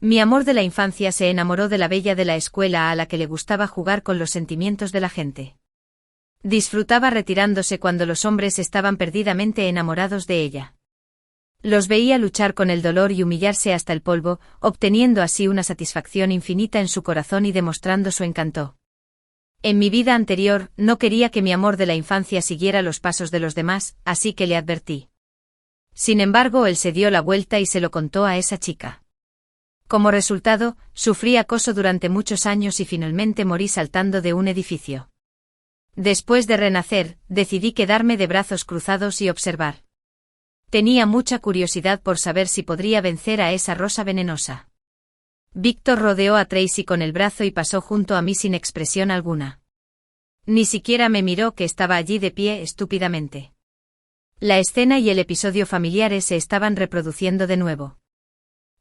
Mi amor de la infancia se enamoró de la bella de la escuela a la que le gustaba jugar con los sentimientos de la gente. Disfrutaba retirándose cuando los hombres estaban perdidamente enamorados de ella. Los veía luchar con el dolor y humillarse hasta el polvo, obteniendo así una satisfacción infinita en su corazón y demostrando su encanto. En mi vida anterior, no quería que mi amor de la infancia siguiera los pasos de los demás, así que le advertí. Sin embargo, él se dio la vuelta y se lo contó a esa chica. Como resultado, sufrí acoso durante muchos años y finalmente morí saltando de un edificio. Después de renacer, decidí quedarme de brazos cruzados y observar. Tenía mucha curiosidad por saber si podría vencer a esa rosa venenosa. Víctor rodeó a Tracy con el brazo y pasó junto a mí sin expresión alguna. Ni siquiera me miró, que estaba allí de pie estúpidamente. La escena y el episodio familiares se estaban reproduciendo de nuevo.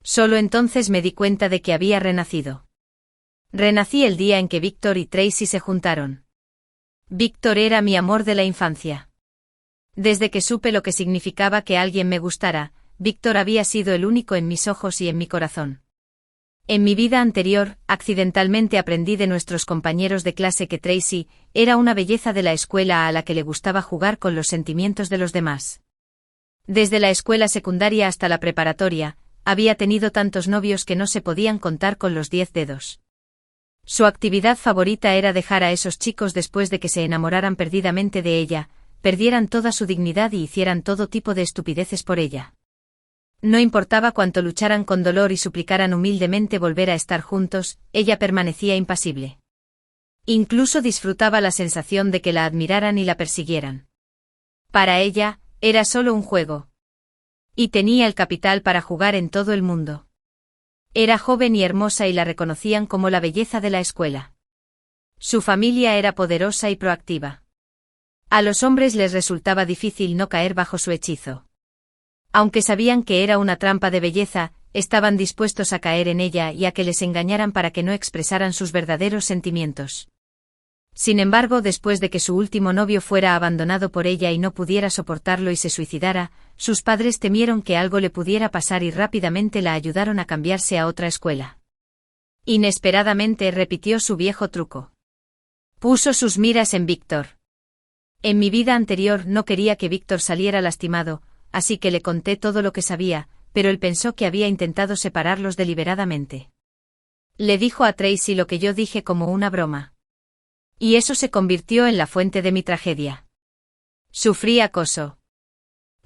Solo entonces me di cuenta de que había renacido. Renací el día en que Víctor y Tracy se juntaron. Víctor era mi amor de la infancia. Desde que supe lo que significaba que alguien me gustara, Víctor había sido el único en mis ojos y en mi corazón. En mi vida anterior, accidentalmente aprendí de nuestros compañeros de clase que Tracy era una belleza de la escuela a la que le gustaba jugar con los sentimientos de los demás. Desde la escuela secundaria hasta la preparatoria, había tenido tantos novios que no se podían contar con los 10 dedos. Su actividad favorita era dejar a esos chicos después de que se enamoraran perdidamente de ella, perdieran toda su dignidad y hicieran todo tipo de estupideces por ella. No importaba cuánto lucharan con dolor y suplicaran humildemente volver a estar juntos, ella permanecía impasible. Incluso disfrutaba la sensación de que la admiraran y la persiguieran. Para ella, era solo un juego. Y tenía el capital para jugar en todo el mundo. Era joven y hermosa y la reconocían como la belleza de la escuela. Su familia era poderosa y proactiva. A los hombres les resultaba difícil no caer bajo su hechizo. Aunque sabían que era una trampa de belleza, estaban dispuestos a caer en ella y a que les engañaran para que no expresaran sus verdaderos sentimientos. Sin embargo, después de que su último novio fuera abandonado por ella y no pudiera soportarlo y se suicidara, sus padres temieron que algo le pudiera pasar y rápidamente la ayudaron a cambiarse a otra escuela. Inesperadamente repitió su viejo truco. Puso sus miras en Víctor. En mi vida anterior no quería que Víctor saliera lastimado, así que le conté todo lo que sabía, pero él pensó que había intentado separarlos deliberadamente. Le dijo a Tracy lo que yo dije como una broma. Y eso se convirtió en la fuente de mi tragedia. Sufrí acoso.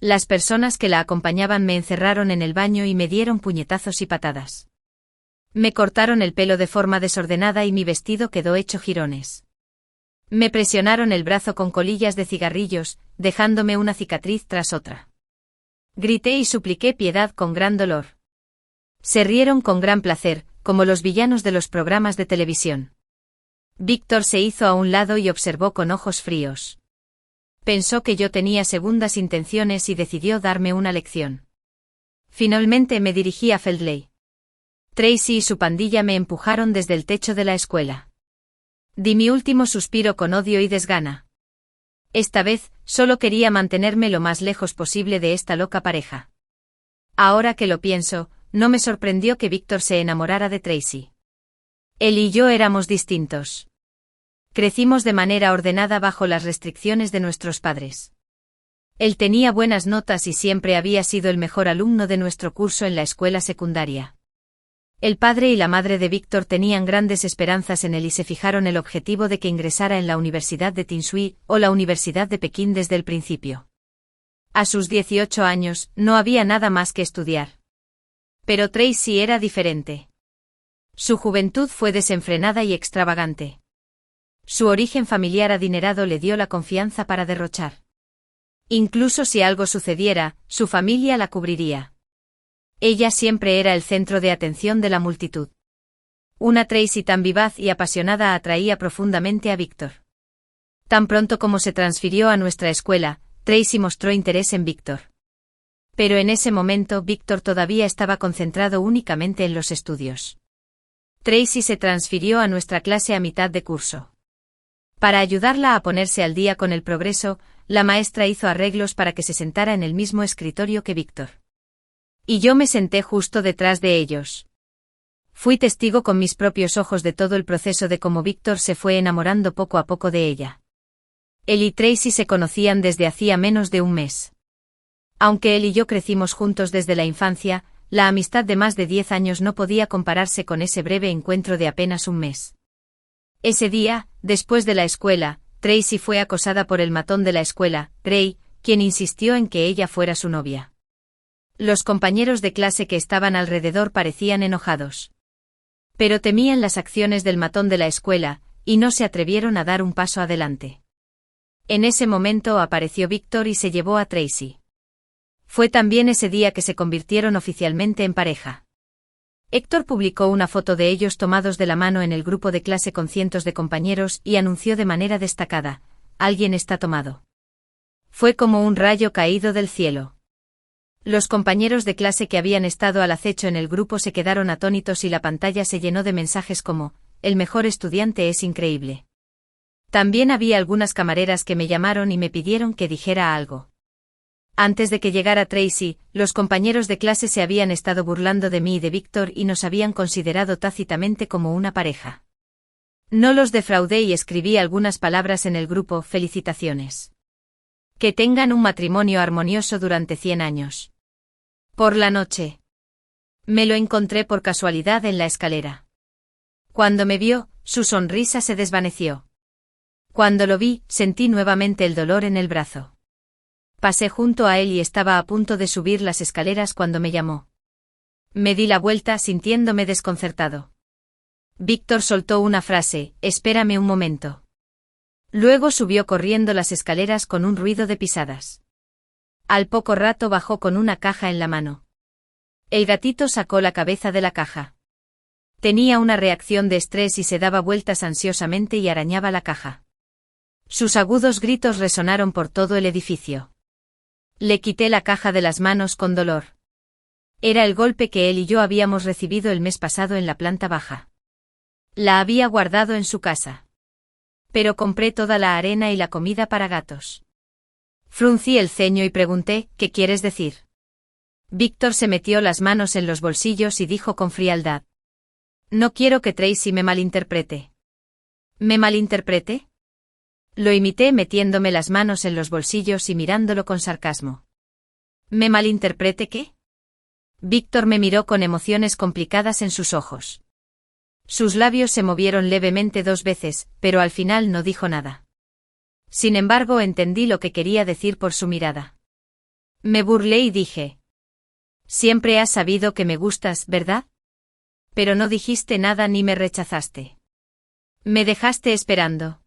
Las personas que la acompañaban me encerraron en el baño y me dieron puñetazos y patadas. Me cortaron el pelo de forma desordenada y mi vestido quedó hecho jirones. Me presionaron el brazo con colillas de cigarrillos, dejándome una cicatriz tras otra. Grité y supliqué piedad con gran dolor. Se rieron con gran placer, como los villanos de los programas de televisión. Víctor se hizo a un lado y observó con ojos fríos. Pensó que yo tenía segundas intenciones y decidió darme una lección. Finalmente me dirigí a Feldley. Tracy y su pandilla me empujaron desde el techo de la escuela. Di mi último suspiro con odio y desgana. Esta vez, solo quería mantenerme lo más lejos posible de esta loca pareja. Ahora que lo pienso, no me sorprendió que Víctor se enamorara de Tracy. Él y yo éramos distintos. Crecimos de manera ordenada bajo las restricciones de nuestros padres. Él tenía buenas notas y siempre había sido el mejor alumno de nuestro curso en la escuela secundaria. El padre y la madre de Víctor tenían grandes esperanzas en él y se fijaron el objetivo de que ingresara en la Universidad de Tinshui o la Universidad de Pekín desde el principio. A sus 18 años, no había nada más que estudiar. Pero Tracy era diferente. Su juventud fue desenfrenada y extravagante. Su origen familiar adinerado le dio la confianza para derrochar. Incluso si algo sucediera, su familia la cubriría. Ella siempre era el centro de atención de la multitud. Una Tracy tan vivaz y apasionada atraía profundamente a Víctor. Tan pronto como se transfirió a nuestra escuela, Tracy mostró interés en Víctor. Pero en ese momento Víctor todavía estaba concentrado únicamente en los estudios. Tracy se transfirió a nuestra clase a mitad de curso. Para ayudarla a ponerse al día con el progreso, la maestra hizo arreglos para que se sentara en el mismo escritorio que Víctor. Y yo me senté justo detrás de ellos. Fui testigo con mis propios ojos de todo el proceso de cómo Víctor se fue enamorando poco a poco de ella. Él y Tracy se conocían desde hacía menos de un mes. Aunque él y yo crecimos juntos desde la infancia, la amistad de más de 10 años no podía compararse con ese breve encuentro de apenas un mes. Ese día, después de la escuela, Tracy fue acosada por el matón de la escuela, Gray, quien insistió en que ella fuera su novia. Los compañeros de clase que estaban alrededor parecían enojados. Pero temían las acciones del matón de la escuela, y no se atrevieron a dar un paso adelante. En ese momento apareció Víctor y se llevó a Tracy. Fue también ese día que se convirtieron oficialmente en pareja. Héctor publicó una foto de ellos tomados de la mano en el grupo de clase con cientos de compañeros y anunció de manera destacada: «Alguien está tomado». Fue como un rayo caído del cielo. Los compañeros de clase que habían estado al acecho en el grupo se quedaron atónitos y la pantalla se llenó de mensajes como: «El mejor estudiante es increíble». También había algunas camareras que me llamaron y me pidieron que dijera algo. Antes de que llegara Tracy, los compañeros de clase se habían estado burlando de mí y de Víctor y nos habían considerado tácitamente como una pareja. No los defraudé y escribí algunas palabras en el grupo: «Felicitaciones. Que tengan un matrimonio armonioso durante 100 años». Por la noche. Me lo encontré por casualidad en la escalera. Cuando me vio, su sonrisa se desvaneció. Cuando lo vi, sentí nuevamente el dolor en el brazo. Pasé junto a él y estaba a punto de subir las escaleras cuando me llamó. Me di la vuelta sintiéndome desconcertado. Víctor soltó una frase: «Espérame un momento». Luego subió corriendo las escaleras con un ruido de pisadas. Al poco rato bajó con una caja en la mano. El gatito sacó la cabeza de la caja. Tenía una reacción de estrés y se daba vueltas ansiosamente y arañaba la caja. Sus agudos gritos resonaron por todo el edificio. Le quité la caja de las manos con dolor. Era el golpe que él y yo habíamos recibido el mes pasado en la planta baja. La había guardado en su casa. Pero compré toda la arena y la comida para gatos. Fruncí el ceño y pregunté: «¿Qué quieres decir?». Víctor se metió las manos en los bolsillos y dijo con frialdad: «No quiero que Tracy me malinterprete». ¿Me malinterprete? Lo imité metiéndome las manos en los bolsillos y mirándolo con sarcasmo. ¿Me malinterprete qué? Víctor me miró con emociones complicadas en sus ojos. Sus labios se movieron levemente 2 veces, pero al final no dijo nada. Sin embargo, entendí lo que quería decir por su mirada. Me burlé y dije: «Siempre has sabido que me gustas, ¿verdad? Pero no dijiste nada ni me rechazaste. Me dejaste esperando.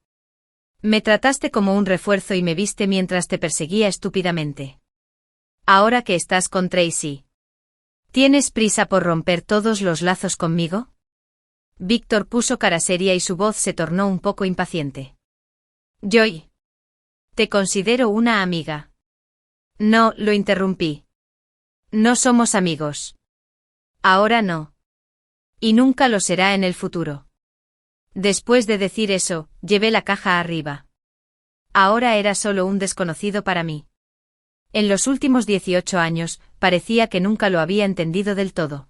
Me trataste como un refuerzo y me viste mientras te perseguía estúpidamente. Ahora que estás con Tracy, ¿tienes prisa por romper todos los lazos conmigo?». Víctor puso cara seria y su voz se tornó un poco impaciente. «Joy. Te considero una amiga». «No», lo interrumpí. «No somos amigos. Ahora no. Y nunca lo será en el futuro». Después de decir eso, llevé la caja arriba. Ahora era solo un desconocido para mí. En los últimos 18 años, parecía que nunca lo había entendido del todo.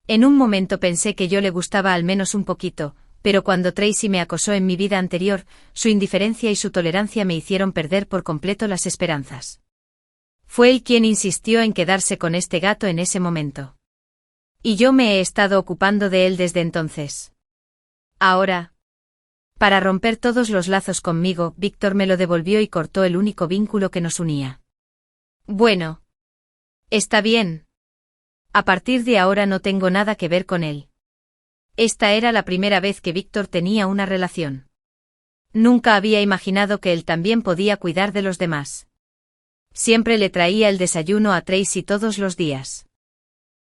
En un momento pensé que yo le gustaba al menos un poquito, pero cuando Tracy me acosó en mi vida anterior, su indiferencia y su tolerancia me hicieron perder por completo las esperanzas. Fue él quien insistió en quedarse con este gato en ese momento. Y yo me he estado ocupando de él desde entonces. Ahora, para romper todos los lazos conmigo, Víctor me lo devolvió y cortó el único vínculo que nos unía. Bueno. Está bien. A partir de ahora no tengo nada que ver con él. Esta era la primera vez que Víctor tenía una relación. Nunca había imaginado que él también podía cuidar de los demás. Siempre le traía el desayuno a Tracy todos los días.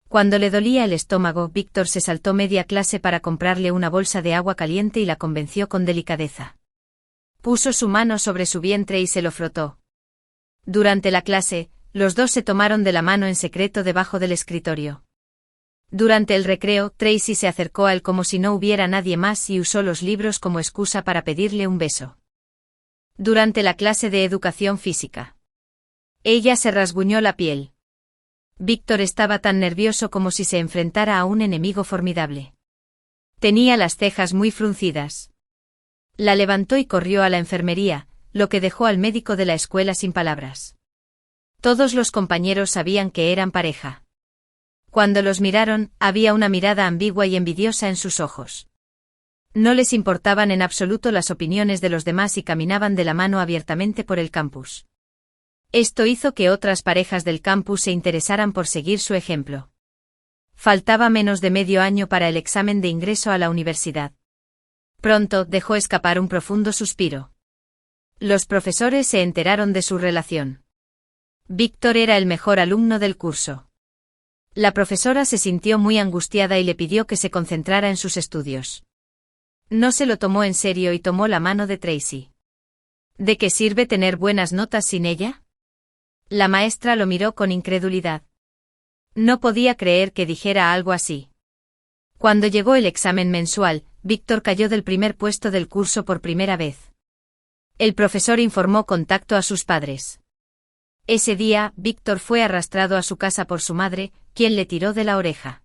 Cuando le dolía el estómago, Víctor se saltó media clase para comprarle una bolsa de agua caliente y la convenció con delicadeza. Puso su mano sobre su vientre y se lo frotó. Durante la clase, los dos se tomaron de la mano en secreto debajo del escritorio. Durante el recreo, Tracy se acercó a él como si no hubiera nadie más y usó los libros como excusa para pedirle un beso. Durante la clase de educación física, ella se rasguñó la piel. Víctor estaba tan nervioso como si se enfrentara a un enemigo formidable. Tenía las cejas muy fruncidas. La levantó y corrió a la enfermería, lo que dejó al médico de la escuela sin palabras. Todos los compañeros sabían que eran pareja. Cuando los miraron, había una mirada ambigua y envidiosa en sus ojos. No les importaban en absoluto las opiniones de los demás y caminaban de la mano abiertamente por el campus. Esto hizo que otras parejas del campus se interesaran por seguir su ejemplo. Faltaba menos de medio año para el examen de ingreso a la universidad. Pronto dejó escapar un profundo suspiro. Los profesores se enteraron de su relación. Víctor era el mejor alumno del curso. La profesora se sintió muy angustiada y le pidió que se concentrara en sus estudios. No se lo tomó en serio y tomó la mano de Tracy. ¿De qué sirve tener buenas notas sin ella? La maestra lo miró con incredulidad. No podía creer que dijera algo así. Cuando llegó el examen mensual, Víctor cayó del primer puesto del curso por primera vez. El profesor informó con tacto a sus padres. Ese día, Víctor fue arrastrado a su casa por su madre, quien le tiró de la oreja.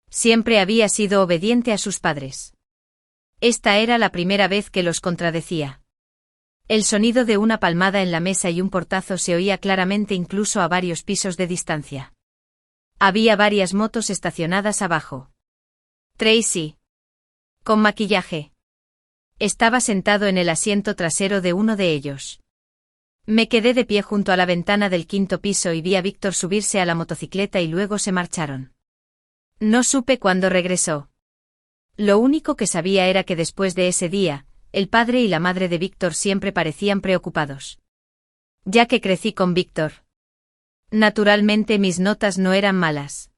Siempre había sido obediente a sus padres. Esta era la primera vez que los contradecía. El sonido de una palmada en la mesa y un portazo se oía claramente incluso a varios pisos de distancia. Había varias motos estacionadas abajo. Tracy, con maquillaje, estaba sentado en el asiento trasero de uno de ellos. Me quedé de pie junto a la ventana del quinto piso y vi a Víctor subirse a la motocicleta y luego se marcharon. No supe cuándo regresó. Lo único que sabía era que después de ese día, el padre y la madre de Víctor siempre parecían preocupados. Ya que crecí con Víctor. Naturalmente mis notas no eran malas.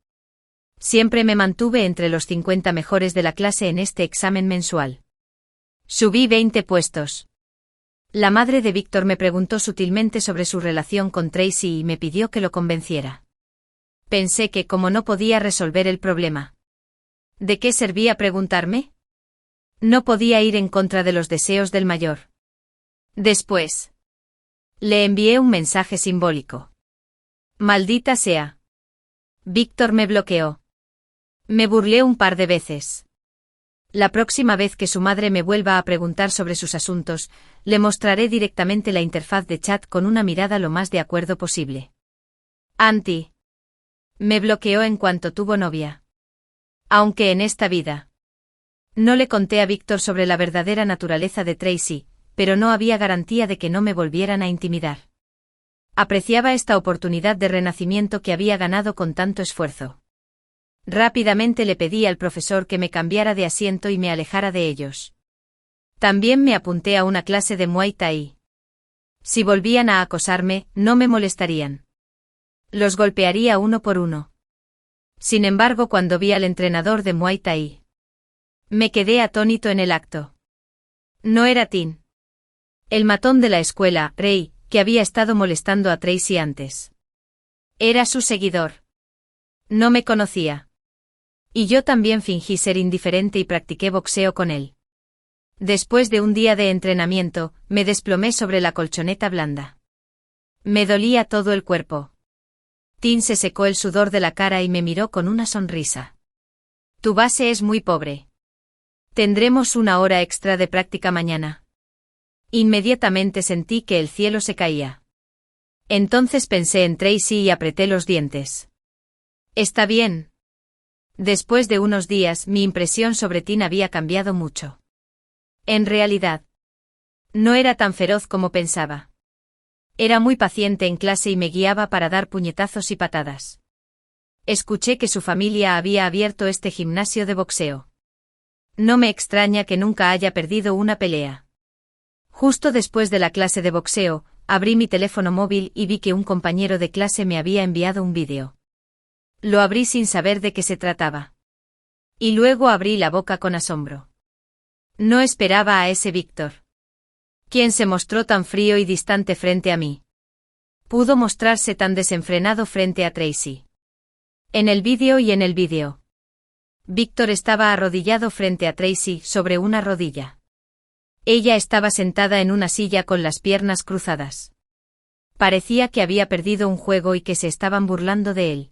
Siempre me mantuve entre los 50 mejores de la clase en este examen mensual. Subí 20 puestos. La madre de Víctor me preguntó sutilmente sobre su relación con Tracy y me pidió que lo convenciera. Pensé que como no podía resolver el problema. ¿De qué servía preguntarme? No podía ir en contra de los deseos del mayor. Después, le envié un mensaje simbólico. Maldita sea. Víctor me bloqueó. Me burlé un par de veces. La próxima vez que su madre me vuelva a preguntar sobre sus asuntos, le mostraré directamente la interfaz de chat con una mirada lo más de acuerdo posible. Anti. Me bloqueó en cuanto tuvo novia. Aunque en esta vida. No le conté a Víctor sobre la verdadera naturaleza de Tracy, pero no había garantía de que no me volvieran a intimidar. Apreciaba esta oportunidad de renacimiento que había ganado con tanto esfuerzo. Rápidamente le pedí al profesor que me cambiara de asiento y me alejara de ellos. También me apunté a una clase de Muay Thai. Si volvían a acosarme, no me molestarían. Los golpearía uno por uno. Sin embargo, cuando vi al entrenador de Muay Thai, me quedé atónito en el acto. No era Tim. El matón de la escuela, Ray, que había estado molestando a Tracy antes. Era su seguidor. No me conocía. Y yo también fingí ser indiferente y practiqué boxeo con él. Después de un día de entrenamiento, me desplomé sobre la colchoneta blanda. Me dolía todo el cuerpo. Tim se secó el sudor de la cara y me miró con una sonrisa. Tu base es muy pobre. Tendremos una hora extra de práctica mañana. Inmediatamente sentí que el cielo se caía. Entonces pensé en Tracy y apreté los dientes. Está bien. Después de unos días, mi impresión sobre Tim había cambiado mucho. En realidad, no era tan feroz como pensaba. Era muy paciente en clase y me guiaba para dar puñetazos y patadas. Escuché que su familia había abierto este gimnasio de boxeo. No me extraña que nunca haya perdido una pelea. Justo después de la clase de boxeo, abrí mi teléfono móvil y vi que un compañero de clase me había enviado un vídeo. Lo abrí sin saber de qué se trataba. Y luego abrí la boca con asombro. No esperaba a ese Víctor. ¿Quién se mostró tan frío y distante frente a mí? Pudo mostrarse tan desenfrenado frente a Tracy. En el vídeo y en el vídeo. Víctor estaba arrodillado frente a Tracy sobre una rodilla. Ella estaba sentada en una silla con las piernas cruzadas. Parecía que había perdido un juego y que se estaban burlando de él.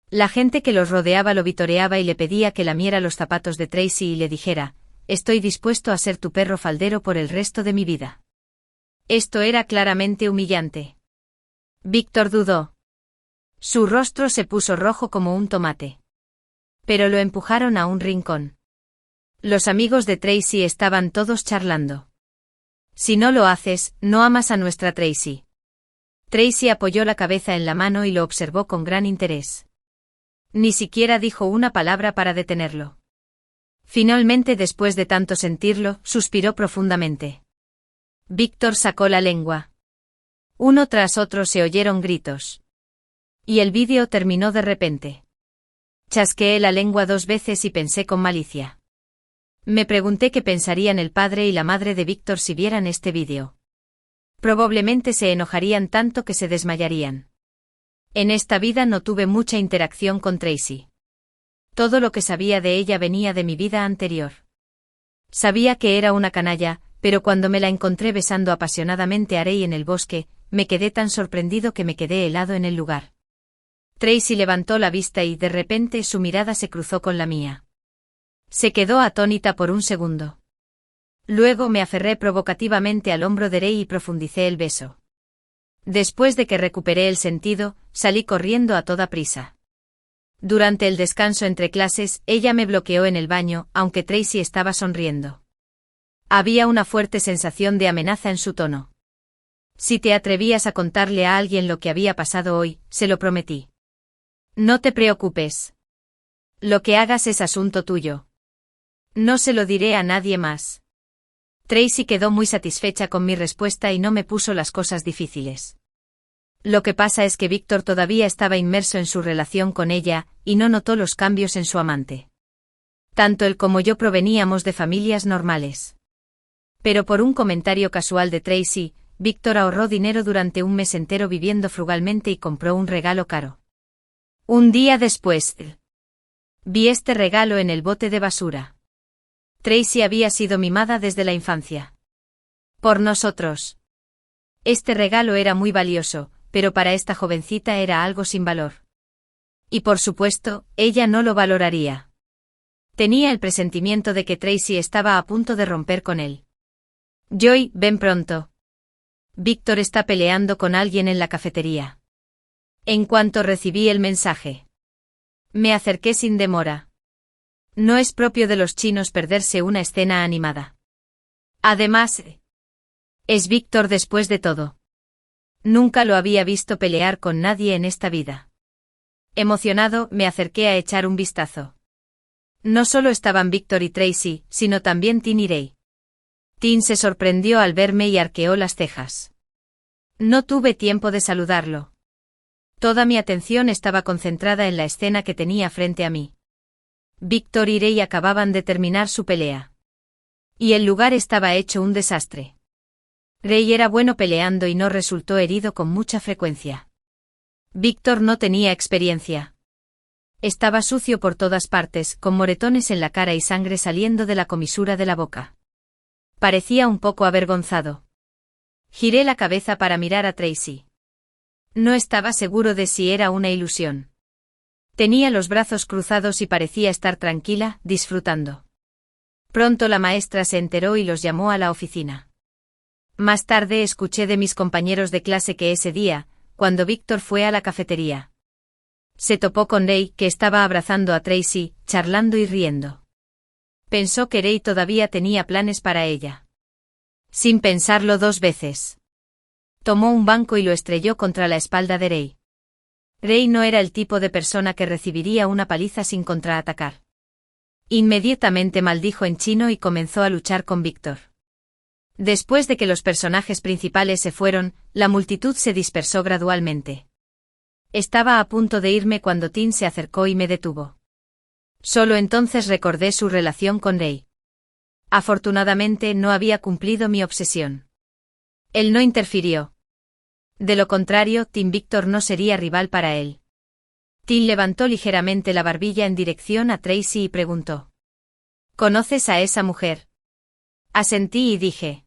La gente que los rodeaba lo vitoreaba y le pedía que lamiera los zapatos de Tracy y le dijera: «Estoy dispuesto a ser tu perro faldero por el resto de mi vida». Esto era claramente humillante. Víctor dudó. Su rostro se puso rojo como un tomate. Pero lo empujaron a un rincón. Los amigos de Tracy estaban todos charlando. «Si no lo haces, no amas a nuestra Tracy». Tracy apoyó la cabeza en la mano y lo observó con gran interés. Ni siquiera dijo una palabra para detenerlo. Finalmente, después de tanto sentirlo, suspiró profundamente. Víctor sacó la lengua. Uno tras otro se oyeron gritos. Y el vídeo terminó de repente. Chasqueé la lengua 2 veces y pensé con malicia. Me pregunté qué pensarían el padre y la madre de Víctor si vieran este vídeo. Probablemente se enojarían tanto que se desmayarían. En esta vida no tuve mucha interacción con Tracy. Todo lo que sabía de ella venía de mi vida anterior. Sabía que era una canalla, pero cuando me la encontré besando apasionadamente a Ray en el bosque, me quedé tan sorprendido que me quedé helado en el lugar. Tracy levantó la vista y de repente su mirada se cruzó con la mía. Se quedó atónita por un segundo. Luego me aferré provocativamente al hombro de Ray y profundicé el beso. Después de que recuperé el sentido, salí corriendo a toda prisa. Durante el descanso entre clases, ella me bloqueó en el baño, aunque Tracy estaba sonriendo. Había una fuerte sensación de amenaza en su tono. Si te atrevías a contarle a alguien lo que había pasado hoy, se lo prometí. No te preocupes. Lo que hagas es asunto tuyo. No se lo diré a nadie más. Tracy quedó muy satisfecha con mi respuesta y no me puso las cosas difíciles. Lo que pasa es que Víctor todavía estaba inmerso en su relación con ella, y no notó los cambios en su amante. Tanto él como yo proveníamos de familias normales. Pero por un comentario casual de Tracy, Víctor ahorró dinero durante un mes entero viviendo frugalmente y compró un regalo caro. Un día después, vi este regalo en el bote de basura. Tracy había sido mimada desde la infancia. Por nosotros. Este regalo era muy valioso, pero para esta jovencita era algo sin valor. Y por supuesto, ella no lo valoraría. Tenía el presentimiento de que Tracy estaba a punto de romper con él. Joy, ven pronto. Víctor está peleando con alguien en la cafetería. En cuanto recibí el mensaje, me acerqué sin demora. No es propio de los chinos perderse una escena animada. Además, es Víctor después de todo. Nunca lo había visto pelear con nadie en esta vida. Emocionado, me acerqué a echar un vistazo. No solo estaban Víctor y Tracy, sino también Tin y Ray. Tin se sorprendió al verme y arqueó las cejas. No tuve tiempo de saludarlo. Toda mi atención estaba concentrada en la escena que tenía frente a mí. Víctor y Ray acababan de terminar su pelea. Y el lugar estaba hecho un desastre. Ray era bueno peleando y no resultó herido con mucha frecuencia. Víctor no tenía experiencia. Estaba sucio por todas partes, con moretones en la cara y sangre saliendo de la comisura de la boca. Parecía un poco avergonzado. Giré la cabeza para mirar a Tracy. No estaba seguro de si era una ilusión. Tenía los brazos cruzados y parecía estar tranquila, disfrutando. Pronto la maestra se enteró y los llamó a la oficina. Más tarde escuché de mis compañeros de clase que ese día, cuando Víctor fue a la cafetería, se topó con Ray, que estaba abrazando a Tracy, charlando y riendo. Pensó que Ray todavía tenía planes para ella. Sin pensarlo 2 veces. Tomó un banco y lo estrelló contra la espalda de Ray. Ray no era el tipo de persona que recibiría una paliza sin contraatacar. Inmediatamente maldijo en chino y comenzó a luchar con Víctor. Después de que los personajes principales se fueron, la multitud se dispersó gradualmente. Estaba a punto de irme cuando Tin se acercó y me detuvo. Solo entonces recordé su relación con Ray. Afortunadamente no había cumplido mi obsesión. Él no interfirió. De lo contrario, Tin Víctor no sería rival para él. Tin levantó ligeramente la barbilla en dirección a Tracy y preguntó: ¿Conoces a esa mujer? Asentí y dije: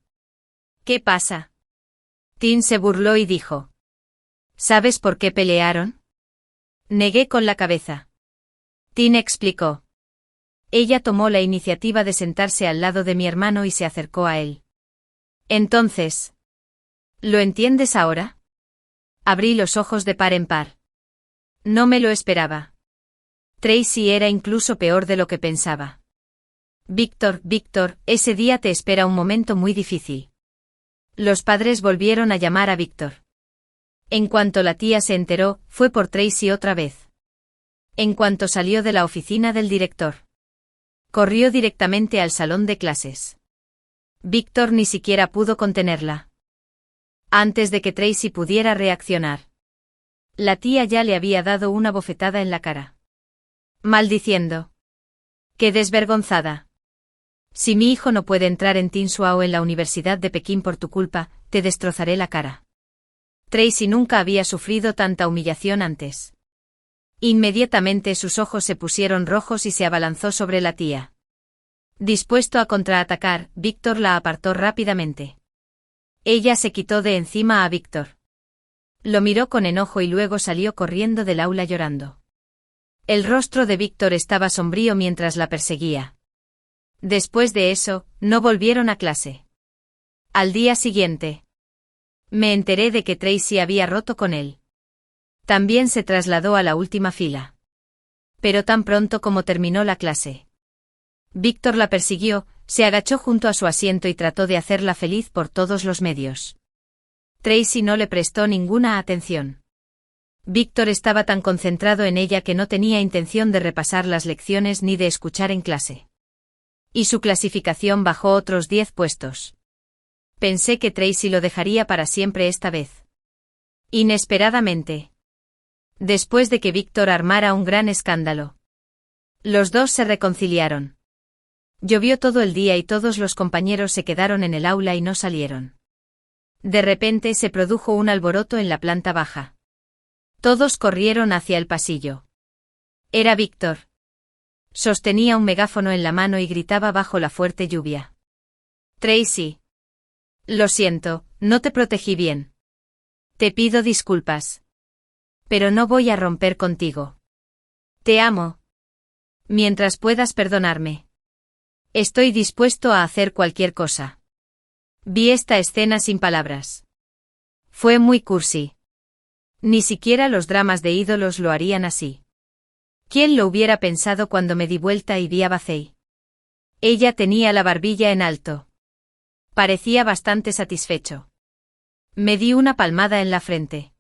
¿Qué pasa? Tin se burló y dijo: ¿Sabes por qué pelearon? Negué con la cabeza. Tin explicó. Ella tomó la iniciativa de sentarse al lado de mi hermano y se acercó a él. Entonces, ¿lo entiendes ahora? Abrí los ojos de par en par. No me lo esperaba. Tracy era incluso peor de lo que pensaba. Víctor, ese día te espera un momento muy difícil. Los padres volvieron a llamar a Víctor. En cuanto la tía se enteró, fue por Tracy otra vez. En cuanto salió de la oficina del director, corrió directamente al salón de clases. Víctor ni siquiera pudo contenerla. Antes de que Tracy pudiera reaccionar, la tía ya le había dado una bofetada en la cara. Maldiciendo. ¡Qué desvergonzada! Si mi hijo no puede entrar en Tinsua o en la Universidad de Pekín por tu culpa, te destrozaré la cara. Tracy nunca había sufrido tanta humillación antes. Inmediatamente sus ojos se pusieron rojos y se abalanzó sobre la tía. Dispuesto a contraatacar, Víctor la apartó rápidamente. Ella se quitó de encima a Víctor. Lo miró con enojo y luego salió corriendo del aula llorando. El rostro de Víctor estaba sombrío mientras la perseguía. Después de eso, no volvieron a clase. Al día siguiente, me enteré de que Tracy había roto con él. También se trasladó a la última fila. Pero tan pronto como terminó la clase, Víctor la persiguió, se agachó junto a su asiento y trató de hacerla feliz por todos los medios. Tracy no le prestó ninguna atención. Víctor estaba tan concentrado en ella que no tenía intención de repasar las lecciones ni de escuchar en clase. Y su clasificación bajó otros 10 puestos. Pensé que Tracy lo dejaría para siempre esta vez. Inesperadamente. Después de que Víctor armara un gran escándalo, los dos se reconciliaron. Llovió todo el día y todos los compañeros se quedaron en el aula y no salieron. De repente se produjo un alboroto en la planta baja. Todos corrieron hacia el pasillo. Era Víctor. Sostenía un megáfono en la mano y gritaba bajo la fuerte lluvia. Tracy. Lo siento, no te protegí bien. Te pido disculpas. Pero no voy a romper contigo. Te amo. Mientras puedas perdonarme, estoy dispuesto a hacer cualquier cosa. Vi esta escena sin palabras. Fue muy cursi. Ni siquiera los dramas de ídolos lo harían así. ¿Quién lo hubiera pensado cuando me di vuelta y vi a Bacey? Ella tenía la barbilla en alto. Parecía bastante satisfecho. Me di una palmada en la frente.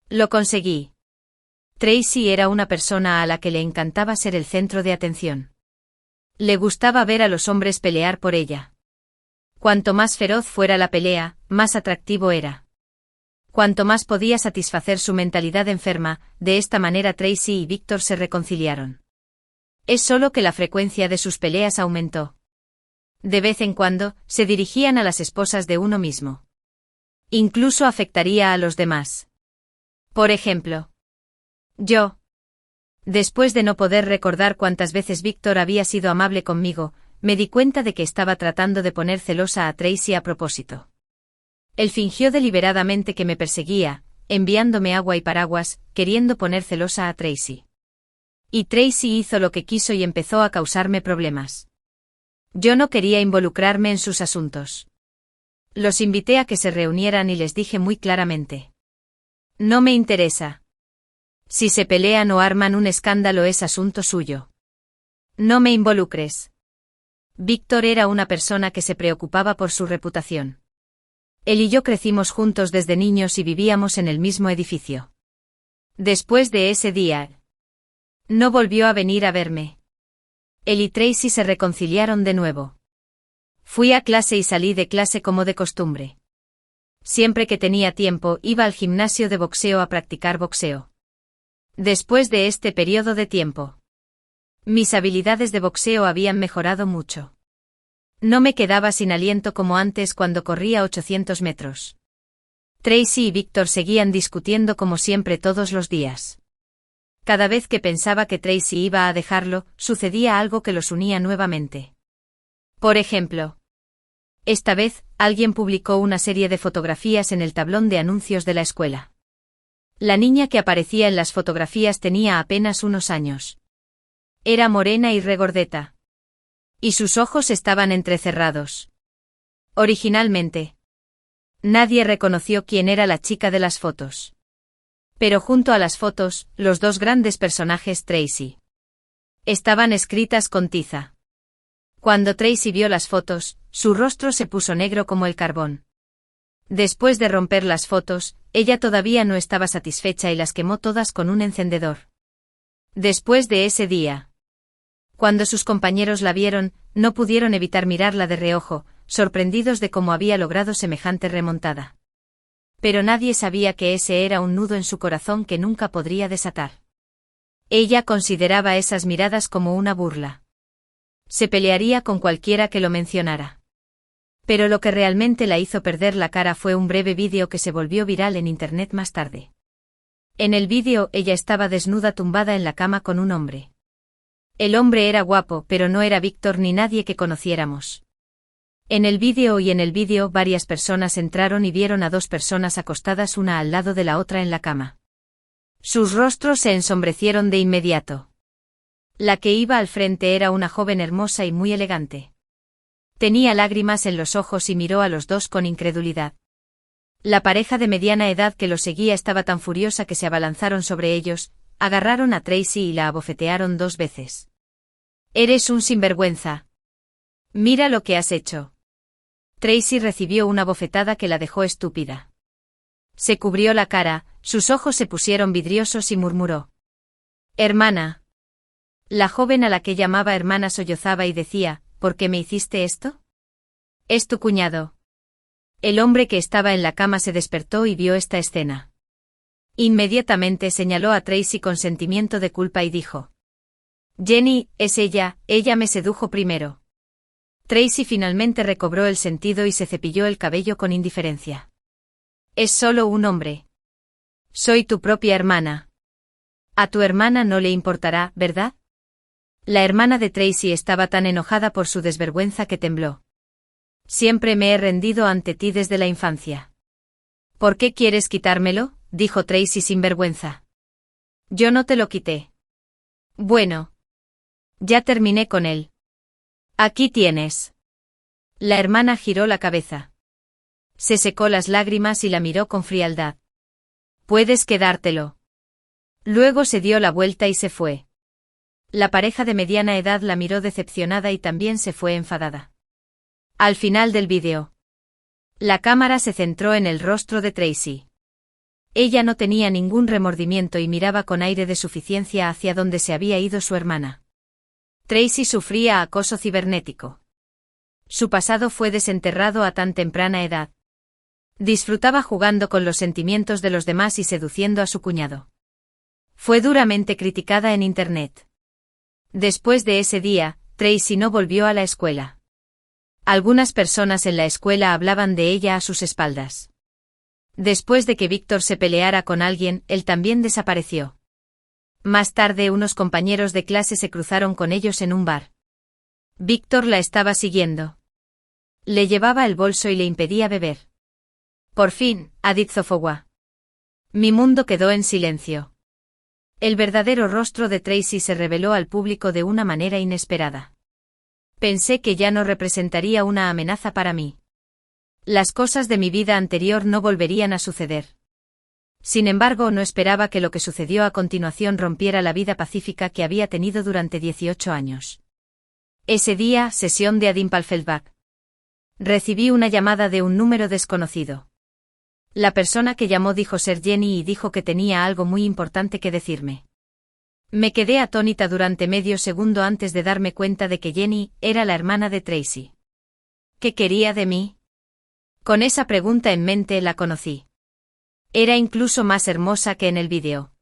Lo conseguí. Tracy era una persona a la que le encantaba ser el centro de atención. Le gustaba ver a los hombres pelear por ella. Cuanto más feroz fuera la pelea, más atractivo era. Cuanto más podía satisfacer su mentalidad enferma, de esta manera Tracy y Víctor se reconciliaron. Es solo que la frecuencia de sus peleas aumentó. De vez en cuando, se dirigían a las esposas de uno mismo. Incluso afectaría a los demás. Por ejemplo, yo. Después de no poder recordar cuántas veces Víctor había sido amable conmigo, me di cuenta de que estaba tratando de poner celosa a Tracy a propósito. Él fingió deliberadamente que me perseguía, enviándome agua y paraguas, queriendo poner celosa a Tracy. Y Tracy hizo lo que quiso y empezó a causarme problemas. Yo no quería involucrarme en sus asuntos. Los invité a que se reunieran y les dije muy claramente: no me interesa. Si se pelean o arman un escándalo es asunto suyo. No me involucres. Víctor era una persona que se preocupaba por su reputación. Él y yo crecimos juntos desde niños y vivíamos en el mismo edificio. Después de ese día, no volvió a venir a verme. Él y Tracy se reconciliaron de nuevo. Fui a clase y salí de clase como de costumbre. Siempre que tenía tiempo iba al gimnasio de boxeo a practicar boxeo. Después de este periodo de tiempo, mis habilidades de boxeo habían mejorado mucho. No me quedaba sin aliento como antes cuando corría 800 metros. Tracy y Víctor seguían discutiendo como siempre todos los días. Cada vez que pensaba que Tracy iba a dejarlo, sucedía algo que los unía nuevamente. Por ejemplo, esta vez, alguien publicó una serie de fotografías en el tablón de anuncios de la escuela. La niña que aparecía en las fotografías tenía apenas unos años. Era morena y regordeta. Y sus ojos estaban entrecerrados. Originalmente, nadie reconoció quién era la chica de las fotos. Pero junto a las fotos, los dos grandes personajes Tracy estaban escritas con tiza. Cuando Tracy vio las fotos, su rostro se puso negro como el carbón. Después de romper las fotos, ella todavía no estaba satisfecha y las quemó todas con un encendedor. Después de ese día, cuando sus compañeros la vieron, no pudieron evitar mirarla de reojo, sorprendidos de cómo había logrado semejante remontada. Pero nadie sabía que ese era un nudo en su corazón que nunca podría desatar. Ella consideraba esas miradas como una burla. Se pelearía con cualquiera que lo mencionara. Pero lo que realmente la hizo perder la cara fue un breve vídeo que se volvió viral en internet más tarde. En el vídeo ella estaba desnuda tumbada en la cama con un hombre. El hombre era guapo, pero no era Víctor ni nadie que conociéramos. En el vídeo varias personas entraron y vieron a dos personas acostadas una al lado de la otra en la cama. Sus rostros se ensombrecieron de inmediato. La que iba al frente era una joven hermosa y muy elegante. Tenía lágrimas en los ojos y miró a los dos con incredulidad. La pareja de mediana edad que los seguía estaba tan furiosa que se abalanzaron sobre ellos, agarraron a Tracy y la abofetearon 2 veces. «Eres un sinvergüenza. Mira lo que has hecho». Tracy recibió una bofetada que la dejó estúpida. Se cubrió la cara, sus ojos se pusieron vidriosos y murmuró: «Hermana». La joven a la que llamaba hermana sollozaba y decía: «¿Por qué me hiciste esto?». «Es tu cuñado». El hombre que estaba en la cama se despertó y vio esta escena. Inmediatamente señaló a Tracy con sentimiento de culpa y dijo: «Jenny, es ella me sedujo primero». Tracy finalmente recobró el sentido y se cepilló el cabello con indiferencia. «Es solo un hombre. Soy tu propia hermana. A tu hermana no le importará, ¿verdad?». La hermana de Tracy estaba tan enojada por su desvergüenza que tembló. «Siempre me he rendido ante ti desde la infancia». «¿Por qué quieres quitármelo?», dijo Tracy sin vergüenza. «Yo no te lo quité». «Bueno. Ya terminé con él. Aquí tienes». La hermana giró la cabeza. Se secó las lágrimas y la miró con frialdad. «Puedes quedártelo». Luego se dio la vuelta y se fue. La pareja de mediana edad la miró decepcionada y también se fue enfadada. Al final del vídeo, la cámara se centró en el rostro de Tracy. Ella no tenía ningún remordimiento y miraba con aire de suficiencia hacia donde se había ido su hermana. Tracy sufría acoso cibernético. Su pasado fue desenterrado a tan temprana edad. Disfrutaba jugando con los sentimientos de los demás y seduciendo a su cuñado. Fue duramente criticada en internet. Después de ese día, Tracy no volvió a la escuela. Algunas personas en la escuela hablaban de ella a sus espaldas. Después de que Víctor se peleara con alguien, él también desapareció. Más tarde unos compañeros de clase se cruzaron con ellos en un bar. Víctor la estaba siguiendo. Le llevaba el bolso y le impedía beber. Por fin, Adizofogua. Mi mundo quedó en silencio. El verdadero rostro de Tracy se reveló al público de una manera inesperada. Pensé que ya no representaría una amenaza para mí. Las cosas de mi vida anterior no volverían a suceder. Sin embargo, no esperaba que lo que sucedió a continuación rompiera la vida pacífica que había tenido durante 18 años. Ese día, sesión de Adimpalfeldback. Recibí una llamada de un número desconocido. La persona que llamó dijo ser Jenny y dijo que tenía algo muy importante que decirme. Me quedé atónita durante medio segundo antes de darme cuenta de que Jenny era la hermana de Tracy. ¿Qué quería de mí? Con esa pregunta en mente la conocí. Era incluso más hermosa que en el vídeo.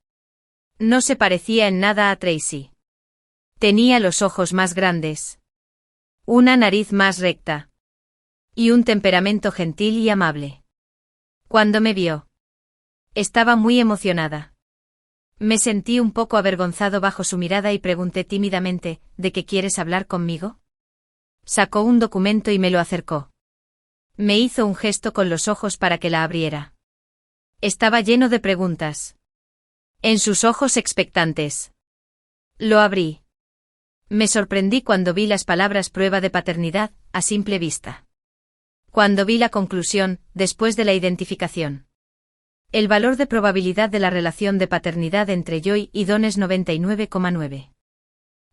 No se parecía en nada a Tracy. Tenía los ojos más grandes, una nariz más recta y un temperamento gentil y amable. Cuando me vio, estaba muy emocionada. Me sentí un poco avergonzado bajo su mirada y pregunté tímidamente: ¿de qué quieres hablar conmigo? Sacó un documento y me lo acercó. Me hizo un gesto con los ojos para que la abriera. Estaba lleno de preguntas. En sus ojos expectantes. Lo abrí. Me sorprendí cuando vi las palabras prueba de paternidad, a simple vista. Cuando vi la conclusión, después de la identificación. El valor de probabilidad de la relación de paternidad entre Joy y Don es 99,9.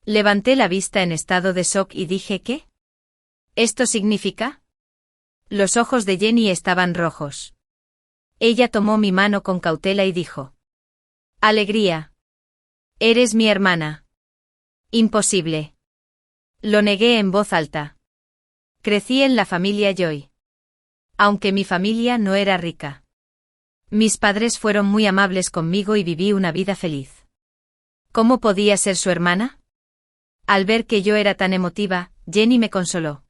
Levanté la vista en estado de shock y dije ¿qué? ¿Esto significa? Los ojos de Jenny estaban rojos. Ella tomó mi mano con cautela y dijo. Alegría. Eres mi hermana. Imposible. Lo negué en voz alta. Crecí en la familia Joy. Aunque mi familia no era rica. Mis padres fueron muy amables conmigo y viví una vida feliz. ¿Cómo podía ser su hermana? Al ver que yo era tan emotiva, Jenny me consoló.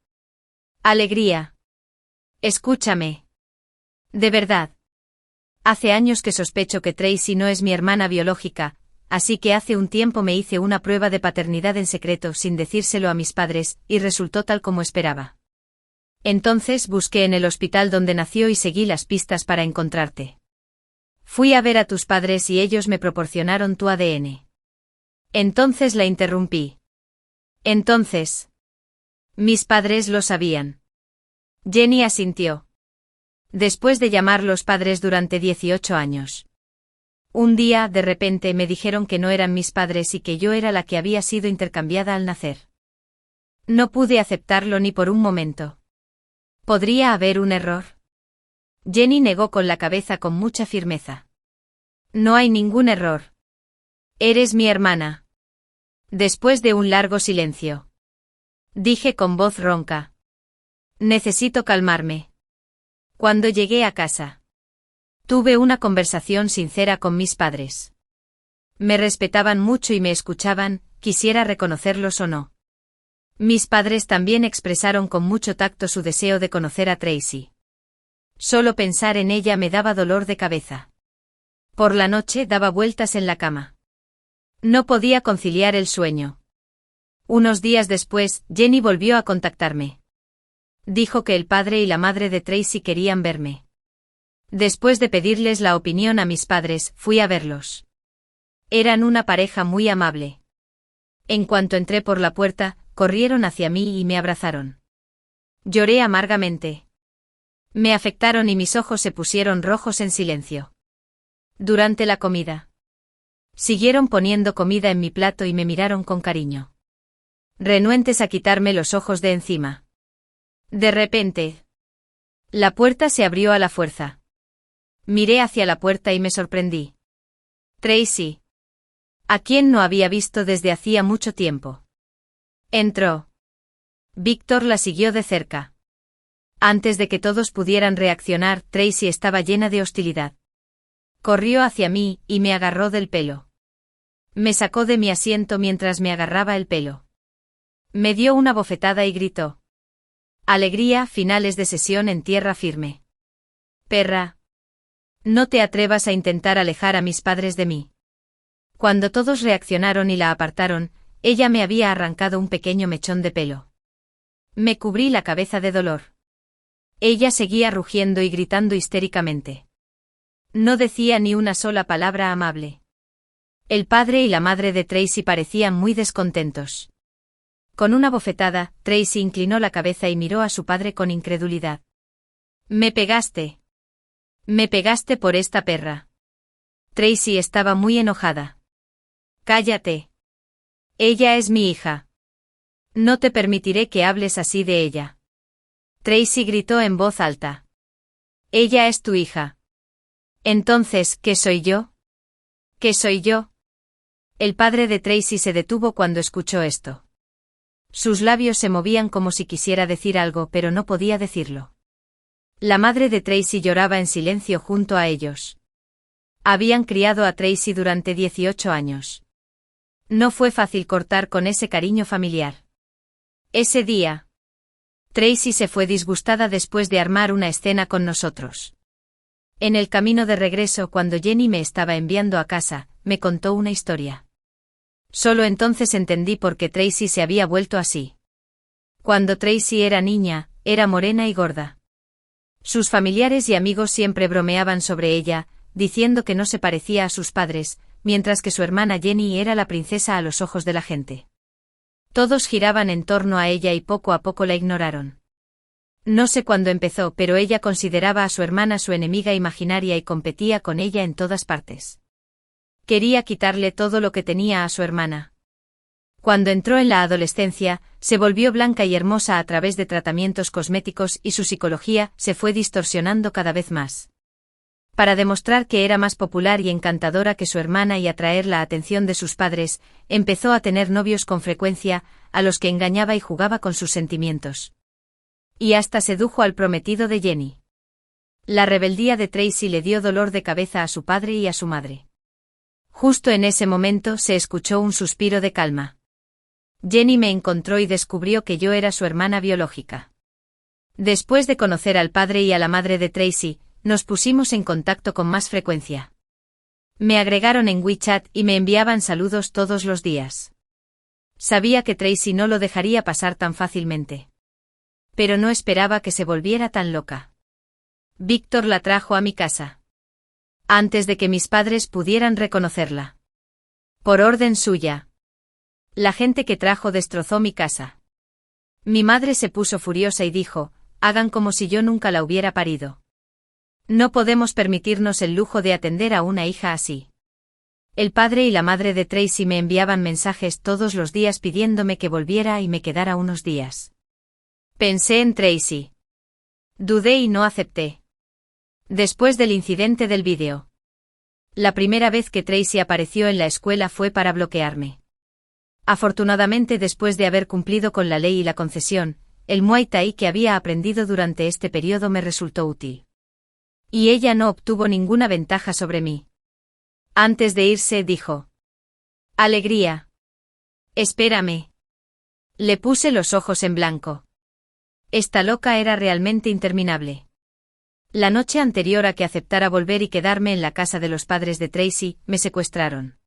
Alegría. Escúchame. De verdad. Hace años que sospecho que Tracy no es mi hermana biológica, así que hace un tiempo me hice una prueba de paternidad en secreto sin decírselo a mis padres, y resultó tal como esperaba. Entonces busqué en el hospital donde nació y seguí las pistas para encontrarte. Fui a ver a tus padres y ellos me proporcionaron tu ADN. Entonces la interrumpí. Entonces. Mis padres lo sabían. Jenny asintió. Después de llamar los padres durante 18 años. Un día, de repente, me dijeron que no eran mis padres y que yo era la que había sido intercambiada al nacer. No pude aceptarlo ni por un momento. ¿Podría haber un error? Jenny negó con la cabeza con mucha firmeza. No hay ningún error. Eres mi hermana. Después de un largo silencio. Dije con voz ronca. Necesito calmarme. Cuando llegué a casa. Tuve una conversación sincera con mis padres. Me respetaban mucho y me escuchaban, quisiera reconocerlos o no. Mis padres también expresaron con mucho tacto su deseo de conocer a Tracy. Solo pensar en ella me daba dolor de cabeza. Por la noche daba vueltas en la cama. No podía conciliar el sueño. Unos días después, Jenny volvió a contactarme. Dijo que el padre y la madre de Tracy querían verme. Después de pedirles la opinión a mis padres, fui a verlos. Eran una pareja muy amable. En cuanto entré por la puerta, corrieron hacia mí y me abrazaron. Lloré amargamente. Me afectaron y mis ojos se pusieron rojos en silencio. Durante la comida. Siguieron poniendo comida en mi plato y me miraron con cariño. Renuentes a quitarme los ojos de encima. De repente. La puerta se abrió a la fuerza. Miré hacia la puerta y me sorprendí. Tracy. A quien no había visto desde hacía mucho tiempo. Entró. Víctor la siguió de cerca. Antes de que todos pudieran reaccionar, Tracy estaba llena de hostilidad. Corrió hacia mí y me agarró del pelo. Me sacó de mi asiento mientras me agarraba el pelo. Me dio una bofetada y gritó. Alegría, finales de sesión en tierra firme. Perra. No te atrevas a intentar alejar a mis padres de mí. Cuando todos reaccionaron y la apartaron, ella me había arrancado un pequeño mechón de pelo. Me cubrí la cabeza de dolor. Ella seguía rugiendo y gritando histéricamente. No decía ni una sola palabra amable. El padre y la madre de Tracy parecían muy descontentos. Con una bofetada, Tracy inclinó la cabeza y miró a su padre con incredulidad. «¿Me pegaste? ¿Me pegaste por esta perra?» Tracy estaba muy enojada. «Cállate. Ella es mi hija. No te permitiré que hables así de ella». Tracy gritó en voz alta. «Ella es tu hija. Entonces, ¿qué soy yo? ¿Qué soy yo?» El padre de Tracy se detuvo cuando escuchó esto. Sus labios se movían como si quisiera decir algo, pero no podía decirlo. La madre de Tracy lloraba en silencio junto a ellos. Habían criado a Tracy durante 18 años. No fue fácil cortar con ese cariño familiar. Ese día, Tracy se fue disgustada después de armar una escena con nosotros. En el camino de regreso, cuando Jenny me estaba enviando a casa, me contó una historia. Solo entonces entendí por qué Tracy se había vuelto así. Cuando Tracy era niña, era morena y gorda. Sus familiares y amigos siempre bromeaban sobre ella, diciendo que no se parecía a sus padres, mientras que su hermana Jenny era la princesa a los ojos de la gente. Todos giraban en torno a ella y poco a poco la ignoraron. No sé cuándo empezó, pero ella consideraba a su hermana su enemiga imaginaria y competía con ella en todas partes. Quería quitarle todo lo que tenía a su hermana. Cuando entró en la adolescencia, se volvió blanca y hermosa a través de tratamientos cosméticos y su psicología se fue distorsionando cada vez más. Para demostrar que era más popular y encantadora que su hermana y atraer la atención de sus padres, empezó a tener novios con frecuencia, a los que engañaba y jugaba con sus sentimientos. Y hasta sedujo al prometido de Jenny. La rebeldía de Tracy le dio dolor de cabeza a su padre y a su madre. Justo en ese momento se escuchó un suspiro de calma. Jenny me encontró y descubrió que yo era su hermana biológica. Después de conocer al padre y a la madre de Tracy, nos pusimos en contacto con más frecuencia. Me agregaron en WeChat y me enviaban saludos todos los días. Sabía que Tracy no lo dejaría pasar tan fácilmente. Pero no esperaba que se volviera tan loca. Víctor la trajo a mi casa. Antes de que mis padres pudieran reconocerla. Por orden suya. La gente que trajo destrozó mi casa. Mi madre se puso furiosa y dijo, hagan como si yo nunca la hubiera parido. No podemos permitirnos el lujo de atender a una hija así. El padre y la madre de Tracy me enviaban mensajes todos los días pidiéndome que volviera y me quedara unos días. Pensé en Tracy. Dudé y no acepté. Después del incidente del vídeo. La primera vez que Tracy apareció en la escuela fue para bloquearme. Afortunadamente, después de haber cumplido con la ley y la concesión, el Muay Thai que había aprendido durante este periodo me resultó útil. Y ella no obtuvo ninguna ventaja sobre mí. Antes de irse dijo: Alegría. Espérame. Le puse los ojos en blanco. Esta loca era realmente interminable. La noche anterior a que aceptara volver y quedarme en la casa de los padres de Tracy, me secuestraron.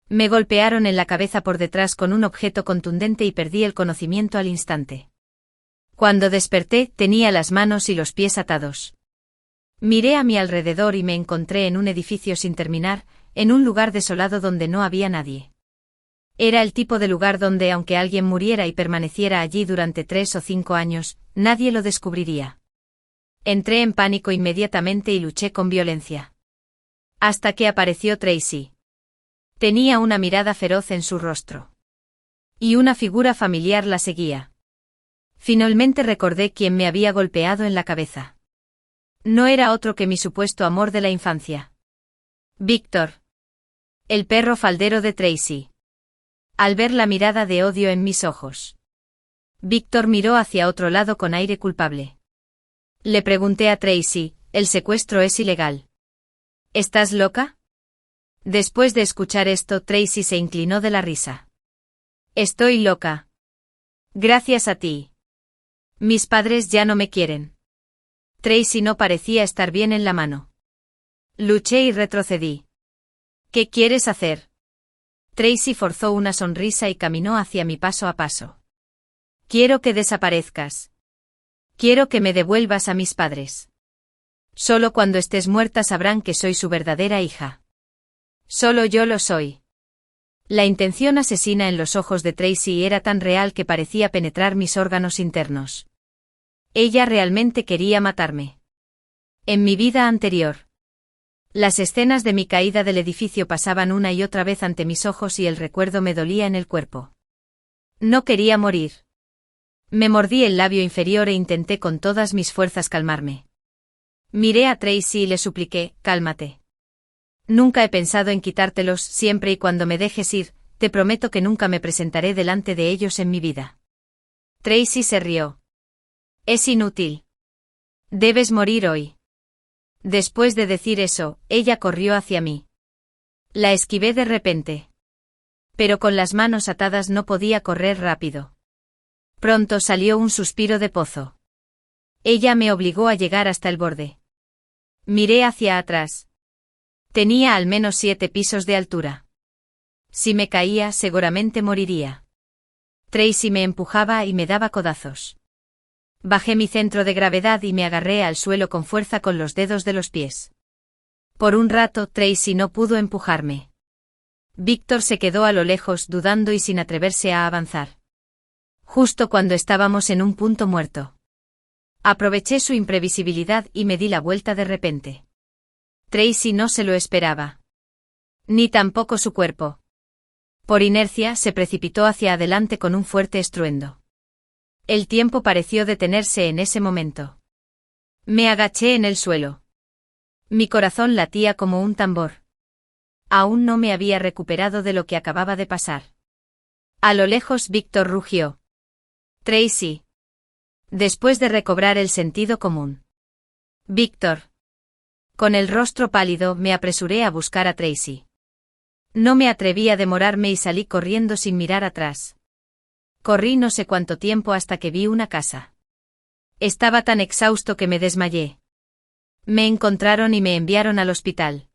Me golpearon en la cabeza por detrás con un objeto contundente y perdí el conocimiento al instante. Cuando desperté, tenía las manos y los pies atados. Miré a mi alrededor y me encontré en un edificio sin terminar, en un lugar desolado donde no había nadie. Era el tipo de lugar donde, aunque alguien muriera y permaneciera allí durante 3 o 5 años, nadie lo descubriría. Entré en pánico inmediatamente y luché con violencia. Hasta que apareció Tracy. Tenía una mirada feroz en su rostro. Y una figura familiar la seguía. Finalmente recordé quién me había golpeado en la cabeza. No era otro que mi supuesto amor de la infancia. Víctor. El perro faldero de Tracy. Al ver la mirada de odio en mis ojos. Víctor miró hacia otro lado con aire culpable. Le pregunté a Tracy, el secuestro es ilegal. ¿Estás loca? Después de escuchar esto, Tracy se inclinó de la risa. Estoy loca. Gracias a ti. Mis padres ya no me quieren. Tracy no parecía estar bien en la mano. Luché y retrocedí. ¿Qué quieres hacer? Tracy forzó una sonrisa y caminó hacia mí paso a paso. Quiero que desaparezcas. Quiero que me devuelvas a mis padres. Solo cuando estés muerta sabrán que soy su verdadera hija. Solo yo lo soy. La intención asesina en los ojos de Tracy era tan real que parecía penetrar mis órganos internos. Ella realmente quería matarme. En mi vida anterior. Las escenas de mi caída del edificio pasaban una y otra vez ante mis ojos y el recuerdo me dolía en el cuerpo. No quería morir. Me mordí el labio inferior e intenté con todas mis fuerzas calmarme. Miré a Tracy y le supliqué, cálmate. Nunca he pensado en quitártelos, siempre y cuando me dejes ir, te prometo que nunca me presentaré delante de ellos en mi vida. Tracy se rió. Es inútil. Debes morir hoy. Después de decir eso, ella corrió hacia mí. La esquivé de repente. Pero con las manos atadas no podía correr rápido. Pronto salió un suspiro de pozo. Ella me obligó a llegar hasta el borde. Miré hacia atrás. Tenía al menos 7 pisos de altura. Si me caía, seguramente moriría. Tracy me empujaba y me daba codazos. Bajé mi centro de gravedad y me agarré al suelo con fuerza con los dedos de los pies. Por un rato, Tracy no pudo empujarme. Víctor se quedó a lo lejos dudando y sin atreverse a avanzar. Justo cuando estábamos en un punto muerto. Aproveché su imprevisibilidad y me di la vuelta de repente. Tracy no se lo esperaba. Ni tampoco su cuerpo. Por inercia se precipitó hacia adelante con un fuerte estruendo. El tiempo pareció detenerse en ese momento. Me agaché en el suelo. Mi corazón latía como un tambor. Aún no me había recuperado de lo que acababa de pasar. A lo lejos Víctor rugió. Tracy. Después de recobrar el sentido común. Víctor. Con el rostro pálido me apresuré a buscar a Tracy. No me atreví a demorarme y salí corriendo sin mirar atrás. Corrí no sé cuánto tiempo hasta que vi una casa. Estaba tan exhausto que me desmayé. Me encontraron y me enviaron al hospital.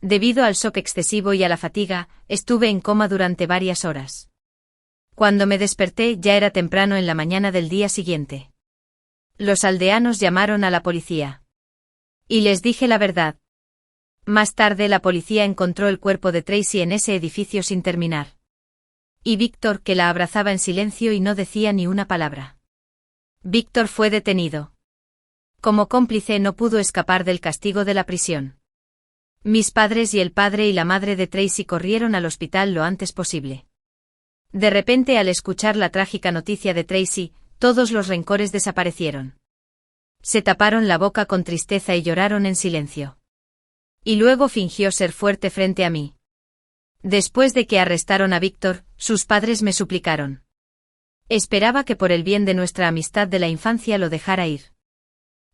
Debido al shock excesivo y a la fatiga, estuve en coma durante varias horas. Cuando me desperté ya era temprano en la mañana del día siguiente. Los aldeanos llamaron a la policía. Y les dije la verdad. Más tarde la policía encontró el cuerpo de Tracy en ese edificio sin terminar. Y Víctor que la abrazaba en silencio y no decía ni una palabra. Víctor fue detenido. Como cómplice no pudo escapar del castigo de la prisión. Mis padres y el padre y la madre de Tracy corrieron al hospital lo antes posible. De repente al escuchar la trágica noticia de Tracy, todos los rencores desaparecieron. Se taparon la boca con tristeza y lloraron en silencio. Y luego fingió ser fuerte frente a mí. Después de que arrestaron a Víctor, sus padres me suplicaron. Esperaba que por el bien de nuestra amistad de la infancia lo dejara ir.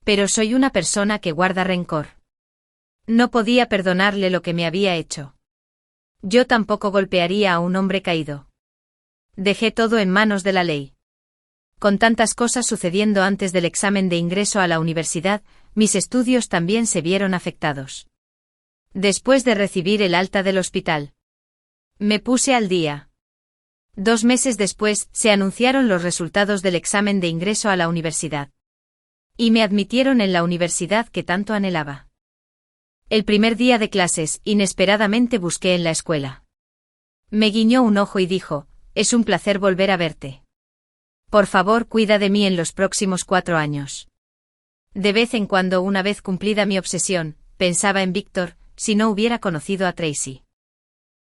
Pero soy una persona que guarda rencor. No podía perdonarle lo que me había hecho. Yo tampoco golpearía a un hombre caído. Dejé todo en manos de la ley. Con tantas cosas sucediendo antes del examen de ingreso a la universidad, mis estudios también se vieron afectados. Después de recibir el alta del hospital, me puse al día. 2 meses después, se anunciaron los resultados del examen de ingreso a la universidad. Y me admitieron en la universidad que tanto anhelaba. El primer día de clases, inesperadamente busqué en la escuela. Me guiñó un ojo y dijo, es un placer volver a verte. Por favor, cuida de mí en los próximos 4 años. De vez en cuando, una vez cumplida mi obsesión, pensaba en Víctor, si no hubiera conocido a Tracy.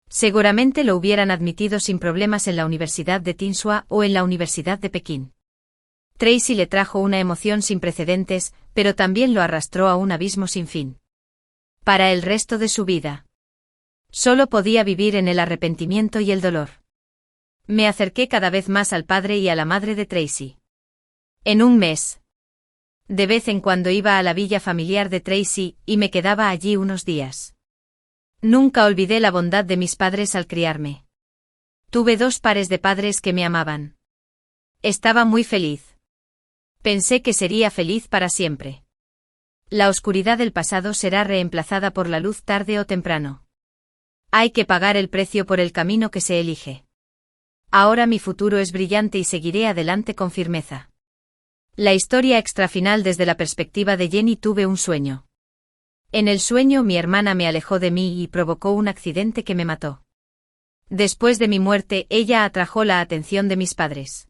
Seguramente lo hubieran admitido sin problemas en la Universidad de Tsinghua o en la Universidad de Pekín. Tracy le trajo una emoción sin precedentes, pero también lo arrastró a un abismo sin fin. Para el resto de su vida. Solo podía vivir en el arrepentimiento y el dolor. Me acerqué cada vez más al padre y a la madre de Tracy. En un mes. De vez en cuando iba a la villa familiar de Tracy, y me quedaba allí unos días. Nunca olvidé la bondad de mis padres al criarme. Tuve 2 pares de padres que me amaban. Estaba muy feliz. Pensé que sería feliz para siempre. La oscuridad del pasado será reemplazada por la luz tarde o temprano. Hay que pagar el precio por el camino que se elige. Ahora mi futuro es brillante y seguiré adelante con firmeza. La historia extrafinal desde la perspectiva de Jenny. Tuve un sueño. En el sueño mi hermana me alejó de mí y provocó un accidente que me mató. Después de mi muerte ella atrajo la atención de mis padres.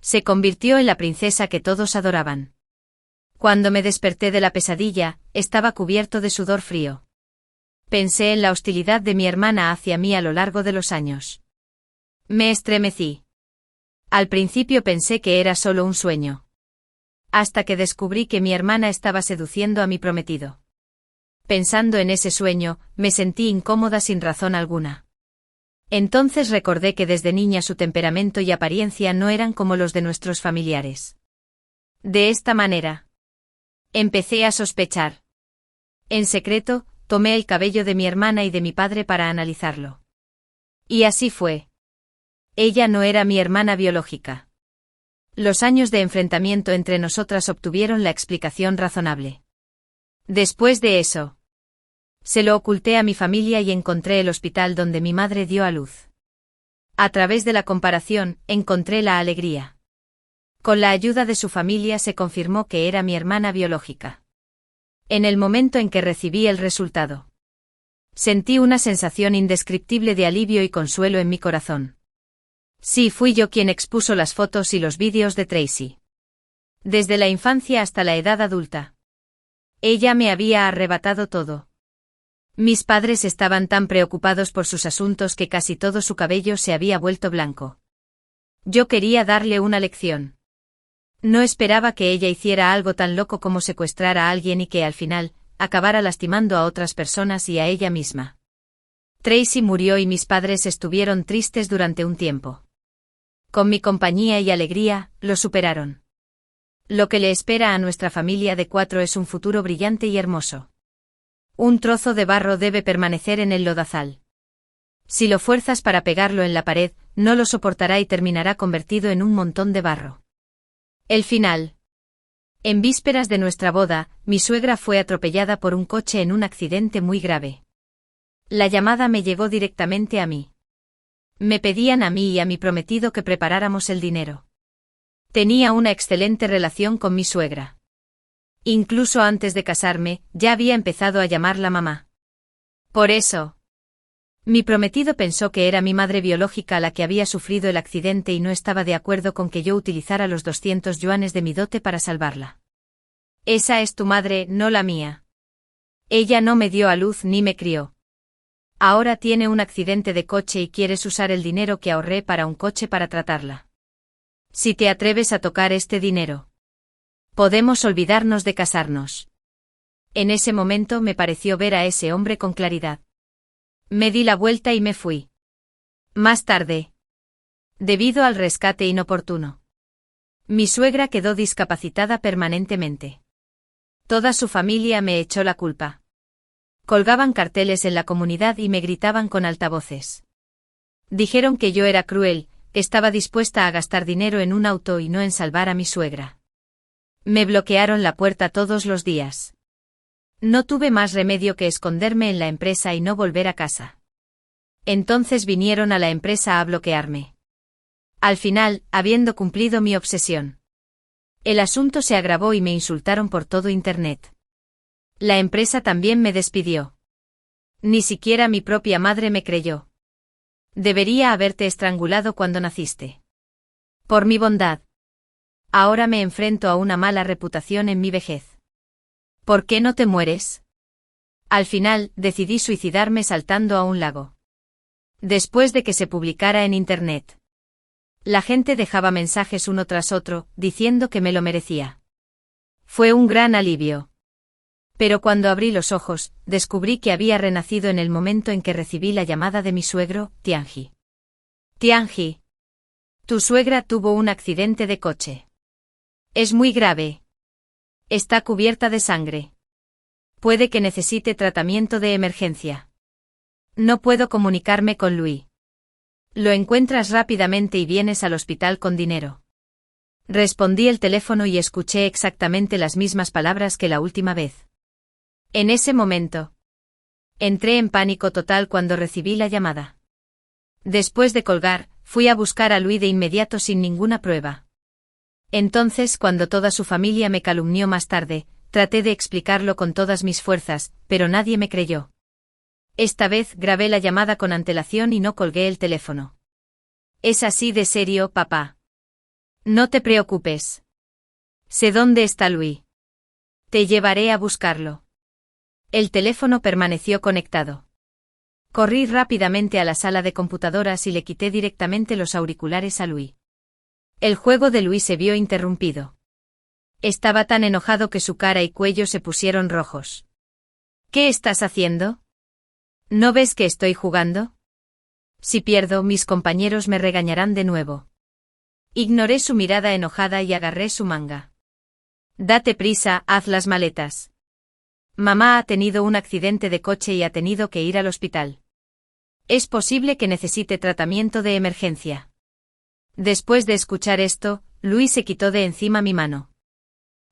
Se convirtió en la princesa que todos adoraban. Cuando me desperté de la pesadilla, estaba cubierto de sudor frío. Pensé en la hostilidad de mi hermana hacia mí a lo largo de los años. Me estremecí. Al principio pensé que era solo un sueño. Hasta que descubrí que mi hermana estaba seduciendo a mi prometido. Pensando en ese sueño, me sentí incómoda sin razón alguna. Entonces recordé que desde niña su temperamento y apariencia no eran como los de nuestros familiares. De esta manera, empecé a sospechar. En secreto, tomé el cabello de mi hermana y de mi padre para analizarlo. Y así fue. Ella no era mi hermana biológica. Los años de enfrentamiento entre nosotras obtuvieron la explicación razonable. Después de eso, se lo oculté a mi familia y encontré el hospital donde mi madre dio a luz. A través de la comparación, encontré la alegría. Con la ayuda de su familia se confirmó que era mi hermana biológica. En el momento en que recibí el resultado, Sentí una sensación indescriptible de alivio y consuelo en mi corazón. Sí, fui yo quien expuso las fotos y los vídeos de Tracy. Desde la infancia hasta la edad adulta. Ella me había arrebatado todo. Mis padres estaban tan preocupados por sus asuntos que casi todo su cabello se había vuelto blanco. Yo quería darle una lección. No esperaba que ella hiciera algo tan loco como secuestrar a alguien y que al final acabara lastimando a otras personas y a ella misma. Tracy murió y mis padres estuvieron tristes durante un tiempo. Con mi compañía y alegría, lo superaron. Lo que le espera a nuestra familia de 4 es un futuro brillante y hermoso. Un trozo de barro debe permanecer en el lodazal. Si lo fuerzas para pegarlo en la pared, no lo soportará y terminará convertido en un montón de barro. El final. En vísperas de nuestra boda, mi suegra fue atropellada por un coche en un accidente muy grave. La llamada me llegó directamente a mí. Me pedían a mí y a mi prometido que preparáramos el dinero. Tenía una excelente relación con mi suegra. Incluso antes de casarme, ya había empezado a llamarla mamá. Por eso, mi prometido pensó que era mi madre biológica la que había sufrido el accidente y no estaba de acuerdo con que yo utilizara los 200 yuanes de mi dote para salvarla. Esa es tu madre, no la mía. Ella no me dio a luz ni me crió. Ahora tiene un accidente de coche y quieres usar el dinero que ahorré para un coche para tratarla. Si te atreves a tocar este dinero, podemos olvidarnos de casarnos. En ese momento me pareció ver a ese hombre con claridad. Me di la vuelta y me fui. Más tarde, debido al rescate inoportuno, mi suegra quedó discapacitada permanentemente. Toda su familia me echó la culpa. Colgaban carteles en la comunidad y me gritaban con altavoces. Dijeron que yo era cruel, que estaba dispuesta a gastar dinero en un auto y no en salvar a mi suegra. Me bloquearon la puerta todos los días. No tuve más remedio que esconderme en la empresa y no volver a casa. Entonces vinieron a la empresa a bloquearme. Al final, habiendo cumplido mi obsesión, el asunto se agravó y me insultaron por todo Internet. La empresa también me despidió. Ni siquiera mi propia madre me creyó. Debería haberte estrangulado cuando naciste. Por mi bondad. Ahora me enfrento a una mala reputación en mi vejez. ¿Por qué no te mueres? Al final, decidí suicidarme saltando a un lago. Después de que se publicara en Internet, la gente dejaba mensajes uno tras otro, diciendo que me lo merecía. Fue un gran alivio. Pero cuando abrí los ojos, descubrí que había renacido en el momento en que recibí la llamada de mi suegro, Tianji. Tianji. Tu suegra tuvo un accidente de coche. Es muy grave. Está cubierta de sangre. Puede que necesite tratamiento de emergencia. No puedo comunicarme con Louis. Lo encuentras rápidamente y vienes al hospital con dinero. Respondí el teléfono y escuché exactamente las mismas palabras que la última vez. En ese momento, entré en pánico total cuando recibí la llamada. Después de colgar, fui a buscar a Louis de inmediato sin ninguna prueba. Entonces, cuando toda su familia me calumnió más tarde, traté de explicarlo con todas mis fuerzas, pero nadie me creyó. Esta vez grabé la llamada con antelación y no colgué el teléfono. Es así de serio, papá. No te preocupes. Sé dónde está Louis. Te llevaré a buscarlo. El teléfono permaneció conectado. Corrí rápidamente a la sala de computadoras y le quité directamente los auriculares a Louis. El juego de Louis se vio interrumpido. Estaba tan enojado que su cara y cuello se pusieron rojos. ¿Qué estás haciendo? ¿No ves que estoy jugando? Si pierdo, mis compañeros me regañarán de nuevo. Ignoré su mirada enojada y agarré su manga. Date prisa, haz las maletas. Mamá ha tenido un accidente de coche y ha tenido que ir al hospital. Es posible que necesite tratamiento de emergencia. Después de escuchar esto, Louis se quitó de encima mi mano.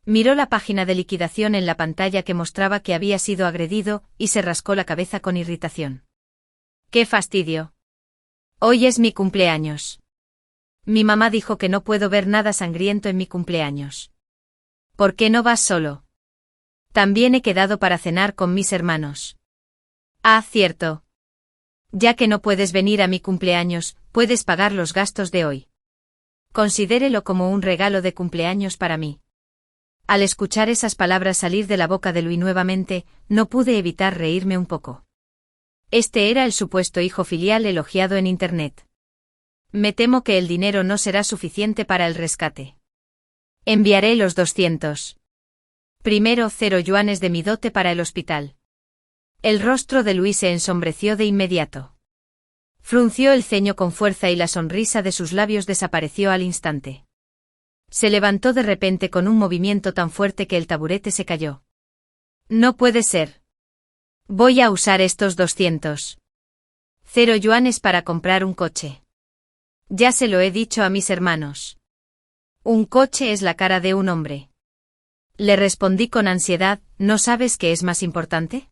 Miró la página de liquidación en la pantalla que mostraba que había sido agredido y se rascó la cabeza con irritación. ¡Qué fastidio! Hoy es mi cumpleaños. Mi mamá dijo que no puedo ver nada sangriento en mi cumpleaños. ¿Por qué no vas solo? También he quedado para cenar con mis hermanos. Ah, cierto. Ya que no puedes venir a mi cumpleaños, puedes pagar los gastos de hoy. Considérelo como un regalo de cumpleaños para mí. Al escuchar esas palabras salir de la boca de Louis nuevamente, no pude evitar reírme un poco. Este era el supuesto hijo filial elogiado en Internet. Me temo que el dinero no será suficiente para el rescate. Enviaré los 200. Primero 0 yuanes de mi dote para el hospital. El rostro de Louis se ensombreció de inmediato. Frunció el ceño con fuerza y la sonrisa de sus labios desapareció al instante. Se levantó de repente con un movimiento tan fuerte que el taburete se cayó. No puede ser. Voy a usar estos 200. 0 yuanes para comprar un coche. Ya se lo he dicho a mis hermanos. Un coche es la cara de un hombre. Le respondí con ansiedad, ¿no sabes qué es más importante?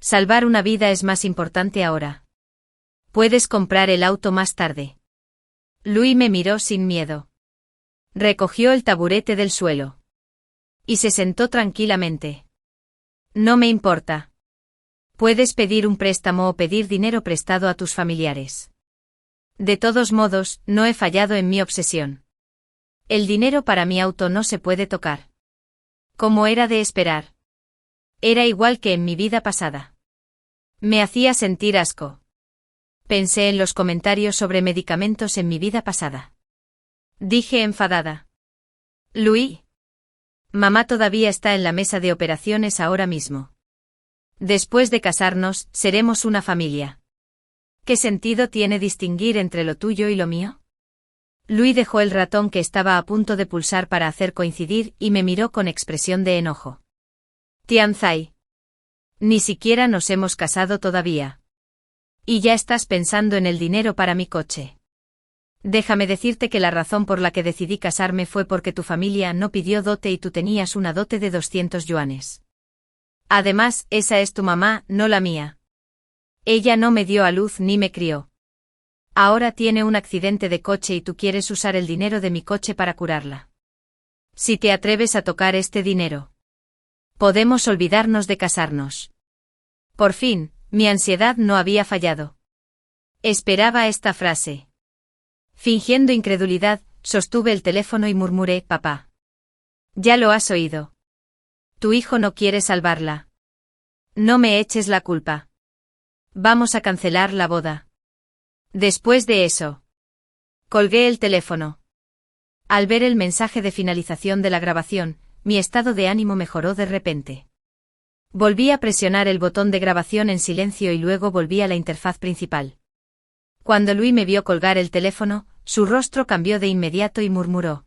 Salvar una vida es más importante ahora. Puedes comprar el auto más tarde. Louis me miró sin miedo. Recogió el taburete del suelo. Y se sentó tranquilamente. No me importa. Puedes pedir un préstamo o pedir dinero prestado a tus familiares. De todos modos, no he fallado en mi obsesión. El dinero para mi auto no se puede tocar. Como era de esperar. Era igual que en mi vida pasada. Me hacía sentir asco. Pensé en los comentarios sobre medicamentos en mi vida pasada. Dije enfadada. Louis. Mamá todavía está en la mesa de operaciones ahora mismo. Después de casarnos, seremos una familia. ¿Qué sentido tiene distinguir entre lo tuyo y lo mío? Louis dejó el ratón que estaba a punto de pulsar para hacer coincidir y me miró con expresión de enojo. Tianzai. Ni siquiera nos hemos casado todavía. Y ya estás pensando en el dinero para mi coche. Déjame decirte que la razón por la que decidí casarme fue porque tu familia no pidió dote y tú tenías una dote de 200 yuanes. Además, esa es tu mamá, no la mía. Ella no me dio a luz ni me crió. Ahora tiene un accidente de coche y tú quieres usar el dinero de mi coche para curarla. Si te atreves a tocar este dinero, podemos olvidarnos de casarnos. Por fin, mi ansiedad no había fallado. Esperaba esta frase. Fingiendo incredulidad, sostuve el teléfono y murmuré, papá. Ya lo has oído. Tu hijo no quiere salvarla. No me eches la culpa. Vamos a cancelar la boda. Después de eso. Colgué el teléfono. Al ver el mensaje de finalización de la grabación, mi estado de ánimo mejoró de repente. Volví a presionar el botón de grabación en silencio y luego volví a la interfaz principal. Cuando Louis me vio colgar el teléfono, su rostro cambió de inmediato y murmuró.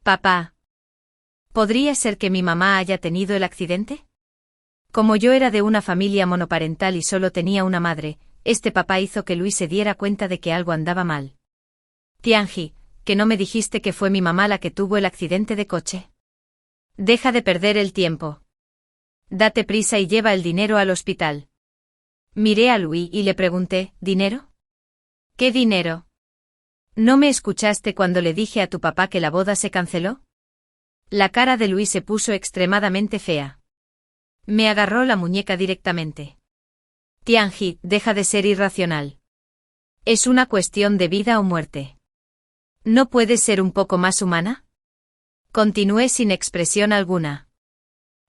Papá. ¿Podría ser que mi mamá haya tenido el accidente? Como yo era de una familia monoparental y solo tenía una madre, este papá hizo que Louis se diera cuenta de que algo andaba mal. Tianji, ¿que no me dijiste que fue mi mamá la que tuvo el accidente de coche? Deja de perder el tiempo. Date prisa y lleva el dinero al hospital. Miré a Louis y le pregunté, ¿dinero? ¿Qué dinero? ¿No me escuchaste cuando le dije a tu papá que la boda se canceló? La cara de Louis se puso extremadamente fea. Me agarró la muñeca directamente. Tianji, deja de ser irracional. Es una cuestión de vida o muerte. ¿No puedes ser un poco más humana? Continué sin expresión alguna.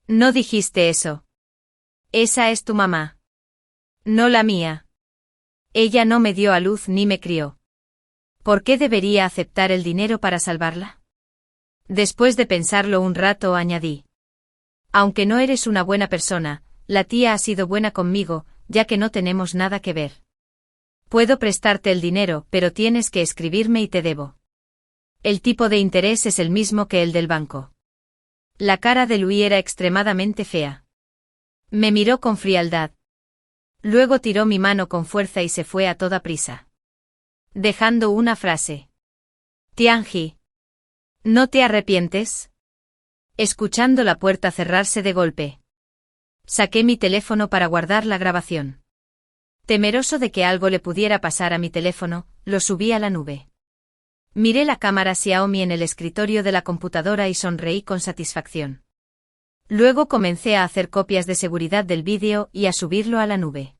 No dijiste eso. Esa es tu mamá. No la mía. Ella no me dio a luz ni me crió. ¿Por qué debería aceptar el dinero para salvarla? Después de pensarlo un rato, añadí. Aunque no eres una buena persona, la tía ha sido buena conmigo, ya que no tenemos nada que ver. Puedo prestarte el dinero, pero tienes que escribirme y te debo. El tipo de interés es el mismo que el del banco. La cara de Louis era extremadamente fea. Me miró con frialdad. Luego tiró mi mano con fuerza y se fue a toda prisa. Dejando una frase. Tianji. ¿No te arrepientes? Escuchando la puerta cerrarse de golpe. Saqué mi teléfono para guardar la grabación. Temeroso de que algo le pudiera pasar a mi teléfono, lo subí a la nube. Miré la cámara Xiaomi en el escritorio de la computadora y sonreí con satisfacción. Luego comencé a hacer copias de seguridad del vídeo y a subirlo a la nube.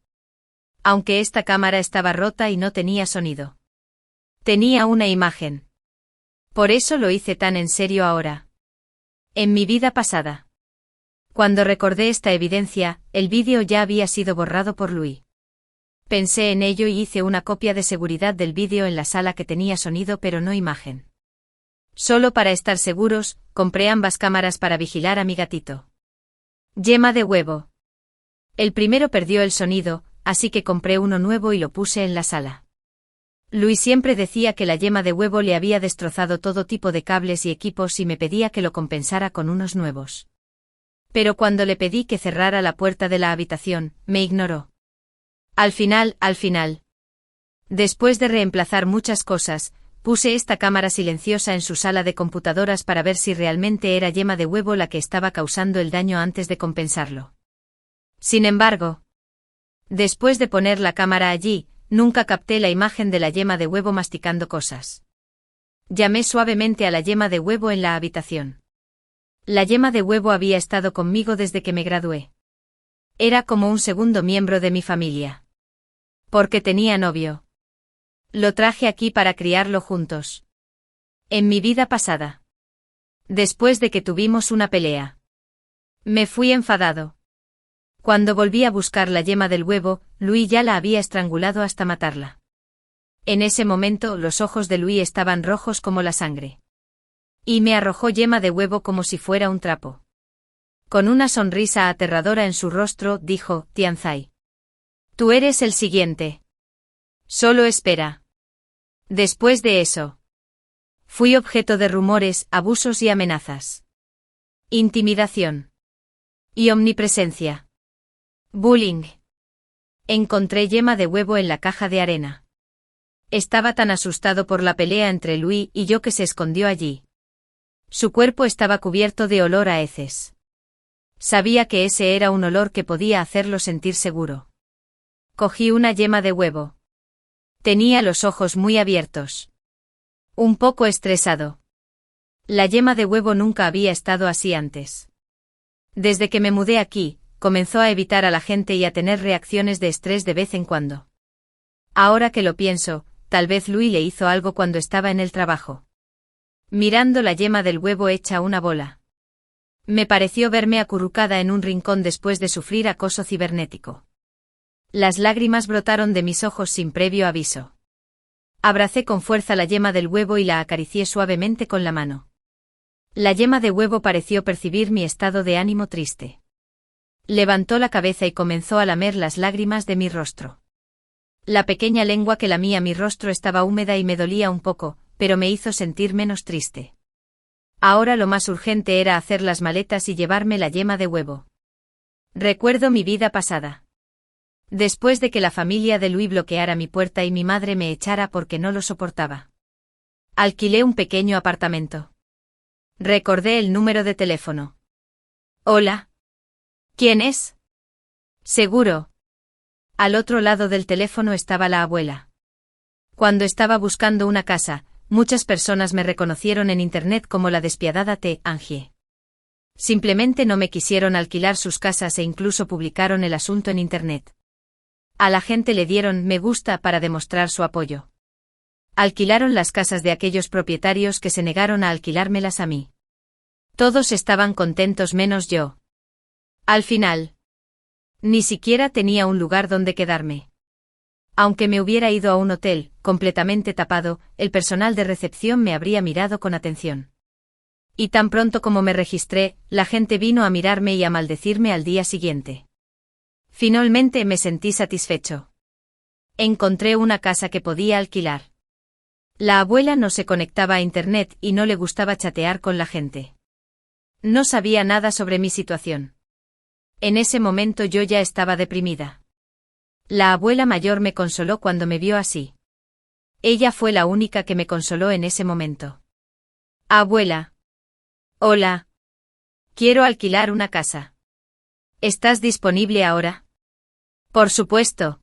Aunque esta cámara estaba rota y no tenía sonido. Tenía una imagen. Por eso lo hice tan en serio ahora. En mi vida pasada. Cuando recordé esta evidencia, el vídeo ya había sido borrado por Louis. Pensé en ello y hice una copia de seguridad del vídeo en la sala que tenía sonido pero no imagen. Solo para estar seguros, compré ambas cámaras para vigilar a mi gatito. Yema de huevo. El primero perdió el sonido, así que compré uno nuevo y lo puse en la sala. Louis siempre decía que la yema de huevo le había destrozado todo tipo de cables y equipos y me pedía que lo compensara con unos nuevos. Pero cuando le pedí que cerrara la puerta de la habitación, me ignoró. Al final. Después de reemplazar muchas cosas, puse esta cámara silenciosa en su sala de computadoras para ver si realmente era yema de huevo la que estaba causando el daño antes de compensarlo. Sin embargo, después de poner la cámara allí, nunca capté la imagen de la yema de huevo masticando cosas. Llamé suavemente a la yema de huevo en la habitación. La yema de huevo había estado conmigo desde que me gradué. Era como un segundo miembro de mi familia. Porque tenía novio. Lo traje aquí para criarlo juntos. En mi vida pasada. Después de que tuvimos una pelea. Me fui enfadado. Cuando volví a buscar la yema del huevo, Louis ya la había estrangulado hasta matarla. En ese momento los ojos de Louis estaban rojos como la sangre. Y me arrojó yema de huevo como si fuera un trapo. Con una sonrisa aterradora en su rostro, dijo, Tianzai. Tú eres el siguiente. Solo espera. Después de eso. Fui objeto de rumores, abusos y amenazas. Intimidación. Y omnipresencia. Bullying. Encontré yema de huevo en la caja de arena. Estaba tan asustado por la pelea entre Louis y yo que se escondió allí. Su cuerpo estaba cubierto de olor a heces. Sabía que ese era un olor que podía hacerlo sentir seguro. Cogí una yema de huevo. Tenía los ojos muy abiertos. Un poco estresado. La yema de huevo nunca había estado así antes. Desde que me mudé aquí, comenzó a evitar a la gente y a tener reacciones de estrés de vez en cuando. Ahora que lo pienso, tal vez Louis le hizo algo cuando estaba en el trabajo. Mirando la yema del huevo hecha una bola. Me pareció verme acurrucada en un rincón después de sufrir acoso cibernético. Las lágrimas brotaron de mis ojos sin previo aviso. Abracé con fuerza la yema del huevo y la acaricié suavemente con la mano. La yema de huevo pareció percibir mi estado de ánimo triste. Levantó la cabeza y comenzó a lamer las lágrimas de mi rostro. La pequeña lengua que lamía mi rostro estaba húmeda y me dolía un poco, pero me hizo sentir menos triste. Ahora lo más urgente era hacer las maletas y llevarme la yema de huevo. Recuerdo mi vida pasada. Después de que la familia de Louis bloqueara mi puerta y mi madre me echara porque no lo soportaba. Alquilé un pequeño apartamento. Recordé el número de teléfono. Hola. ¿Quién es? Seguro. Al otro lado del teléfono estaba la abuela. Cuando estaba buscando una casa, muchas personas me reconocieron en internet como la despiadada T. Angie. Simplemente no me quisieron alquilar sus casas e incluso publicaron el asunto en internet. A la gente le dieron me gusta para demostrar su apoyo. Alquilaron las casas de aquellos propietarios que se negaron a alquilármelas a mí. Todos estaban contentos menos yo. Al final, ni siquiera tenía un lugar donde quedarme. Aunque me hubiera ido a un hotel, completamente tapado, el personal de recepción me habría mirado con atención. Y tan pronto como me registré, la gente vino a mirarme y a maldecirme al día siguiente. Finalmente me sentí satisfecho. Encontré una casa que podía alquilar. La abuela no se conectaba a internet y no le gustaba chatear con la gente. No sabía nada sobre mi situación. En ese momento yo ya estaba deprimida. La abuela mayor me consoló cuando me vio así. Ella fue la única que me consoló en ese momento. Abuela. Hola. Quiero alquilar una casa. ¿Estás disponible ahora? Por supuesto.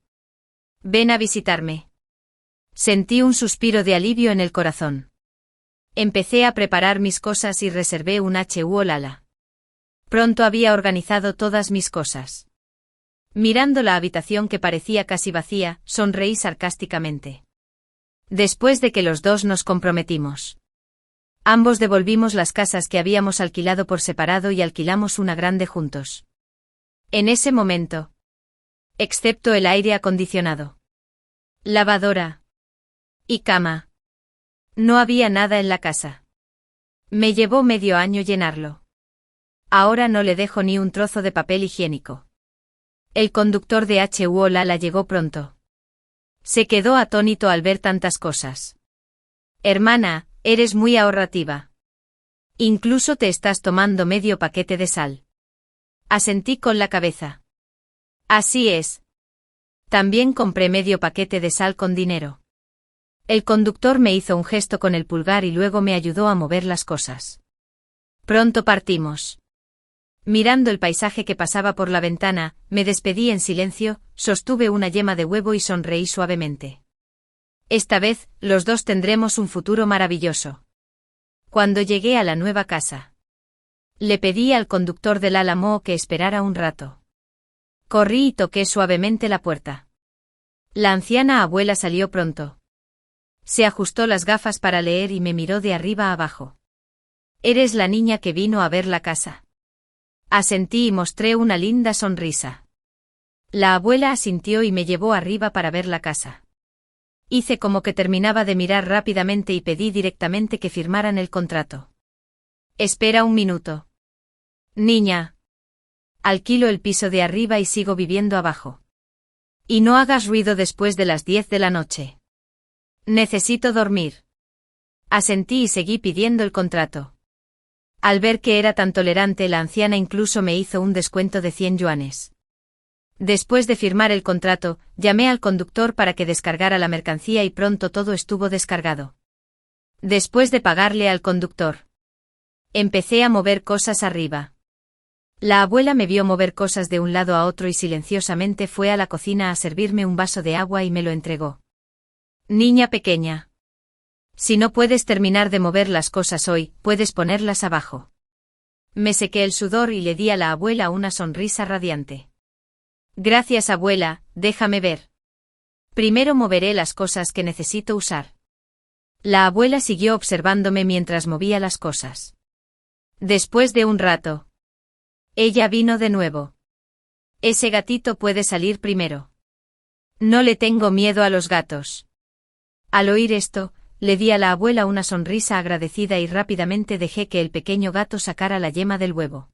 Ven a visitarme. Sentí un suspiro de alivio en el corazón. Empecé a preparar mis cosas y reservé un HU Olala. Pronto había organizado todas mis cosas. Mirando la habitación que parecía casi vacía, sonreí sarcásticamente. Después de que los dos nos comprometimos. Ambos devolvimos las casas que habíamos alquilado por separado y alquilamos una grande juntos. En ese momento. Excepto el aire acondicionado. Lavadora. Y cama. No había nada en la casa. Me llevó medio año llenarlo. Ahora no le dejo ni un trozo de papel higiénico. El conductor de HU Lala llegó pronto. Se quedó atónito al ver tantas cosas. Hermana, eres muy ahorrativa. Incluso te estás tomando medio paquete de sal. Asentí con la cabeza. Así es. También compré medio paquete de sal con dinero. El conductor me hizo un gesto con el pulgar y luego me ayudó a mover las cosas. Pronto partimos. Mirando el paisaje que pasaba por la ventana, me despedí en silencio, sostuve una yema de huevo y sonreí suavemente. Esta vez, los dos tendremos un futuro maravilloso. Cuando llegué a la nueva casa, le pedí al conductor del Álamo que esperara un rato. Corrí y toqué suavemente la puerta. La anciana abuela salió pronto. Se ajustó las gafas para leer y me miró de arriba a abajo. ¿Eres la niña que vino a ver la casa? Asentí y mostré una linda sonrisa. La abuela asintió y me llevó arriba para ver la casa. Hice como que terminaba de mirar rápidamente y pedí directamente que firmaran el contrato. Espera un minuto. Niña. Alquilo el piso de arriba y sigo viviendo abajo. Y no hagas ruido después de las 10 de la noche. Necesito dormir. Asentí y seguí pidiendo el contrato. Al ver que era tan tolerante, la anciana incluso me hizo un descuento de 100 yuanes. Después de firmar el contrato, llamé al conductor para que descargara la mercancía y pronto todo estuvo descargado. Después de pagarle al conductor, empecé a mover cosas arriba. La abuela me vio mover cosas de un lado a otro y silenciosamente fue a la cocina a servirme un vaso de agua y me lo entregó. Niña pequeña. Si no puedes terminar de mover las cosas hoy, puedes ponerlas abajo. Me sequé el sudor y le di a la abuela una sonrisa radiante. Gracias, abuela, déjame ver. Primero moveré las cosas que necesito usar. La abuela siguió observándome mientras movía las cosas. Después de un rato, ella vino de nuevo. Ese gatito puede salir primero. No le tengo miedo a los gatos. Al oír esto, le di a la abuela una sonrisa agradecida y rápidamente dejé que el pequeño gato sacara la yema del huevo.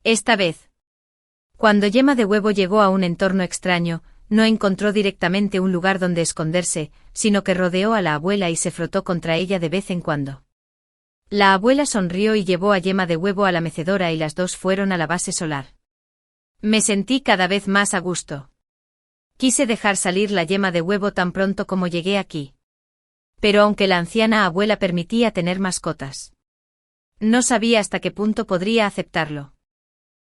Esta vez, cuando yema de huevo llegó a un entorno extraño, no encontró directamente un lugar donde esconderse, sino que rodeó a la abuela y se frotó contra ella de vez en cuando. La abuela sonrió y llevó a yema de huevo a la mecedora y las dos fueron a la base solar. Me sentí cada vez más a gusto. Quise dejar salir la yema de huevo tan pronto como llegué aquí. Pero aunque la anciana abuela permitía tener mascotas, no sabía hasta qué punto podría aceptarlo.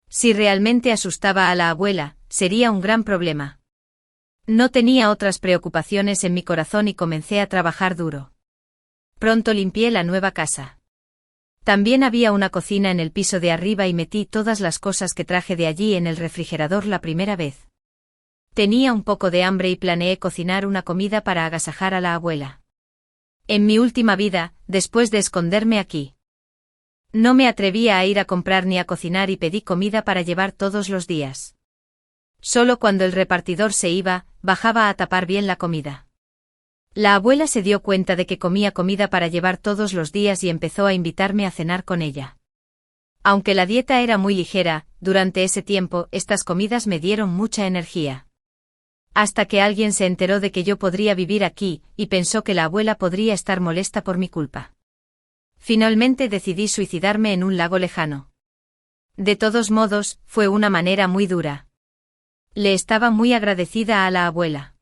Si realmente asustaba a la abuela, sería un gran problema. No tenía otras preocupaciones en mi corazón y comencé a trabajar duro. Pronto limpié la nueva casa. También había una cocina en el piso de arriba y metí todas las cosas que traje de allí en el refrigerador la primera vez. Tenía un poco de hambre y planeé cocinar una comida para agasajar a la abuela. En mi última vida, después de esconderme aquí, no me atrevía a ir a comprar ni a cocinar y pedí comida para llevar todos los días. Solo cuando el repartidor se iba, bajaba a tapar bien la comida. La abuela se dio cuenta de que comía comida para llevar todos los días y empezó a invitarme a cenar con ella. Aunque la dieta era muy ligera, durante ese tiempo estas comidas me dieron mucha energía. Hasta que alguien se enteró de que yo podría vivir aquí, y pensó que la abuela podría estar molesta por mi culpa. Finalmente decidí suicidarme en un lago lejano. De todos modos, fue una manera muy dura. Le estaba muy agradecida a la abuela.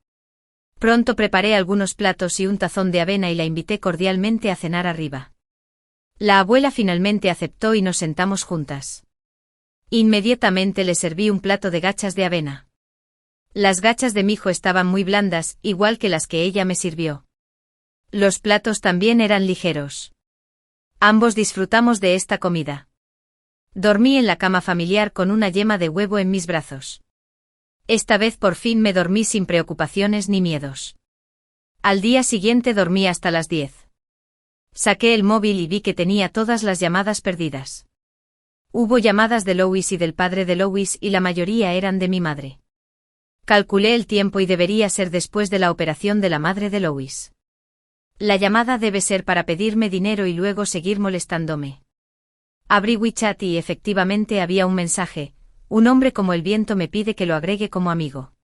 Pronto preparé algunos platos y un tazón de avena y la invité cordialmente a cenar arriba. La abuela finalmente aceptó y nos sentamos juntas. Inmediatamente le serví un plato de gachas de avena. Las gachas de mi hijo estaban muy blandas, igual que las que ella me sirvió. Los platos también eran ligeros. Ambos disfrutamos de esta comida. Dormí en la cama familiar con una yema de huevo en mis brazos. Esta vez por fin me dormí sin preocupaciones ni miedos. Al día siguiente dormí hasta las 10. Saqué el móvil y vi que tenía todas las llamadas perdidas. Hubo llamadas de Louis y del padre de Louis y la mayoría eran de mi madre. Calculé el tiempo y debería ser después de la operación de la madre de Louis. La llamada debe ser para pedirme dinero y luego seguir molestándome. Abrí WeChat y efectivamente había un mensaje: un hombre como el viento me pide que lo agregue como amigo.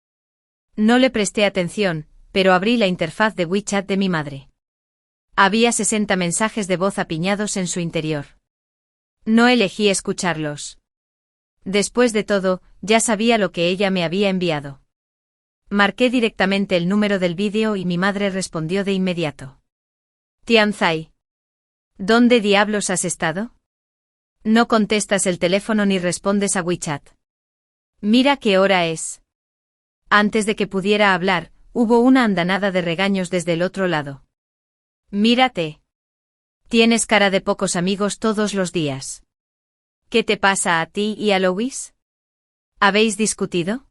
No le presté atención, pero abrí la interfaz de WeChat de mi madre. Había 60 mensajes de voz apiñados en su interior. No elegí escucharlos. Después de todo, ya sabía lo que ella me había enviado. Marqué directamente el número del vídeo y mi madre respondió de inmediato. Tianzai. ¿Dónde diablos has estado? No contestas el teléfono ni respondes a WeChat. Mira qué hora es. Antes de que pudiera hablar, hubo una andanada de regaños desde el otro lado. Mírate. Tienes cara de pocos amigos todos los días. ¿Qué te pasa a ti y a Louis? ¿Habéis discutido?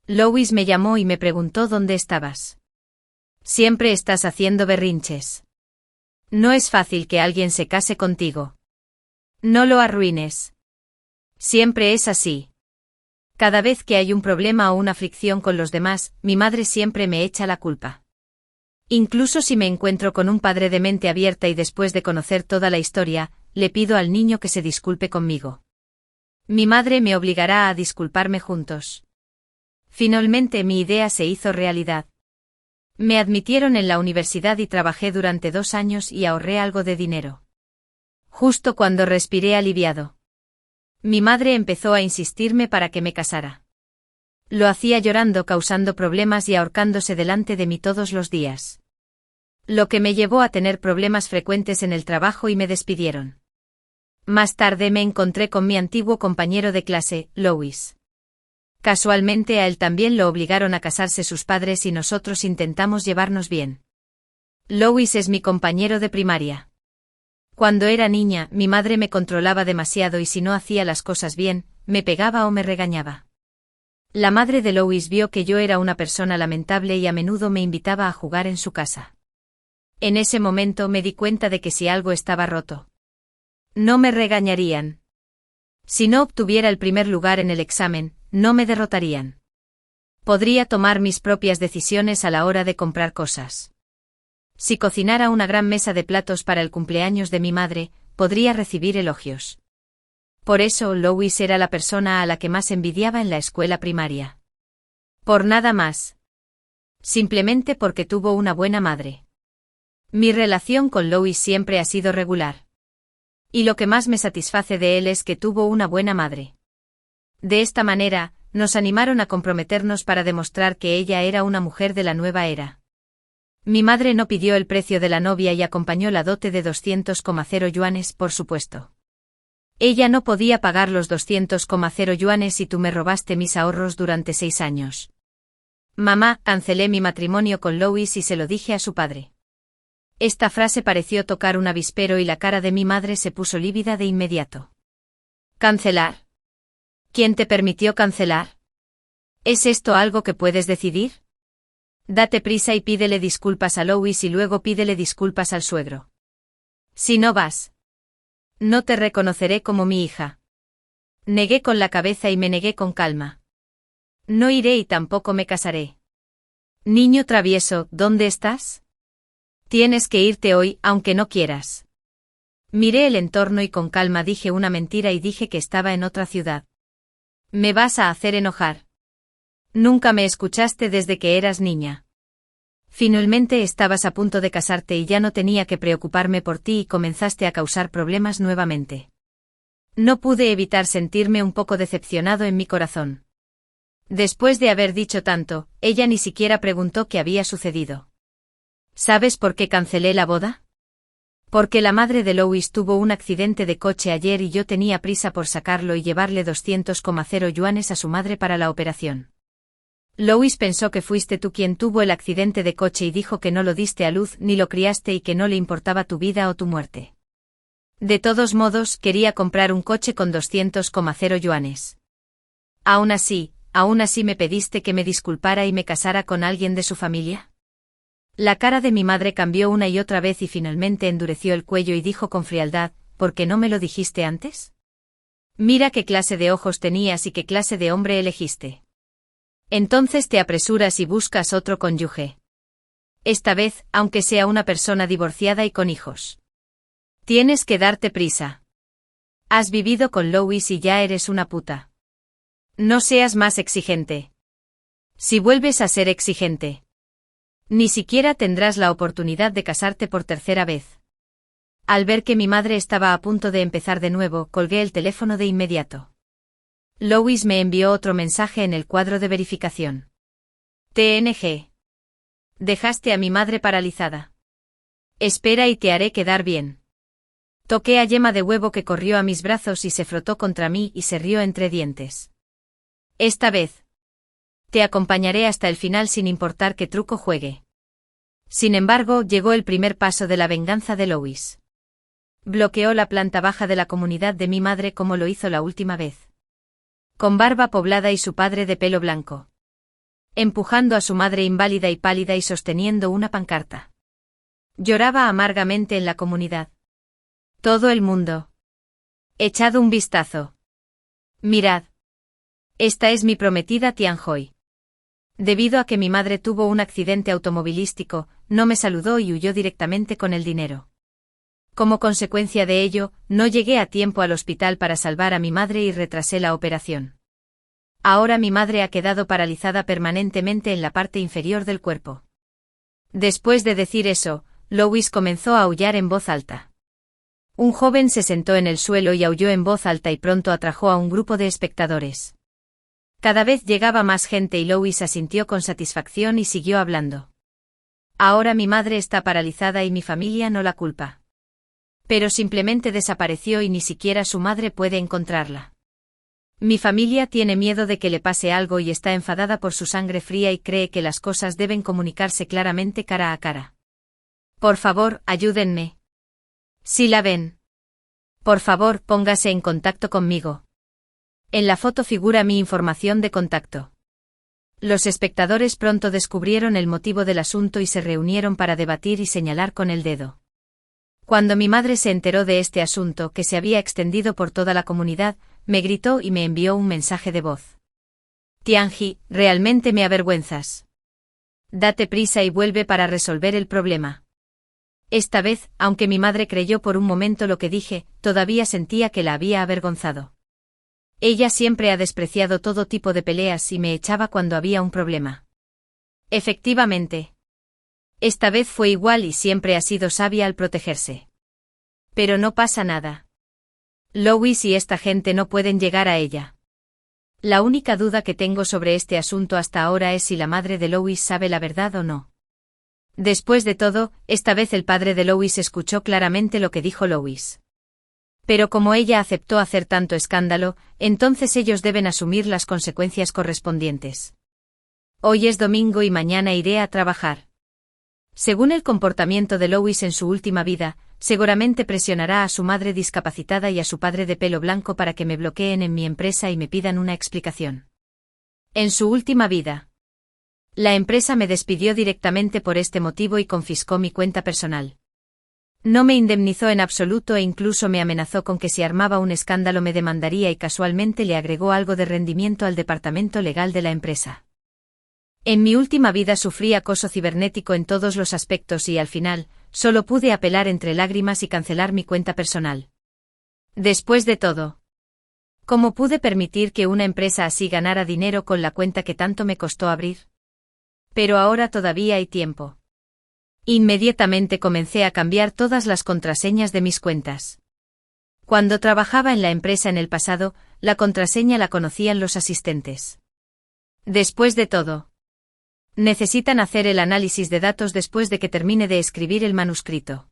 Louis me llamó y me preguntó dónde estabas. Siempre estás haciendo berrinches. No es fácil que alguien se case contigo. No lo arruines. Siempre es así. Cada vez que hay un problema o una fricción con los demás, mi madre siempre me echa la culpa. Incluso si me encuentro con un padre de mente abierta y después de conocer toda la historia, le pido al niño que se disculpe conmigo. Mi madre me obligará a disculparme juntos. Finalmente mi idea se hizo realidad. Me admitieron en la universidad y trabajé durante 2 años y ahorré algo de dinero. Justo cuando respiré aliviado. Mi madre empezó a insistirme para que me casara. Lo hacía llorando, causando problemas y ahorcándose delante de mí todos los días. Lo que me llevó a tener problemas frecuentes en el trabajo y me despidieron. Más tarde me encontré con mi antiguo compañero de clase, Louis. Casualmente a él también lo obligaron a casarse sus padres y nosotros intentamos llevarnos bien. Louis es mi compañero de primaria. Cuando era niña, mi madre me controlaba demasiado y si no hacía las cosas bien, me pegaba o me regañaba. La madre de Louis vio que yo era una persona lamentable y a menudo me invitaba a jugar en su casa. En ese momento me di cuenta de que si algo estaba roto, no me regañarían. Si no obtuviera el primer lugar en el examen, no me derrotarían. Podría tomar mis propias decisiones a la hora de comprar cosas. Si cocinara una gran mesa de platos para el cumpleaños de mi madre, podría recibir elogios. Por eso Louis era la persona a la que más envidiaba en la escuela primaria. Por nada más. Simplemente porque tuvo una buena madre. Mi relación con Louis siempre ha sido regular. Y lo que más me satisface de él es que tuvo una buena madre. De esta manera, nos animaron a comprometernos para demostrar que ella era una mujer de la nueva era. Mi madre no pidió el precio de la novia y acompañó la dote de 200,0 yuanes, por supuesto. Ella no podía pagar los 200,0 yuanes y tú me robaste mis ahorros durante 6 años. Mamá, cancelé mi matrimonio con Louis y se lo dije a su padre. Esta frase pareció tocar un avispero y la cara de mi madre se puso lívida de inmediato. ¿Cancelar? ¿Quién te permitió cancelar? ¿Es esto algo que puedes decidir? Date prisa y pídele disculpas a Louis y luego pídele disculpas al suegro. Si no vas, no te reconoceré como mi hija. Negué con la cabeza y me negué con calma. No iré y tampoco me casaré. Niño travieso, ¿dónde estás? Tienes que irte hoy, aunque no quieras. Miré el entorno y con calma dije una mentira y dije que estaba en otra ciudad. Me vas a hacer enojar. Nunca me escuchaste desde que eras niña. Finalmente estabas a punto de casarte y ya no tenía que preocuparme por ti y comenzaste a causar problemas nuevamente. No pude evitar sentirme un poco decepcionado en mi corazón. Después de haber dicho tanto, ella ni siquiera preguntó qué había sucedido. ¿Sabes por qué cancelé la boda? Porque la madre de Louis tuvo un accidente de coche ayer y yo tenía prisa por sacarlo y llevarle 200,0 yuanes a su madre para la operación. Louis pensó que fuiste tú quien tuvo el accidente de coche y dijo que no lo diste a luz ni lo criaste y que no le importaba tu vida o tu muerte. De todos modos, quería comprar un coche con 200,0 yuanes. Aún así me pediste que me disculpara y me casara con alguien de su familia. La cara de mi madre cambió una y otra vez y finalmente endureció el cuello y dijo con frialdad, ¿por qué no me lo dijiste antes? Mira qué clase de ojos tenías y qué clase de hombre elegiste. Entonces te apresuras y buscas otro cónyuge. Esta vez, aunque sea una persona divorciada y con hijos. Tienes que darte prisa. Has vivido con Louis y ya eres una puta. No seas más exigente. Si vuelves a ser exigente, ni siquiera tendrás la oportunidad de casarte por tercera vez. Al ver que mi madre estaba a punto de empezar de nuevo, colgué el teléfono de inmediato. Louis me envió otro mensaje en el cuadro de verificación. TNG. Dejaste a mi madre paralizada. Espera y te haré quedar bien. Toqué a Yema de Huevo que corrió a mis brazos y se frotó contra mí y se rió entre dientes. Esta vez. Te acompañaré hasta el final sin importar qué truco juegue. Sin embargo, llegó el primer paso de la venganza de Louis. Bloqueó la planta baja de la comunidad de mi madre como lo hizo la última vez. Con barba poblada y su padre de pelo blanco. Empujando a su madre inválida y pálida y sosteniendo una pancarta. Lloraba amargamente en la comunidad. Todo el mundo. Echad un vistazo. Mirad. Esta es mi prometida Tianjoi. Debido a que mi madre tuvo un accidente automovilístico, no me saludó y huyó directamente con el dinero. Como consecuencia de ello, no llegué a tiempo al hospital para salvar a mi madre y retrasé la operación. Ahora mi madre ha quedado paralizada permanentemente en la parte inferior del cuerpo. Después de decir eso, Louis comenzó a aullar en voz alta. Un joven se sentó en el suelo y aulló en voz alta y pronto atrajo a un grupo de espectadores. Cada vez llegaba más gente y Louis asintió con satisfacción y siguió hablando. Ahora mi madre está paralizada y mi familia no la culpa. Pero simplemente desapareció y ni siquiera su madre puede encontrarla. Mi familia tiene miedo de que le pase algo y está enfadada por su sangre fría y cree que las cosas deben comunicarse claramente cara a cara. Por favor, ayúdenme. Si la ven. Por favor, póngase en contacto conmigo. En la foto figura mi información de contacto. Los espectadores pronto descubrieron el motivo del asunto y se reunieron para debatir y señalar con el dedo. Cuando mi madre se enteró de este asunto que se había extendido por toda la comunidad, me gritó y me envió un mensaje de voz. Tianji, realmente me avergüenzas. Date prisa y vuelve para resolver el problema. Esta vez, aunque mi madre creyó por un momento lo que dije, todavía sentía que la había avergonzado. Ella siempre ha despreciado todo tipo de peleas y me echaba cuando había un problema. Efectivamente. Esta vez fue igual y siempre ha sido sabia al protegerse. Pero no pasa nada. Louis y esta gente no pueden llegar a ella. La única duda que tengo sobre este asunto hasta ahora es si la madre de Louis sabe la verdad o no. Después de todo, esta vez el padre de Louis escuchó claramente lo que dijo Louis. Pero como ella aceptó hacer tanto escándalo, entonces ellos deben asumir las consecuencias correspondientes. Hoy es domingo y mañana iré a trabajar. Según el comportamiento de Louis en su última vida, seguramente presionará a su madre discapacitada y a su padre de pelo blanco para que me bloqueen en mi empresa y me pidan una explicación. En su última vida. La empresa me despidió directamente por este motivo y confiscó mi cuenta personal. No me indemnizó en absoluto e incluso me amenazó con que si armaba un escándalo me demandaría y casualmente le agregó algo de rendimiento al departamento legal de la empresa. En mi última vida sufrí acoso cibernético en todos los aspectos y al final, solo pude apelar entre lágrimas y cancelar mi cuenta personal. Después de todo, ¿cómo pude permitir que una empresa así ganara dinero con la cuenta que tanto me costó abrir? Pero ahora todavía hay tiempo. Inmediatamente comencé a cambiar todas las contraseñas de mis cuentas. Cuando trabajaba en la empresa en el pasado, la contraseña la conocían los asistentes. Después de todo, necesitan hacer el análisis de datos después de que termine de escribir el manuscrito.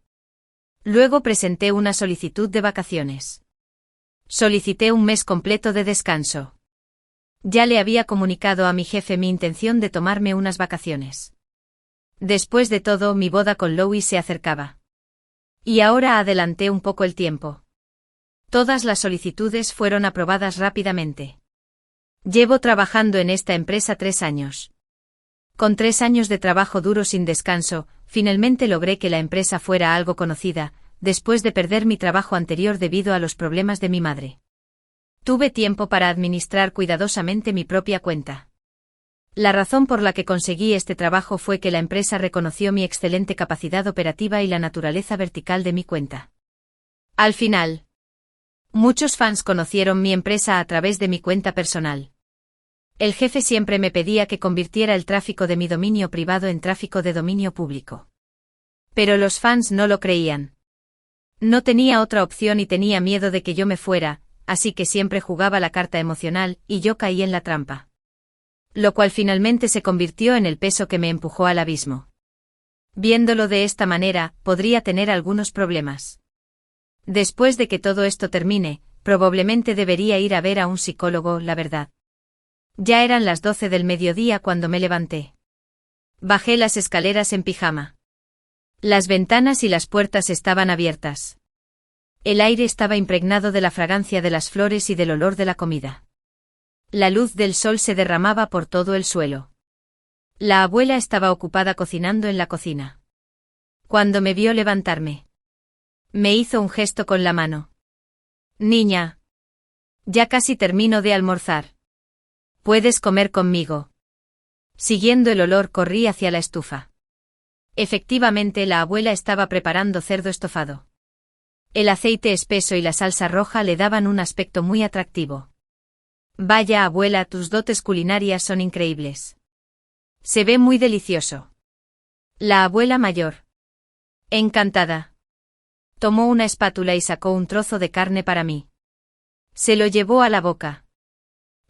Luego presenté una solicitud de vacaciones. Solicité un mes completo de descanso. Ya le había comunicado a mi jefe mi intención de tomarme unas vacaciones. Después de todo, mi boda con Louis se acercaba. Y ahora adelanté un poco el tiempo. Todas las solicitudes fueron aprobadas rápidamente. Llevo trabajando en esta empresa 3 años. Con 3 años de trabajo duro sin descanso, finalmente logré que la empresa fuera algo conocida, después de perder mi trabajo anterior debido a los problemas de mi madre. Tuve tiempo para administrar cuidadosamente mi propia cuenta. La razón por la que conseguí este trabajo fue que la empresa reconoció mi excelente capacidad operativa y la naturaleza vertical de mi cuenta. Al final, muchos fans conocieron mi empresa a través de mi cuenta personal. El jefe siempre me pedía que convirtiera el tráfico de mi dominio privado en tráfico de dominio público. Pero los fans no lo creían. No tenía otra opción y tenía miedo de que yo me fuera, así que siempre jugaba la carta emocional y yo caí en la trampa. Lo cual finalmente se convirtió en el peso que me empujó al abismo. Viéndolo de esta manera, podría tener algunos problemas. Después de que todo esto termine, probablemente debería ir a ver a un psicólogo, la verdad. Ya eran las 12 del mediodía cuando me levanté. Bajé las escaleras en pijama. Las ventanas y las puertas estaban abiertas. El aire estaba impregnado de la fragancia de las flores y del olor de la comida. La luz del sol se derramaba por todo el suelo. La abuela estaba ocupada cocinando en la cocina. Cuando me vio levantarme, me hizo un gesto con la mano. Niña, ya casi termino de almorzar. Puedes comer conmigo. Siguiendo el olor corrí hacia la estufa. Efectivamente, la abuela estaba preparando cerdo estofado. El aceite espeso y la salsa roja le daban un aspecto muy atractivo. Vaya, abuela, tus dotes culinarias son increíbles. Se ve muy delicioso. La abuela mayor, encantada, tomó una espátula y sacó un trozo de carne para mí. Se lo llevó a la boca.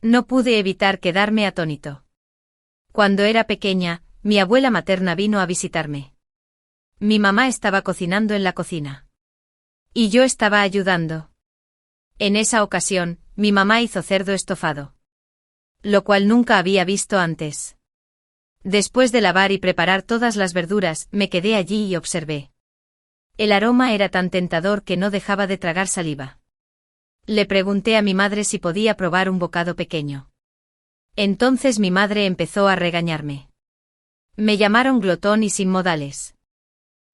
No pude evitar quedarme atónito. Cuando era pequeña, mi abuela materna vino a visitarme. Mi mamá estaba cocinando en la cocina. Y yo estaba ayudando. En esa ocasión, mi mamá hizo cerdo estofado. Lo cual nunca había visto antes. Después de lavar y preparar todas las verduras, me quedé allí y observé. El aroma era tan tentador que no dejaba de tragar saliva. Le pregunté a mi madre si podía probar un bocado pequeño. Entonces mi madre empezó a regañarme. Me llamaron glotón y sin modales.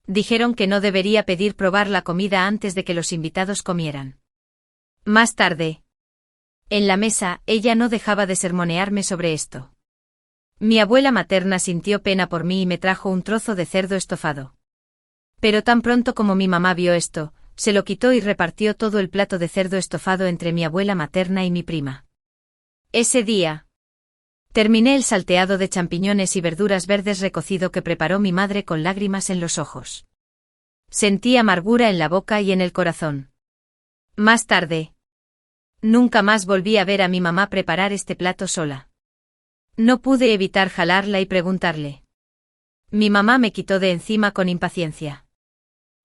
Dijeron que no debería pedir probar la comida antes de que los invitados comieran. Más tarde, en la mesa, ella no dejaba de sermonearme sobre esto. Mi abuela materna sintió pena por mí y me trajo un trozo de cerdo estofado. Pero tan pronto como mi mamá vio esto, se lo quitó y repartió todo el plato de cerdo estofado entre mi abuela materna y mi prima. Ese día, terminé el salteado de champiñones y verduras verdes recocido que preparó mi madre con lágrimas en los ojos. Sentí amargura en la boca y en el corazón. Más tarde, nunca más volví a ver a mi mamá preparar este plato sola. No pude evitar jalarla y preguntarle. Mi mamá me quitó de encima con impaciencia.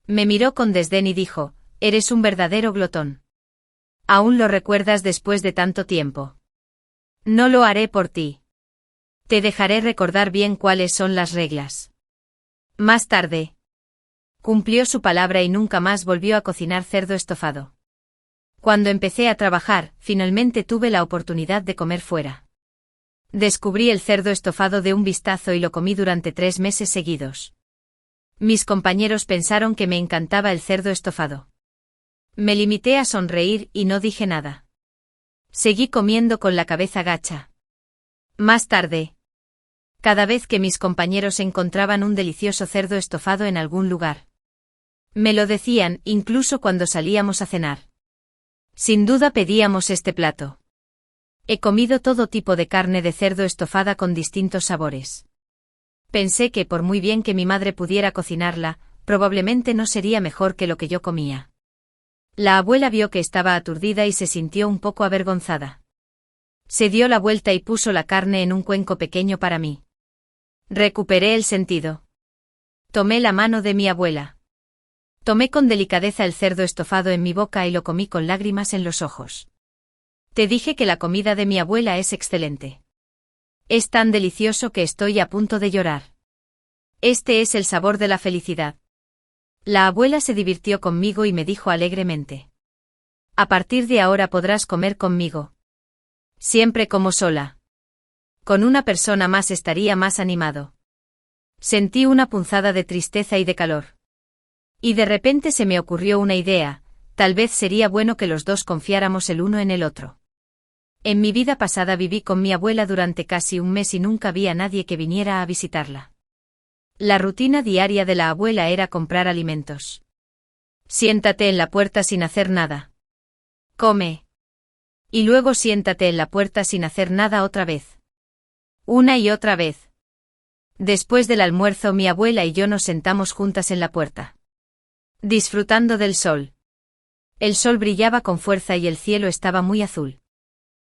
Me miró con desdén y dijo, eres un verdadero glotón. ¿Aún lo recuerdas después de tanto tiempo? No lo haré por ti. Te dejaré recordar bien cuáles son las reglas. Más tarde, cumplió su palabra y nunca más volvió a cocinar cerdo estofado. Cuando empecé a trabajar, finalmente tuve la oportunidad de comer fuera. Descubrí el cerdo estofado de un vistazo y lo comí durante 3 meses seguidos. Mis compañeros pensaron que me encantaba el cerdo estofado. Me limité a sonreír y no dije nada. Seguí comiendo con la cabeza gacha. Más tarde, cada vez que mis compañeros encontraban un delicioso cerdo estofado en algún lugar, me lo decían, incluso cuando salíamos a cenar. Sin duda pedíamos este plato. He comido todo tipo de carne de cerdo estofada con distintos sabores. Pensé que por muy bien que mi madre pudiera cocinarla, probablemente no sería mejor que lo que yo comía. La abuela vio que estaba aturdida y se sintió un poco avergonzada. Se dio la vuelta y puso la carne en un cuenco pequeño para mí. Recuperé el sentido. Tomé la mano de mi abuela. Tomé con delicadeza el cerdo estofado en mi boca y lo comí con lágrimas en los ojos. Te dije que la comida de mi abuela es excelente. Es tan delicioso que estoy a punto de llorar. Este es el sabor de la felicidad. La abuela se divirtió conmigo y me dijo alegremente: a partir de ahora podrás comer conmigo. Siempre como sola. Con una persona más estaría más animado. Sentí una punzada de tristeza y de calor. Y de repente se me ocurrió una idea: tal vez sería bueno que los dos confiáramos el uno en el otro. En mi vida pasada viví con mi abuela durante casi un mes y nunca vi a nadie que viniera a visitarla. La rutina diaria de la abuela era comprar alimentos. Siéntate en la puerta sin hacer nada. Come. Y luego siéntate en la puerta sin hacer nada otra vez. Una y otra vez. Después del almuerzo mi abuela y yo nos sentamos juntas en la puerta. Disfrutando del sol. El sol brillaba con fuerza y el cielo estaba muy azul.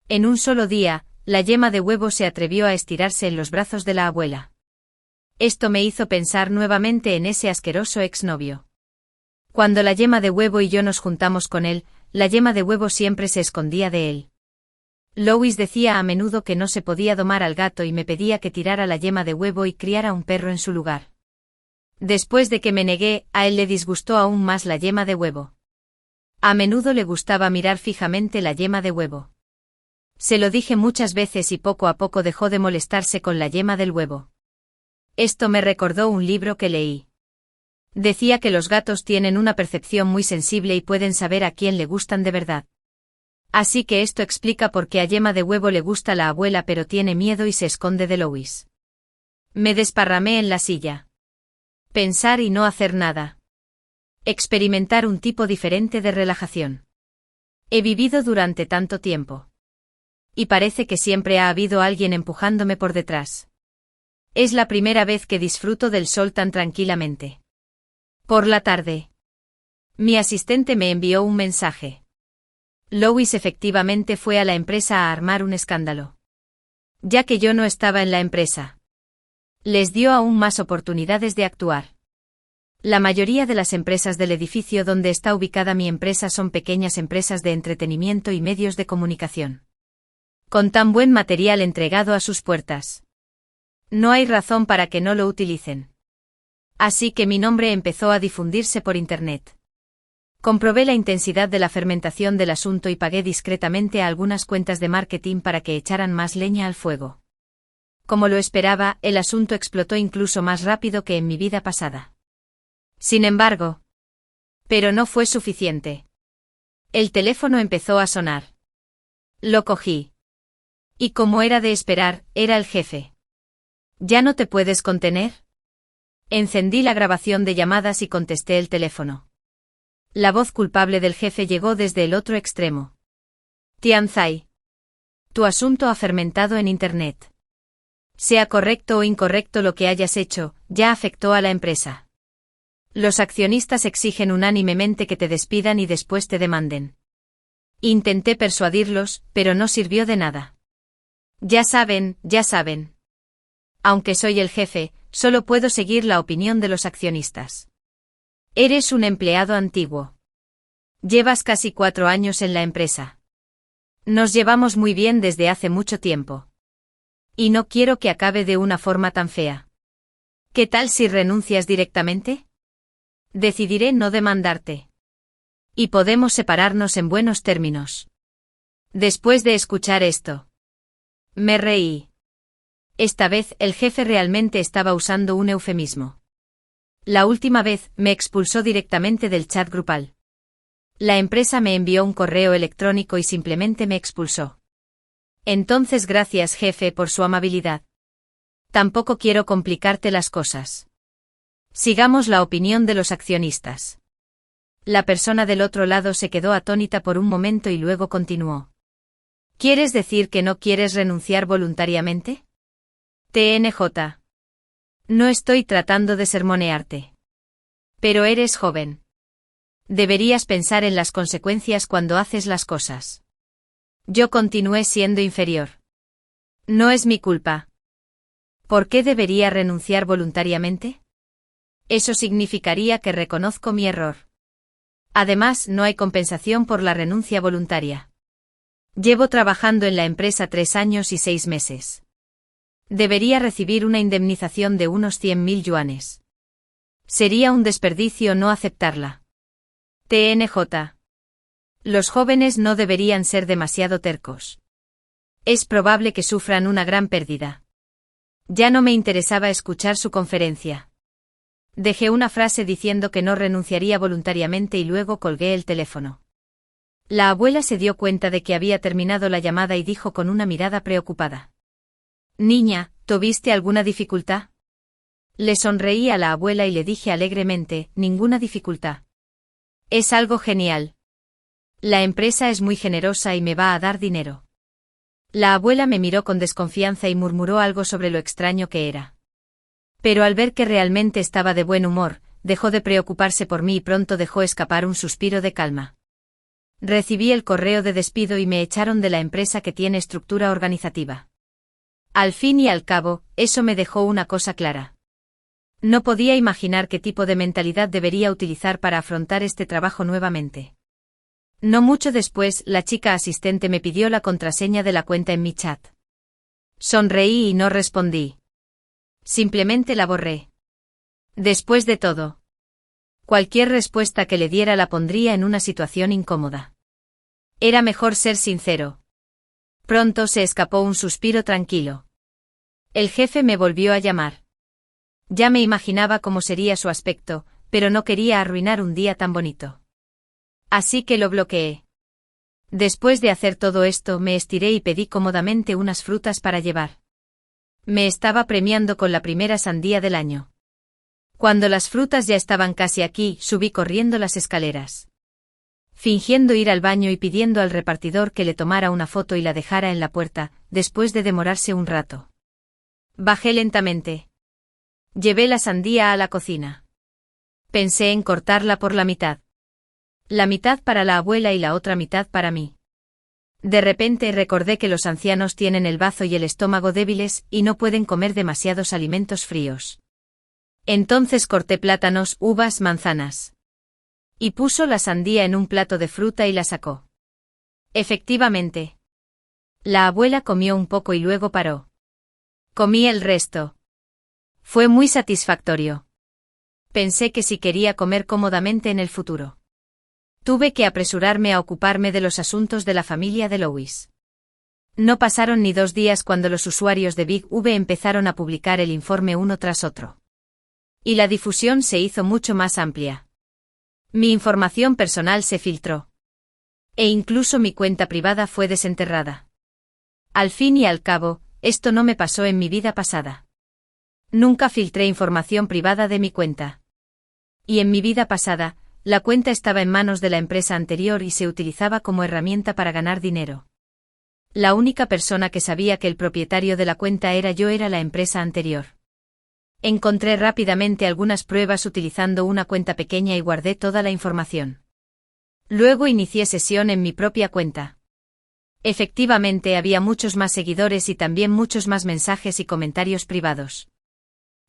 En un solo día, la yema de huevo se atrevió a estirarse en los brazos de la abuela. Esto me hizo pensar nuevamente en ese asqueroso exnovio. Cuando la yema de huevo y yo nos juntamos con él, la yema de huevo siempre se escondía de él. Lois decía a menudo que no se podía domar al gato y me pedía que tirara la yema de huevo y criara un perro en su lugar. Después de que me negué, a él le disgustó aún más la yema de huevo. A menudo le gustaba mirar fijamente la yema de huevo. Se lo dije muchas veces y poco a poco dejó de molestarse con la yema del huevo. Esto me recordó un libro que leí. Decía que los gatos tienen una percepción muy sensible y pueden saber a quién le gustan de verdad. Así que esto explica por qué a yema de huevo le gusta la abuela pero tiene miedo y se esconde de Lois. Me desparramé en la silla. Pensar y no hacer nada. Experimentar un tipo diferente de relajación. He vivido durante tanto tiempo. Y parece que siempre ha habido alguien empujándome por detrás. Es la primera vez que disfruto del sol tan tranquilamente. Por la tarde. Mi asistente me envió un mensaje. Lois efectivamente fue a la empresa a armar un escándalo. Ya que yo no estaba en la empresa. Les dio aún más oportunidades de actuar. La mayoría de las empresas del edificio donde está ubicada mi empresa son pequeñas empresas de entretenimiento y medios de comunicación. Con tan buen material entregado a sus puertas. No hay razón para que no lo utilicen. Así que mi nombre empezó a difundirse por Internet. Comprobé la intensidad de la fermentación del asunto y pagué discretamente a algunas cuentas de marketing para que echaran más leña al fuego. Como lo esperaba, el asunto explotó incluso más rápido que en mi vida pasada. Sin embargo. Pero no fue suficiente. El teléfono empezó a sonar. Lo cogí. Y como era de esperar, era el jefe. ¿Ya no te puedes contener? Encendí la grabación de llamadas y contesté el teléfono. La voz culpable del jefe llegó desde el otro extremo. Tianzai. Tu asunto ha fermentado en Internet. Sea correcto o incorrecto lo que hayas hecho, ya afectó a la empresa. Los accionistas exigen unánimemente que te despidan y después te demanden. Intenté persuadirlos, pero no sirvió de nada. Ya saben. Aunque soy el jefe, solo puedo seguir la opinión de los accionistas. Eres un empleado antiguo. Llevas casi 4 años en la empresa. Nos llevamos muy bien desde hace mucho tiempo. Y no quiero que acabe de una forma tan fea. ¿Qué tal si renuncias directamente? Decidiré no demandarte. Y podemos separarnos en buenos términos. Después de escuchar esto. Me reí. Esta vez el jefe realmente estaba usando un eufemismo. La última vez me expulsó directamente del chat grupal. La empresa me envió un correo electrónico y simplemente me expulsó. Entonces gracias jefe por su amabilidad. Tampoco quiero complicarte las cosas. Sigamos la opinión de los accionistas. La persona del otro lado se quedó atónita por un momento y luego continuó. ¿Quieres decir que no quieres renunciar voluntariamente? TNJ. No estoy tratando de sermonearte. Pero eres joven. Deberías pensar en las consecuencias cuando haces las cosas. Yo continué siendo inferior. No es mi culpa. ¿Por qué debería renunciar voluntariamente? Eso significaría que reconozco mi error. Además, no hay compensación por la renuncia voluntaria. Llevo trabajando en la empresa 3 años y 6 meses. Debería recibir una indemnización de unos 100.000 yuanes. Sería un desperdicio no aceptarla. TNJ. Los jóvenes no deberían ser demasiado tercos. Es probable que sufran una gran pérdida. Ya no me interesaba escuchar su conferencia. Dejé una frase diciendo que no renunciaría voluntariamente y luego colgué el teléfono. La abuela se dio cuenta de que había terminado la llamada y dijo con una mirada preocupada: Niña, ¿tuviste alguna dificultad? Le sonreí a la abuela y le dije alegremente: ninguna dificultad. Es algo genial. La empresa es muy generosa y me va a dar dinero. La abuela me miró con desconfianza y murmuró algo sobre lo extraño que era. Pero al ver que realmente estaba de buen humor, dejó de preocuparse por mí y pronto dejó escapar un suspiro de calma. Recibí el correo de despido y me echaron de la empresa que tiene estructura organizativa. Al fin y al cabo, eso me dejó una cosa clara. No podía imaginar qué tipo de mentalidad debería utilizar para afrontar este trabajo nuevamente. No mucho después, la chica asistente me pidió la contraseña de la cuenta en mi chat. Sonreí y no respondí. Simplemente la borré. Después de todo, cualquier respuesta que le diera la pondría en una situación incómoda. Era mejor ser sincero. Pronto se escapó un suspiro tranquilo. El jefe me volvió a llamar. Ya me imaginaba cómo sería su aspecto, pero no quería arruinar un día tan bonito. Así que lo bloqueé. Después de hacer todo esto, me estiré y pedí cómodamente unas frutas para llevar. Me estaba premiando con la primera sandía del año. Cuando las frutas ya estaban casi aquí, subí corriendo las escaleras. Fingiendo ir al baño y pidiendo al repartidor que le tomara una foto y la dejara en la puerta, después de demorarse un rato. Bajé lentamente. Llevé la sandía a la cocina. Pensé en cortarla por la mitad. La mitad para la abuela y la otra mitad para mí. De repente recordé que los ancianos tienen el bazo y el estómago débiles y no pueden comer demasiados alimentos fríos. Entonces corté plátanos, uvas, manzanas. Y puso la sandía en un plato de fruta y la sacó. Efectivamente. La abuela comió un poco y luego paró. Comí el resto. Fue muy satisfactorio. Pensé que si quería comer cómodamente en el futuro. Tuve que apresurarme a ocuparme de los asuntos de la familia de Louis. No pasaron ni 2 días cuando los usuarios de Big V empezaron a publicar el informe uno tras otro. Y la difusión se hizo mucho más amplia. Mi información personal se filtró. E incluso mi cuenta privada fue desenterrada. Al fin y al cabo, esto no me pasó en mi vida pasada. Nunca filtré información privada de mi cuenta. Y en mi vida pasada, la cuenta estaba en manos de la empresa anterior y se utilizaba como herramienta para ganar dinero. La única persona que sabía que el propietario de la cuenta era yo era la empresa anterior. Encontré rápidamente algunas pruebas utilizando una cuenta pequeña y guardé toda la información. Luego inicié sesión en mi propia cuenta. Efectivamente había muchos más seguidores y también muchos más mensajes y comentarios privados.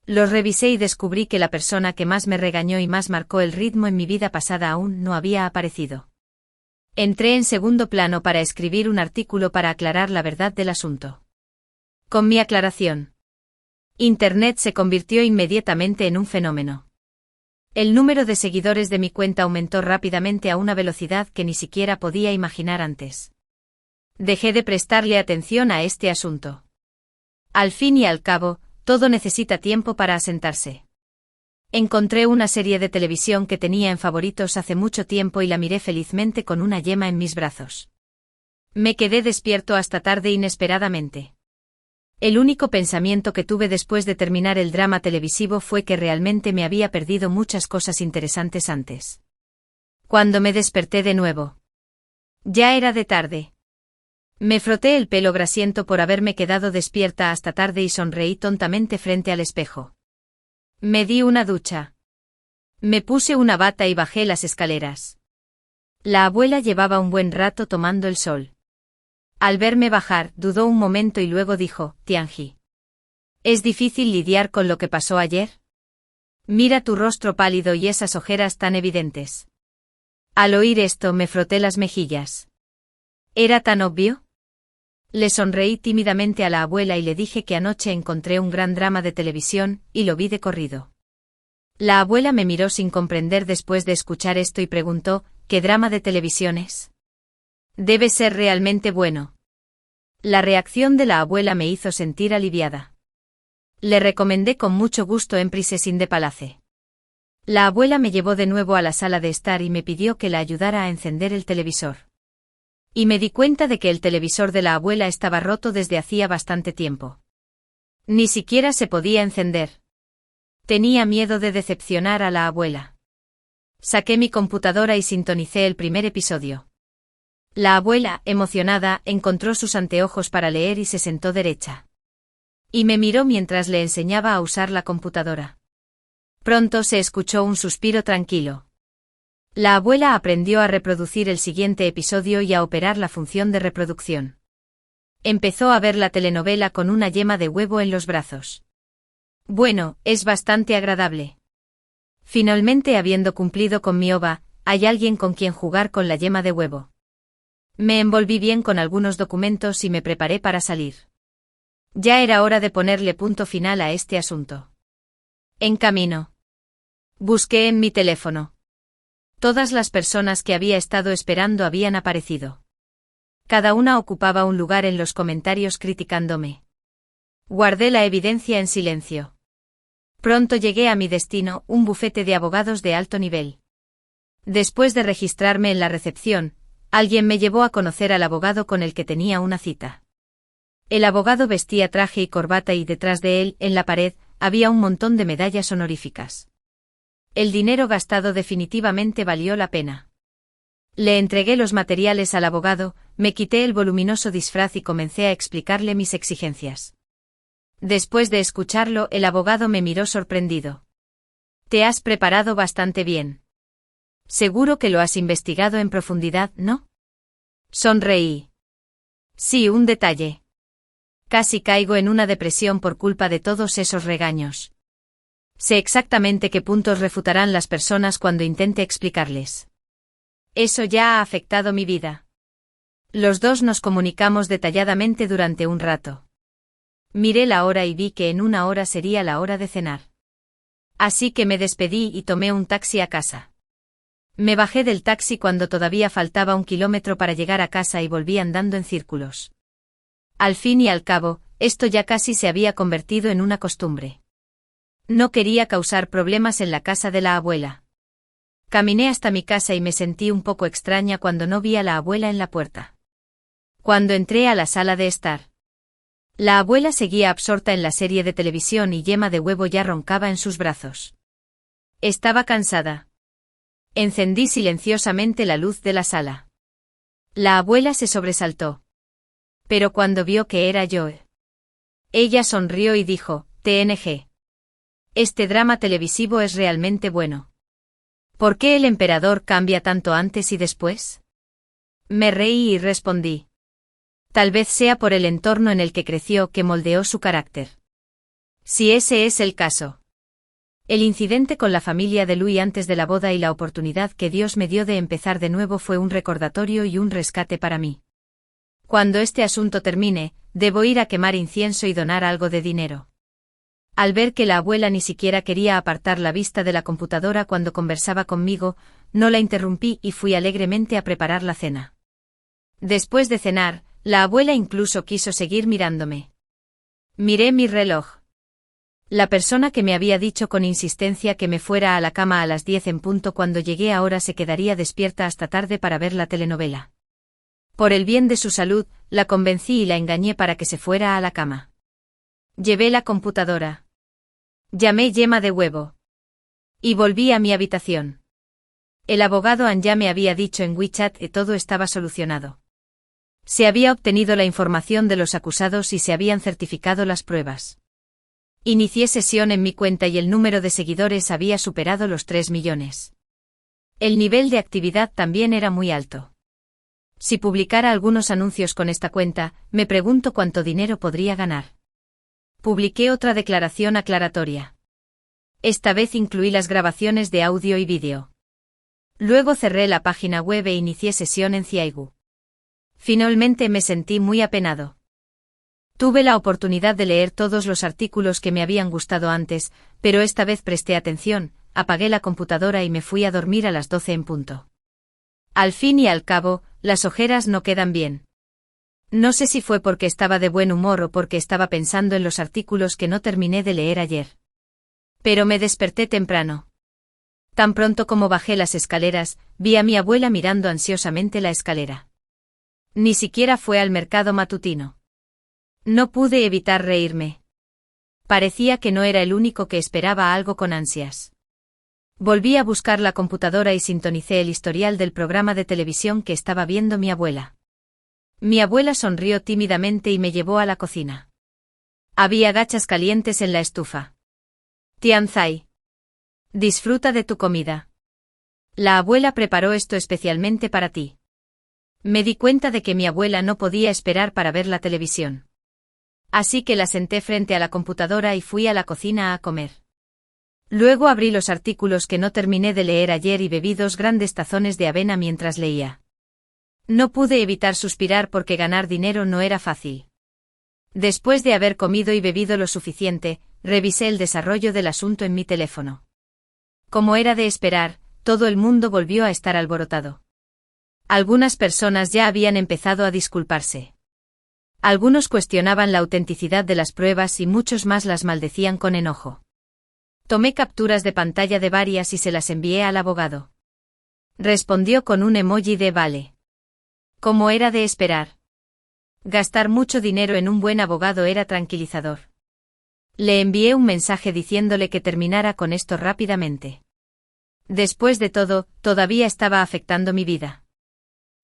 Los revisé y descubrí que la persona que más me regañó y más marcó el ritmo en mi vida pasada aún no había aparecido. Entré en segundo plano para escribir un artículo para aclarar la verdad del asunto. Con mi aclaración, Internet se convirtió inmediatamente en un fenómeno. El número de seguidores de mi cuenta aumentó rápidamente a una velocidad que ni siquiera podía imaginar antes. Dejé de prestarle atención a este asunto. Al fin y al cabo, todo necesita tiempo para asentarse. Encontré una serie de televisión que tenía en favoritos hace mucho tiempo y la miré felizmente con una yema en mis brazos. Me quedé despierto hasta tarde inesperadamente. El único pensamiento que tuve después de terminar el drama televisivo fue que realmente me había perdido muchas cosas interesantes antes. Cuando me desperté de nuevo, ya era de tarde. Me froté el pelo grasiento por haberme quedado despierta hasta tarde y sonreí tontamente frente al espejo. Me di una ducha. Me puse una bata y bajé las escaleras. La abuela llevaba un buen rato tomando el sol. Al verme bajar, dudó un momento y luego dijo: Tianji, ¿es difícil lidiar con lo que pasó ayer? Mira tu rostro pálido y esas ojeras tan evidentes. Al oír esto me froté las mejillas. ¿Era tan obvio? Le sonreí tímidamente a la abuela y le dije que anoche encontré un gran drama de televisión, y lo vi de corrido. La abuela me miró sin comprender después de escuchar esto y preguntó, ¿qué drama de televisión es? Debe ser realmente bueno. La reacción de la abuela me hizo sentir aliviada. Le recomendé con mucho gusto Emprises in the Palace. La abuela me llevó de nuevo a la sala de estar y me pidió que la ayudara a encender el televisor. Y me di cuenta de que el televisor de la abuela estaba roto desde hacía bastante tiempo. Ni siquiera se podía encender. Tenía miedo de decepcionar a la abuela. Saqué mi computadora y sintonicé el primer episodio. La abuela, emocionada, encontró sus anteojos para leer y se sentó derecha. Y me miró mientras le enseñaba a usar la computadora. Pronto se escuchó un suspiro tranquilo. La abuela aprendió a reproducir el siguiente episodio y a operar la función de reproducción. Empezó a ver la telenovela con una yema de huevo en los brazos. Bueno, es bastante agradable. Finalmente, habiendo cumplido con mi ova, hay alguien con quien jugar con la yema de huevo. Me envolví bien con algunos documentos y me preparé para salir. Ya era hora de ponerle punto final a este asunto. En camino. Busqué en mi teléfono. Todas las personas que había estado esperando habían aparecido. Cada una ocupaba un lugar en los comentarios criticándome. Guardé la evidencia en silencio. Pronto llegué a mi destino, un bufete de abogados de alto nivel. Después de registrarme en la recepción, alguien me llevó a conocer al abogado con el que tenía una cita. El abogado vestía traje y corbata y detrás de él, en la pared, había un montón de medallas honoríficas. El dinero gastado definitivamente valió la pena. Le entregué los materiales al abogado, me quité el voluminoso disfraz y comencé a explicarle mis exigencias. Después de escucharlo, el abogado me miró sorprendido. Te has preparado bastante bien. Seguro que lo has investigado en profundidad, ¿no? Sonreí. Sí, un detalle. Casi caigo en una depresión por culpa de todos esos regaños. Sé exactamente qué puntos refutarán las personas cuando intente explicarles. Eso ya ha afectado mi vida. Los dos nos comunicamos detalladamente durante un rato. Miré la hora y vi que en una hora sería la hora de cenar. Así que me despedí y tomé un taxi a casa. Me bajé del taxi cuando todavía faltaba 1 kilómetro para llegar a casa y volví andando en círculos. Al fin y al cabo, esto ya casi se había convertido en una costumbre. No quería causar problemas en la casa de la abuela. Caminé hasta mi casa y me sentí un poco extraña cuando no vi a la abuela en la puerta. Cuando entré a la sala de estar, la abuela seguía absorta en la serie de televisión y yema de huevo ya roncaba en sus brazos. Estaba cansada. Encendí silenciosamente la luz de la sala. La abuela se sobresaltó. Pero cuando vio que era yo, ella sonrió y dijo, TNG. Este drama televisivo es realmente bueno. ¿Por qué el emperador cambia tanto antes y después? Me reí y respondí. Tal vez sea por el entorno en el que creció que moldeó su carácter. Si ese es el caso. El incidente con la familia de Louis antes de la boda y la oportunidad que Dios me dio de empezar de nuevo fue un recordatorio y un rescate para mí. Cuando este asunto termine, debo ir a quemar incienso y donar algo de dinero. Al ver que la abuela ni siquiera quería apartar la vista de la computadora cuando conversaba conmigo, no la interrumpí y fui alegremente a preparar la cena. Después de cenar, la abuela incluso quiso seguir mirándome. Miré mi reloj. La persona que me había dicho con insistencia que me fuera a la cama a las 10 en punto cuando llegué ahora se quedaría despierta hasta tarde para ver la telenovela. Por el bien de su salud, la convencí y la engañé para que se fuera a la cama. Llevé la computadora. Llamé yema de huevo. Y volví a mi habitación. El abogado Anja me había dicho en WeChat que todo estaba solucionado. Se había obtenido la información de los acusados y se habían certificado las pruebas. Inicié sesión en mi cuenta y el número de seguidores había superado los 3 millones. El nivel de actividad también era muy alto. Si publicara algunos anuncios con esta cuenta, me pregunto cuánto dinero podría ganar. Publiqué otra declaración aclaratoria. Esta vez incluí las grabaciones de audio y vídeo. Luego cerré la página web e inicié sesión en Ciaigu. Finalmente me sentí muy apenado. Tuve la oportunidad de leer todos los artículos que me habían gustado antes, pero esta vez presté atención, apagué la computadora y me fui a dormir a las 12 en punto. Al fin y al cabo, las ojeras no quedan bien. No sé si fue porque estaba de buen humor o porque estaba pensando en los artículos que no terminé de leer ayer. Pero me desperté temprano. Tan pronto como bajé las escaleras, vi a mi abuela mirando ansiosamente la escalera. Ni siquiera fue al mercado matutino. No pude evitar reírme. Parecía que no era el único que esperaba algo con ansias. Volví a buscar la computadora y sintonicé el historial del programa de televisión que estaba viendo mi abuela. Mi abuela sonrió tímidamente y me llevó a la cocina. Había gachas calientes en la estufa. Tianzai. Disfruta de tu comida. La abuela preparó esto especialmente para ti. Me di cuenta de que mi abuela no podía esperar para ver la televisión. Así que la senté frente a la computadora y fui a la cocina a comer. Luego abrí los artículos que no terminé de leer ayer y bebí 2 grandes tazones de avena mientras leía. No pude evitar suspirar porque ganar dinero no era fácil. Después de haber comido y bebido lo suficiente, revisé el desarrollo del asunto en mi teléfono. Como era de esperar, todo el mundo volvió a estar alborotado. Algunas personas ya habían empezado a disculparse. Algunos cuestionaban la autenticidad de las pruebas y muchos más las maldecían con enojo. Tomé capturas de pantalla de varias y se las envié al abogado. Respondió con un emoji de vale. Como era de esperar. Gastar mucho dinero en un buen abogado era tranquilizador. Le envié un mensaje diciéndole que terminara con esto rápidamente. Después de todo, todavía estaba afectando mi vida.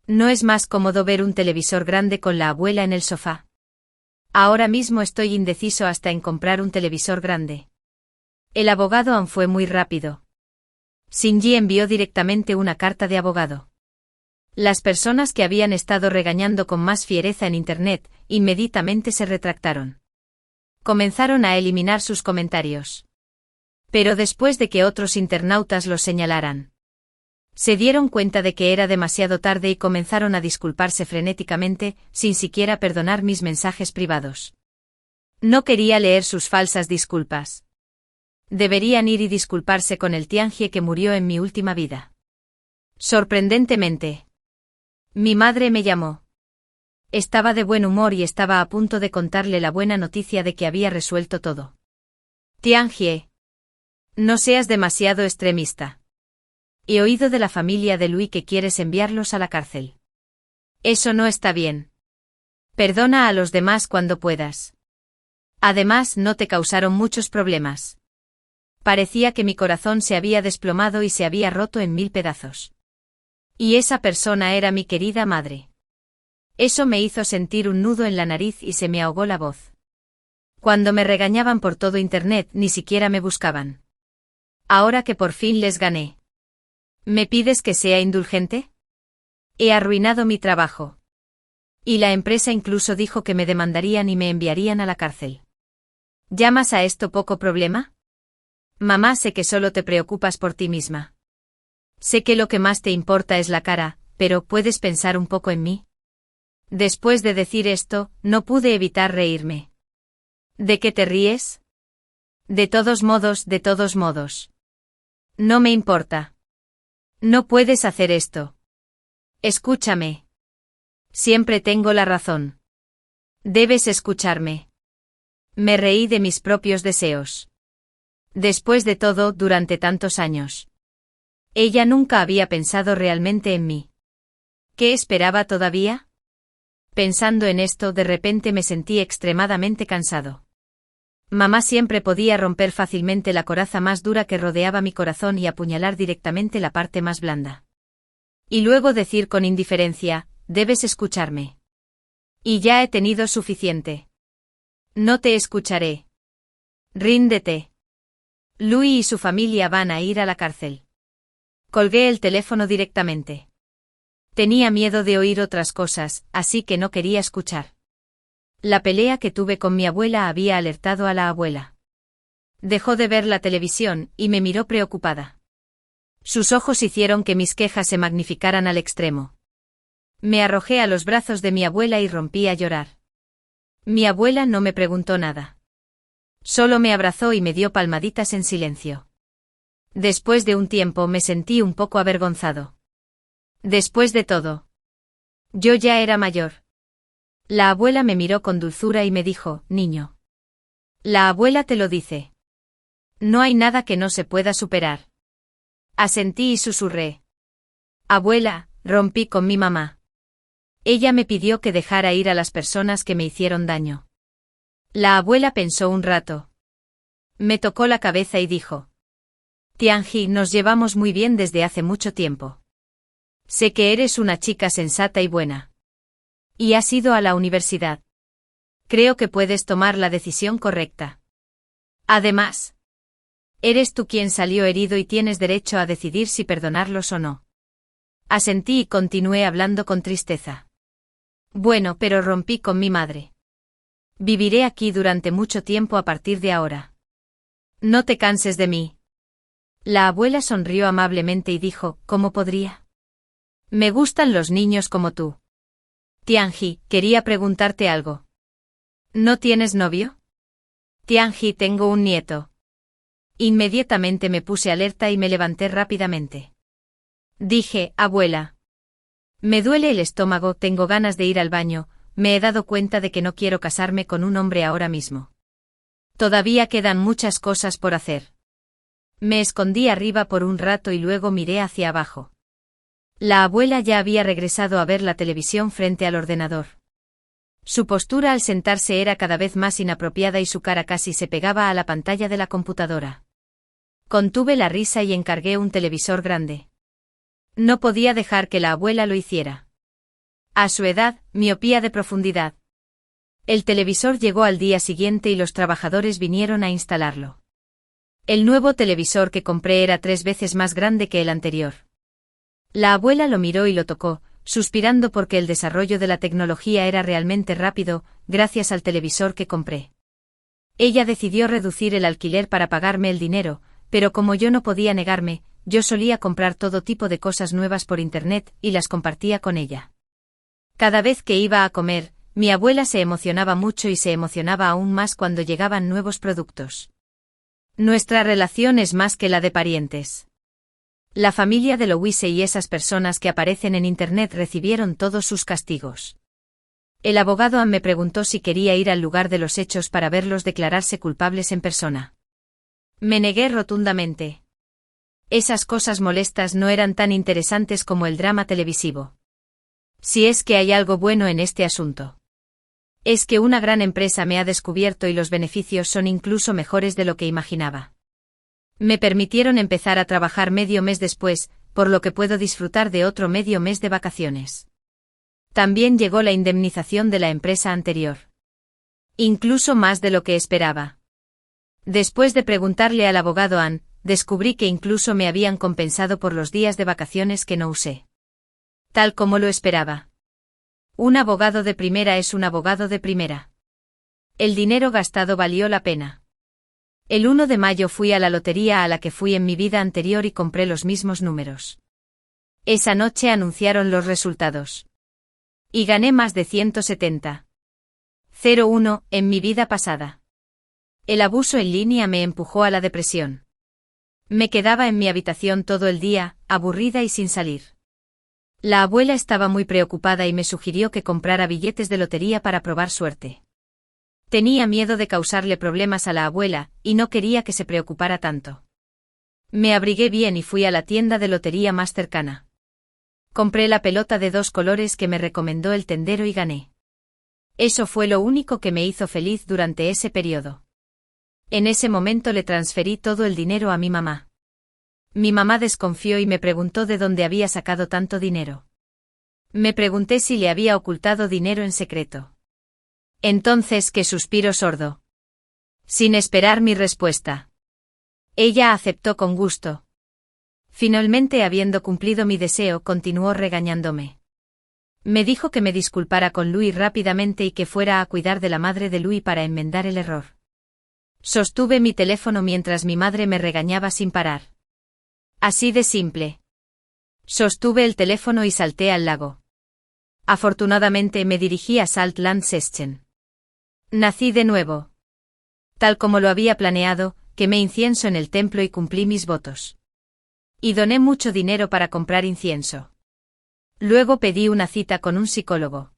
¿No es más cómodo ver un televisor grande con la abuela en el sofá? Ahora mismo estoy indeciso hasta en comprar un televisor grande. El abogado aún fue muy rápido. Shinji envió directamente una carta de abogado. Las personas que habían estado regañando con más fiereza en Internet, inmediatamente se retractaron. Comenzaron a eliminar sus comentarios. Pero después de que otros internautas los señalaran, se dieron cuenta de que era demasiado tarde y comenzaron a disculparse frenéticamente, sin siquiera perdonar mis mensajes privados. No quería leer sus falsas disculpas. Deberían ir y disculparse con el Tianjie que murió en mi última vida. Sorprendentemente, mi madre me llamó. Estaba de buen humor y estaba a punto de contarle la buena noticia de que había resuelto todo. Tianjie, no seas demasiado extremista. He oído de la familia de Lui que quieres enviarlos a la cárcel. Eso no está bien. Perdona a los demás cuando puedas. Además, no te causaron muchos problemas. Parecía que mi corazón se había desplomado y se había roto en 1000 pedazos. Y esa persona era mi querida madre. Eso me hizo sentir un nudo en la nariz y se me ahogó la voz. Cuando me regañaban por todo Internet ni siquiera me buscaban. Ahora que por fin les gané. ¿Me pides que sea indulgente? He arruinado mi trabajo. Y la empresa incluso dijo que me demandarían y me enviarían a la cárcel. ¿Llamas a esto poco problema? Mamá, sé que solo te preocupas por ti misma. Sé que lo que más te importa es la cara, pero ¿puedes pensar un poco en mí? Después de decir esto, no pude evitar reírme. ¿De qué te ríes? De todos modos, de todos modos. No me importa. No puedes hacer esto. Escúchame. Siempre tengo la razón. Debes escucharme. Me reí de mis propios deseos. Después de todo, durante tantos años. Ella nunca había pensado realmente en mí. ¿Qué esperaba todavía? Pensando en esto, de repente me sentí extremadamente cansado. Mamá siempre podía romper fácilmente la coraza más dura que rodeaba mi corazón y apuñalar directamente la parte más blanda. Y luego decir con indiferencia, debes escucharme. Y ya he tenido suficiente. No te escucharé. Ríndete. Lui y su familia van a ir a la cárcel. Colgué el teléfono directamente. Tenía miedo de oír otras cosas, así que no quería escuchar. La pelea que tuve con mi abuela había alertado a la abuela. Dejó de ver la televisión y me miró preocupada. Sus ojos hicieron que mis quejas se magnificaran al extremo. Me arrojé a los brazos de mi abuela y rompí a llorar. Mi abuela no me preguntó nada. Solo me abrazó y me dio palmaditas en silencio. Después de un tiempo me sentí un poco avergonzado. Después de todo, yo ya era mayor. La abuela me miró con dulzura y me dijo, niño. La abuela te lo dice. No hay nada que no se pueda superar. Asentí y susurré. Abuela, rompí con mi mamá. Ella me pidió que dejara ir a las personas que me hicieron daño. La abuela pensó un rato. Me tocó la cabeza y dijo. Tianji, nos llevamos muy bien desde hace mucho tiempo. Sé que eres una chica sensata y buena. Y has ido a la universidad. Creo que puedes tomar la decisión correcta. Además, eres tú quien salió herido y tienes derecho a decidir si perdonarlos o no. Asentí y continué hablando con tristeza. Bueno, pero rompí con mi madre. Viviré aquí durante mucho tiempo a partir de ahora. No te canses de mí. La abuela sonrió amablemente y dijo, ¿cómo podría? Me gustan los niños como tú. Tianji, quería preguntarte algo. ¿No tienes novio? Tianji, tengo un nieto. Inmediatamente me puse alerta y me levanté rápidamente. Dije, abuela. Me duele el estómago, tengo ganas de ir al baño, me he dado cuenta de que no quiero casarme con un hombre ahora mismo. Todavía quedan muchas cosas por hacer. Me escondí arriba por un rato y luego miré hacia abajo. La abuela ya había regresado a ver la televisión frente al ordenador. Su postura al sentarse era cada vez más inapropiada y su cara casi se pegaba a la pantalla de la computadora. Contuve la risa y encargué un televisor grande. No podía dejar que la abuela lo hiciera. A su edad, miopía de profundidad. El televisor llegó al día siguiente y los trabajadores vinieron a instalarlo. El nuevo televisor que compré era 3 veces más grande que el anterior. La abuela lo miró y lo tocó, suspirando porque el desarrollo de la tecnología era realmente rápido, gracias al televisor que compré. Ella decidió reducir el alquiler para pagarme el dinero, pero como yo no podía negarme, yo solía comprar todo tipo de cosas nuevas por internet y las compartía con ella. Cada vez que iba a comer, mi abuela se emocionaba mucho y se emocionaba aún más cuando llegaban nuevos productos. Nuestra relación es más que la de parientes. La familia de Louise y esas personas que aparecen en internet recibieron todos sus castigos. El abogado Ann me preguntó si quería ir al lugar de los hechos para verlos declararse culpables en persona. Me negué rotundamente. Esas cosas molestas no eran tan interesantes como el drama televisivo. Si es que hay algo bueno en este asunto. Es que una gran empresa me ha descubierto y los beneficios son incluso mejores de lo que imaginaba. Me permitieron empezar a trabajar medio mes después, por lo que puedo disfrutar de otro medio mes de vacaciones. También llegó la indemnización de la empresa anterior. Incluso más de lo que esperaba. Después de preguntarle al abogado Ann, descubrí que incluso me habían compensado por los días de vacaciones que no usé. Tal como lo esperaba. Un abogado de primera es un abogado de primera. El dinero gastado valió la pena. El 1 de mayo fui a la lotería a la que fui en mi vida anterior y compré los mismos números. Esa noche anunciaron los resultados. Y gané más de 170,01 en mi vida pasada. El abuso en línea me empujó a la depresión. Me quedaba en mi habitación todo el día, aburrida y sin salir. La abuela estaba muy preocupada y me sugirió que comprara billetes de lotería para probar suerte. Tenía miedo de causarle problemas a la abuela, y no quería que se preocupara tanto. Me abrigué bien y fui a la tienda de lotería más cercana. Compré la pelota de 2 colores que me recomendó el tendero y gané. Eso fue lo único que me hizo feliz durante ese periodo. En ese momento le transferí todo el dinero a mi mamá. Mi mamá desconfió y me preguntó de dónde había sacado tanto dinero. Me pregunté si le había ocultado dinero en secreto. Entonces, ¿qué suspiro sordo? Sin esperar mi respuesta. Ella aceptó con gusto. Finalmente, habiendo cumplido mi deseo, continuó regañándome. Me dijo que me disculpara con Louis rápidamente y que fuera a cuidar de la madre de Louis para enmendar el error. Sostuve mi teléfono mientras mi madre me regañaba sin parar. Así de simple. Sostuve el teléfono y salté al lago. Afortunadamente me dirigí a Salt Lake Seschen. Nací de nuevo. Tal como lo había planeado, quemé incienso en el templo y cumplí mis votos. Y doné mucho dinero para comprar incienso. Luego pedí una cita con un psicólogo.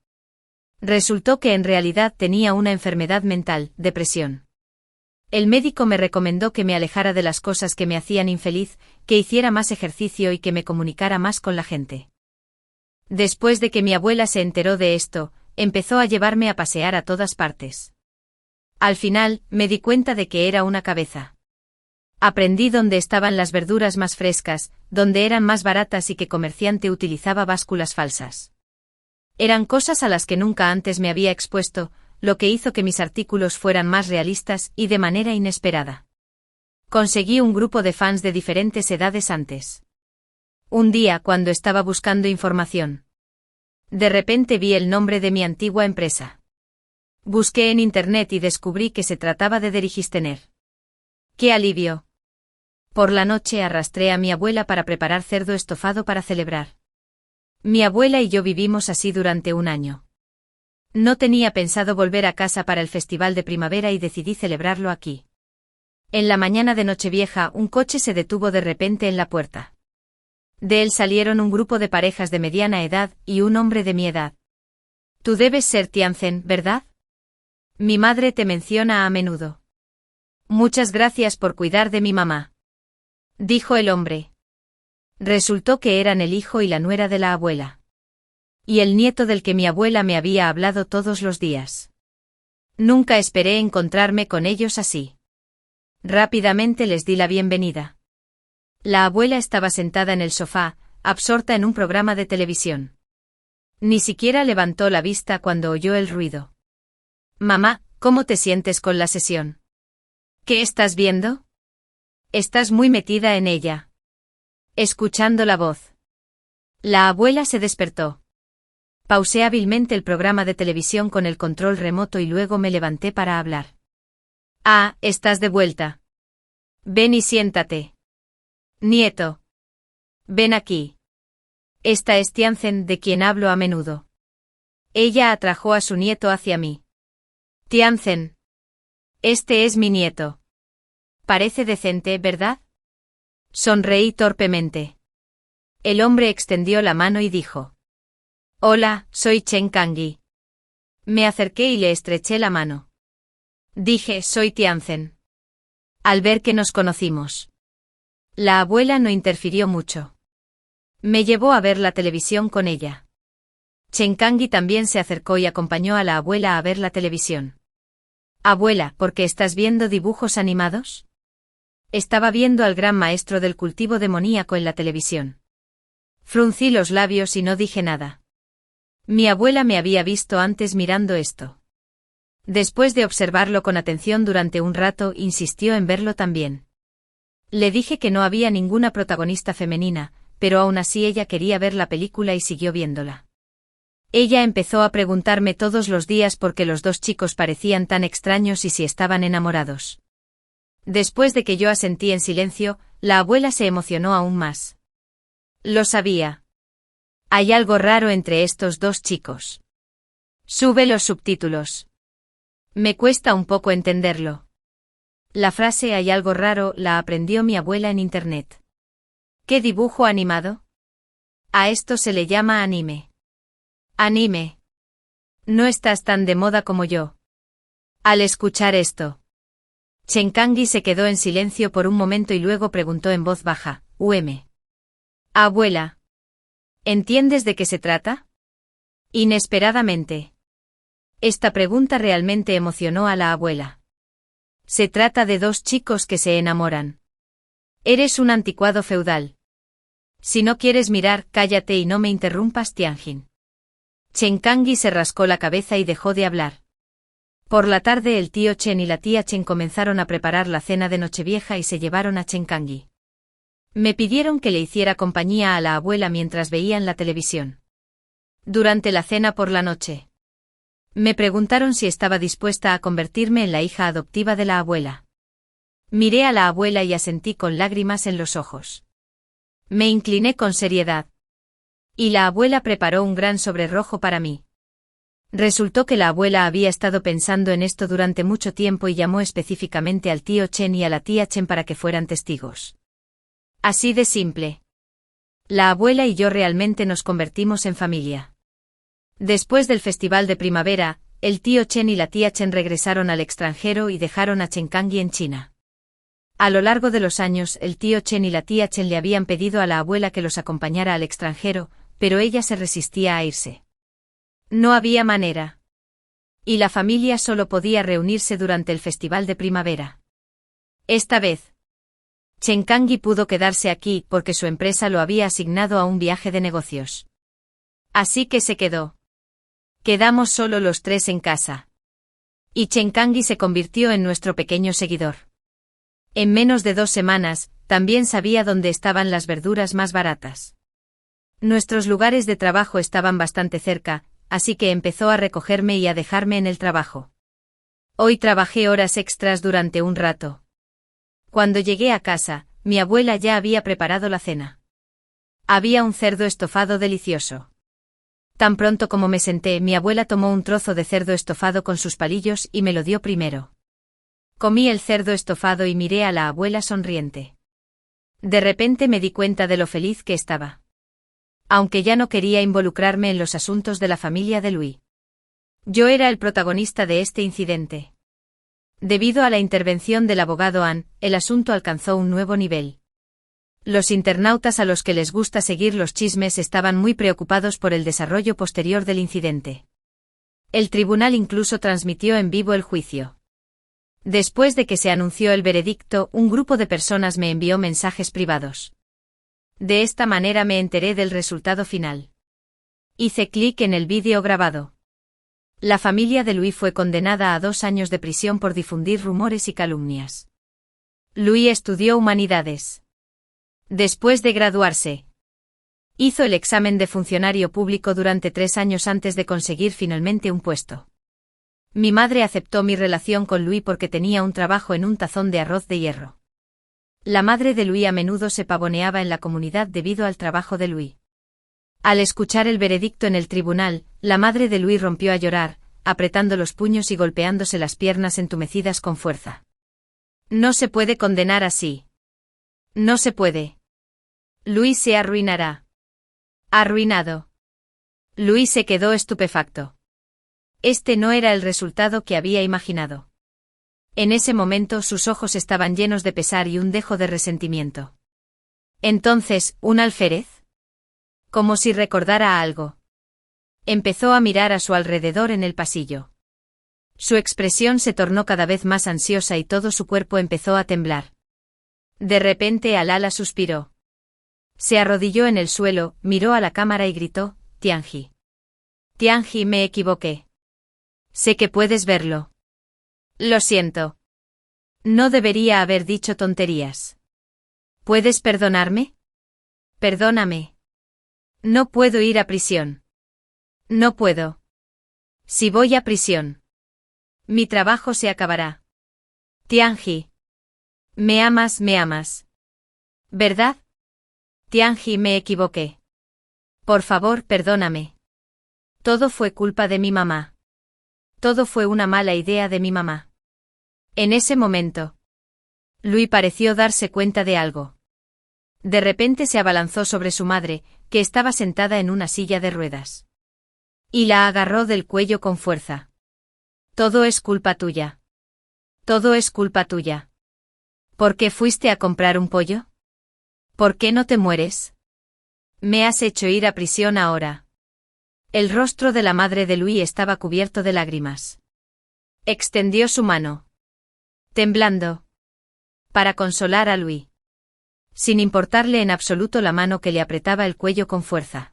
Resultó que en realidad tenía una enfermedad mental, depresión. El médico me recomendó que me alejara de las cosas que me hacían infeliz, que hiciera más ejercicio y que me comunicara más con la gente. Después de que mi abuela se enteró de esto, empezó a llevarme a pasear a todas partes. Al final, me di cuenta de que era una cabeza. Aprendí dónde estaban las verduras más frescas, dónde eran más baratas y qué comerciante utilizaba básculas falsas. Eran cosas a las que nunca antes me había expuesto, lo que hizo que mis artículos fueran más realistas y de manera inesperada. Conseguí un grupo de fans de diferentes edades antes. Un día, cuando estaba buscando información, de repente vi el nombre de mi antigua empresa. Busqué en internet y descubrí que se trataba de Derigistener. ¡Qué alivio! Por la noche arrastré a mi abuela para preparar cerdo estofado para celebrar. Mi abuela y yo vivimos así durante un año. No tenía pensado volver a casa para el festival de primavera y decidí celebrarlo aquí. En la mañana de Nochevieja un coche se detuvo de repente en la puerta. De él salieron un grupo de parejas de mediana edad y un hombre de mi edad. Tú debes ser Tianzen, ¿verdad? Mi madre te menciona a menudo. Muchas gracias por cuidar de mi mamá, dijo el hombre. Resultó que eran el hijo y la nuera de la abuela. Y el nieto del que mi abuela me había hablado todos los días. Nunca esperé encontrarme con ellos así. Rápidamente les di la bienvenida. La abuela estaba sentada en el sofá, absorta en un programa de televisión. Ni siquiera levantó la vista cuando oyó el ruido. Mamá, ¿cómo te sientes con la sesión? ¿Qué estás viendo? Estás muy metida en ella. Escuchando la voz. La abuela se despertó. Pausé hábilmente el programa de televisión con el control remoto y luego me levanté para hablar. Ah, estás de vuelta. Ven y siéntate. Nieto. Ven aquí. Esta es Tianzen, de quien hablo a menudo. Ella atrajo a su nieto hacia mí. Tianzen. Este es mi nieto. Parece decente, ¿verdad? Sonreí torpemente. El hombre extendió la mano y dijo. Hola, soy Chen Kangui. Me acerqué y le estreché la mano. Dije, soy Tianzen. Al ver que nos conocimos. La abuela no interfirió mucho. Me llevó a ver la televisión con ella. Chen Kangui también se acercó y acompañó a la abuela a ver la televisión. Abuela, ¿por qué estás viendo dibujos animados? Estaba viendo al gran maestro del cultivo demoníaco en la televisión. Fruncí los labios y no dije nada. Mi abuela me había visto antes mirando esto. Después de observarlo con atención durante un rato, insistió en verlo también. Le dije que no había ninguna protagonista femenina, pero aún así ella quería ver la película y siguió viéndola. Ella empezó a preguntarme todos los días por qué los dos chicos parecían tan extraños y si estaban enamorados. Después de que yo asentí en silencio, la abuela se emocionó aún más. Lo sabía. Hay algo raro entre estos dos chicos. Sube los subtítulos. Me cuesta un poco entenderlo. La frase "hay algo raro" la aprendió mi abuela en internet. ¿Qué dibujo animado? A esto se le llama anime. Anime. No estás tan de moda como yo. Al escuchar esto, Chen Kangui se quedó en silencio por un momento y luego preguntó en voz baja, Abuela. ¿Entiendes de qué se trata? Inesperadamente. Esta pregunta realmente emocionó a la abuela. Se trata de dos chicos que se enamoran. Eres un anticuado feudal. Si no quieres mirar, cállate y no me interrumpas, Tianjin. Chen Kangui se rascó la cabeza y dejó de hablar. Por la tarde el tío Chen y la tía Chen comenzaron a preparar la cena de Nochevieja y se llevaron a Chen Kangui. Me pidieron que le hiciera compañía a la abuela mientras veían la televisión. Durante la cena por la noche, me preguntaron si estaba dispuesta a convertirme en la hija adoptiva de la abuela. Miré a la abuela y asentí con lágrimas en los ojos. Me incliné con seriedad. Y la abuela preparó un gran sobre rojo para mí. Resultó que la abuela había estado pensando en esto durante mucho tiempo y llamó específicamente al tío Chen y a la tía Chen para que fueran testigos. Así de simple. La abuela y yo realmente nos convertimos en familia. Después del festival de primavera, el tío Chen y la tía Chen regresaron al extranjero y dejaron a Chen Kangui en China. A lo largo de los años, el tío Chen y la tía Chen le habían pedido a la abuela que los acompañara al extranjero, pero ella se resistía a irse. No había manera. Y la familia solo podía reunirse durante el festival de primavera. Esta vez, Chen Kangui pudo quedarse aquí porque su empresa lo había asignado a un viaje de negocios. Así que se quedó. Quedamos solo los tres en casa. Y Chen Kangui se convirtió en nuestro pequeño seguidor. En menos de 2 semanas, también sabía dónde estaban las verduras más baratas. Nuestros lugares de trabajo estaban bastante cerca, así que empezó a recogerme y a dejarme en el trabajo. Hoy trabajé horas extras durante un rato. Cuando llegué a casa, mi abuela ya había preparado la cena. Había un cerdo estofado delicioso. Tan pronto como me senté, mi abuela tomó un trozo de cerdo estofado con sus palillos y me lo dio primero. Comí el cerdo estofado y miré a la abuela sonriente. De repente me di cuenta de lo feliz que estaba. Aunque ya no quería involucrarme en los asuntos de la familia de Louis. Yo era el protagonista de este incidente. Debido a la intervención del abogado Ann, el asunto alcanzó un nuevo nivel. Los internautas a los que les gusta seguir los chismes estaban muy preocupados por el desarrollo posterior del incidente. El tribunal incluso transmitió en vivo el juicio. Después de que se anunció el veredicto, un grupo de personas me envió mensajes privados. De esta manera me enteré del resultado final. Hice clic en el vídeo grabado. La familia de Louis fue condenada a 2 años de prisión por difundir rumores y calumnias. Louis estudió humanidades. Después de graduarse, hizo el examen de funcionario público durante 3 años antes de conseguir finalmente un puesto. Mi madre aceptó mi relación con Louis porque tenía un trabajo en un tazón de arroz de hierro. La madre de Louis a menudo se pavoneaba en la comunidad debido al trabajo de Louis. Al escuchar el veredicto en el tribunal, la madre de Louis rompió a llorar, apretando los puños y golpeándose las piernas entumecidas con fuerza. No se puede condenar así. No se puede. Louis se arruinará. Arruinado. Louis se quedó estupefacto. Este no era el resultado que había imaginado. En ese momento sus ojos estaban llenos de pesar y un dejo de resentimiento. Entonces, ¿un alférez? Como si recordara algo. Empezó a mirar a su alrededor en el pasillo. Su expresión se tornó cada vez más ansiosa y todo su cuerpo empezó a temblar. De repente Alala suspiró. Se arrodilló en el suelo, miró a la cámara y gritó, Tianji. Tianji, me equivoqué. Sé que puedes verlo. Lo siento. No debería haber dicho tonterías. ¿Puedes perdonarme? Perdóname. No puedo ir a prisión. No puedo. Si voy a prisión, mi trabajo se acabará. Tianji. Me amas, ¿verdad? Tianji, me equivoqué. Por favor, perdóname. Todo fue culpa de mi mamá. Todo fue una mala idea de mi mamá. En ese momento, Louis pareció darse cuenta de algo. De repente se abalanzó sobre su madre, que estaba sentada en una silla de ruedas. Y la agarró del cuello con fuerza. Todo es culpa tuya. Todo es culpa tuya. ¿Por qué fuiste a comprar un pollo? ¿Por qué no te mueres? Me has hecho ir a prisión ahora. El rostro de la madre de Louis estaba cubierto de lágrimas. Extendió su mano, temblando, para consolar a Louis. Sin importarle en absoluto la mano que le apretaba el cuello con fuerza.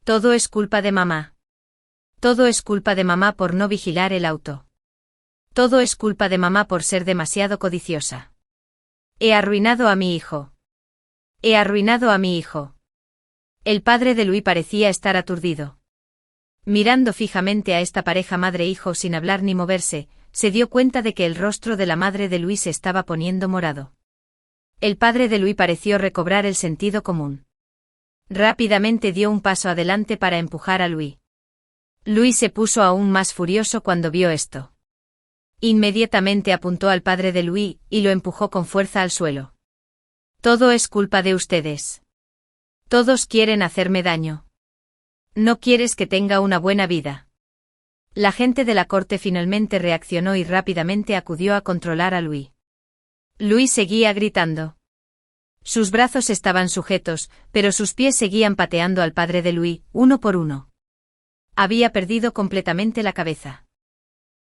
Todo es culpa de mamá. Todo es culpa de mamá por no vigilar el auto. Todo es culpa de mamá por ser demasiado codiciosa. He arruinado a mi hijo. He arruinado a mi hijo. El padre de Louis parecía estar aturdido. Mirando fijamente a esta pareja madre-hijo sin hablar ni moverse, se dio cuenta de que el rostro de la madre de Louis se estaba poniendo morado. El padre de Louis pareció recobrar el sentido común. Rápidamente dio un paso adelante para empujar a Louis. Louis se puso aún más furioso cuando vio esto. Inmediatamente apuntó al padre de Louis y lo empujó con fuerza al suelo. Todo es culpa de ustedes. Todos quieren hacerme daño. No quieres que tenga una buena vida. La gente de la corte finalmente reaccionó y rápidamente acudió a controlar a Louis. Louis seguía gritando. Sus brazos estaban sujetos, pero sus pies seguían pateando al padre de Louis, uno por uno. Había perdido completamente la cabeza.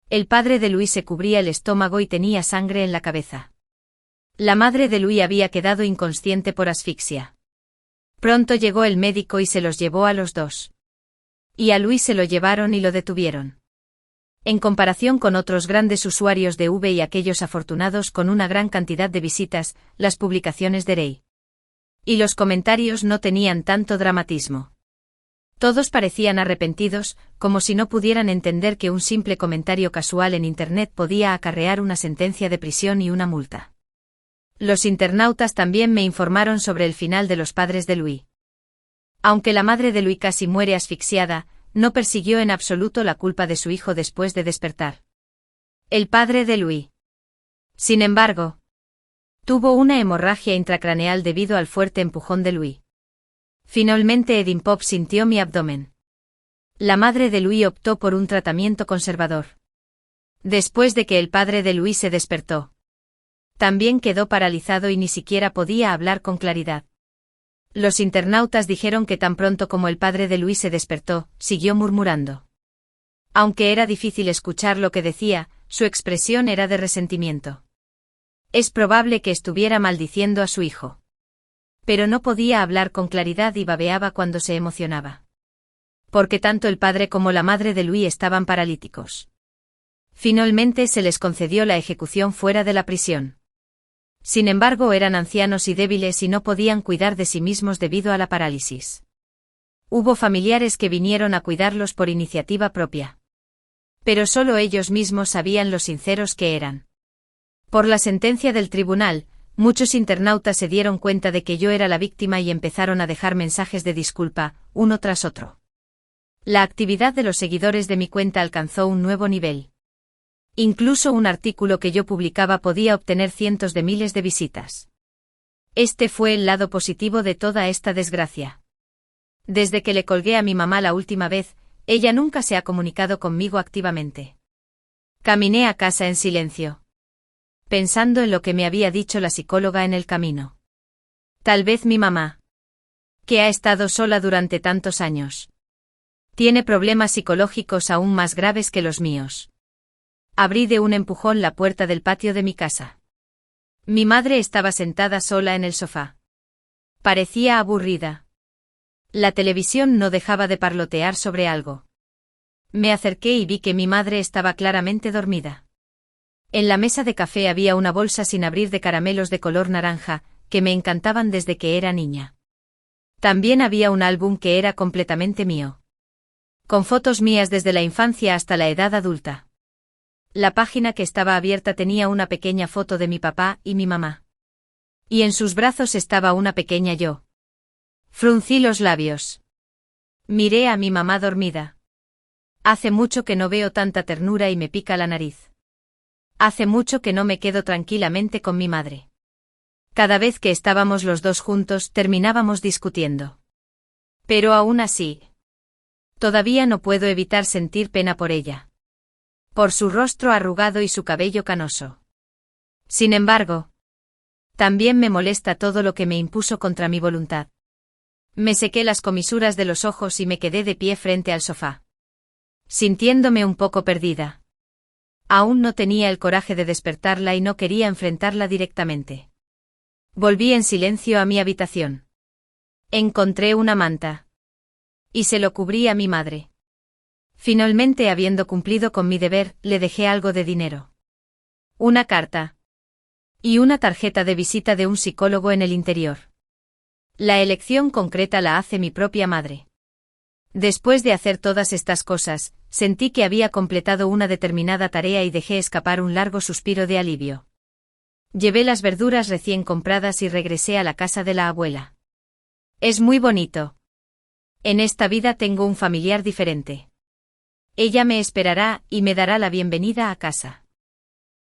El padre de Louis se cubría el estómago y tenía sangre en la cabeza. La madre de Louis había quedado inconsciente por asfixia. Pronto llegó el médico y se los llevó a los dos. Y a Louis se lo llevaron y lo detuvieron. En comparación con otros grandes usuarios de V y aquellos afortunados con una gran cantidad de visitas, las publicaciones de Rey y los comentarios no tenían tanto dramatismo. Todos parecían arrepentidos, como si no pudieran entender que un simple comentario casual en Internet podía acarrear una sentencia de prisión y una multa. Los internautas también me informaron sobre el final de los padres de Louis. Aunque la madre de Louis casi muere asfixiada, no persiguió en absoluto la culpa de su hijo después de despertar. El padre de Louis, sin embargo, tuvo una hemorragia intracraneal debido al fuerte empujón de Louis. Finalmente Edin Pop sintió mi abdomen. La madre de Louis optó por un tratamiento conservador. Después de que el padre de Louis se despertó, también quedó paralizado y ni siquiera podía hablar con claridad. Los internautas dijeron que tan pronto como el padre de Louis se despertó, siguió murmurando. Aunque era difícil escuchar lo que decía, su expresión era de resentimiento. Es probable que estuviera maldiciendo a su hijo. Pero no podía hablar con claridad y babeaba cuando se emocionaba. Porque tanto el padre como la madre de Louis estaban paralíticos. Finalmente se les concedió la ejecución fuera de la prisión. Sin embargo, eran ancianos y débiles y no podían cuidar de sí mismos debido a la parálisis. Hubo familiares que vinieron a cuidarlos por iniciativa propia. Pero solo ellos mismos sabían lo sinceros que eran. Por la sentencia del tribunal, muchos internautas se dieron cuenta de que yo era la víctima y empezaron a dejar mensajes de disculpa, uno tras otro. La actividad de los seguidores de mi cuenta alcanzó un nuevo nivel. Incluso un artículo que yo publicaba podía obtener cientos de miles de visitas. Este fue el lado positivo de toda esta desgracia. Desde que le colgué a mi mamá la última vez, ella nunca se ha comunicado conmigo activamente. Caminé a casa en silencio, pensando en lo que me había dicho la psicóloga en el camino. Tal vez mi mamá, que ha estado sola durante tantos años, tiene problemas psicológicos aún más graves que los míos. Abrí de un empujón la puerta del patio de mi casa. Mi madre estaba sentada sola en el sofá. Parecía aburrida. La televisión no dejaba de parlotear sobre algo. Me acerqué y vi que mi madre estaba claramente dormida. En la mesa de café había una bolsa sin abrir de caramelos de color naranja, que me encantaban desde que era niña. También había un álbum que era completamente mío, con fotos mías desde la infancia hasta la edad adulta. La página que estaba abierta tenía una pequeña foto de mi papá y mi mamá. Y en sus brazos estaba una pequeña yo. Fruncí los labios. Miré a mi mamá dormida. Hace mucho que no veo tanta ternura y me pica la nariz. Hace mucho que no me quedo tranquilamente con mi madre. Cada vez que estábamos los dos juntos terminábamos discutiendo. Pero aún así, todavía no puedo evitar sentir pena por ella. Por su rostro arrugado y su cabello canoso. Sin embargo, también me molesta todo lo que me impuso contra mi voluntad. Me sequé las comisuras de los ojos y me quedé de pie frente al sofá, sintiéndome un poco perdida. Aún no tenía el coraje de despertarla y no quería enfrentarla directamente. Volví en silencio a mi habitación. Encontré una manta. Y se lo cubrí a mi madre. Finalmente, habiendo cumplido con mi deber, le dejé algo de dinero. Una carta. Y una tarjeta de visita de un psicólogo en el interior. La elección concreta la hace mi propia madre. Después de hacer todas estas cosas, sentí que había completado una determinada tarea y dejé escapar un largo suspiro de alivio. Llevé las verduras recién compradas y regresé a la casa de la abuela. Es muy bonito. En esta vida tengo un familiar diferente. Ella me esperará y me dará la bienvenida a casa.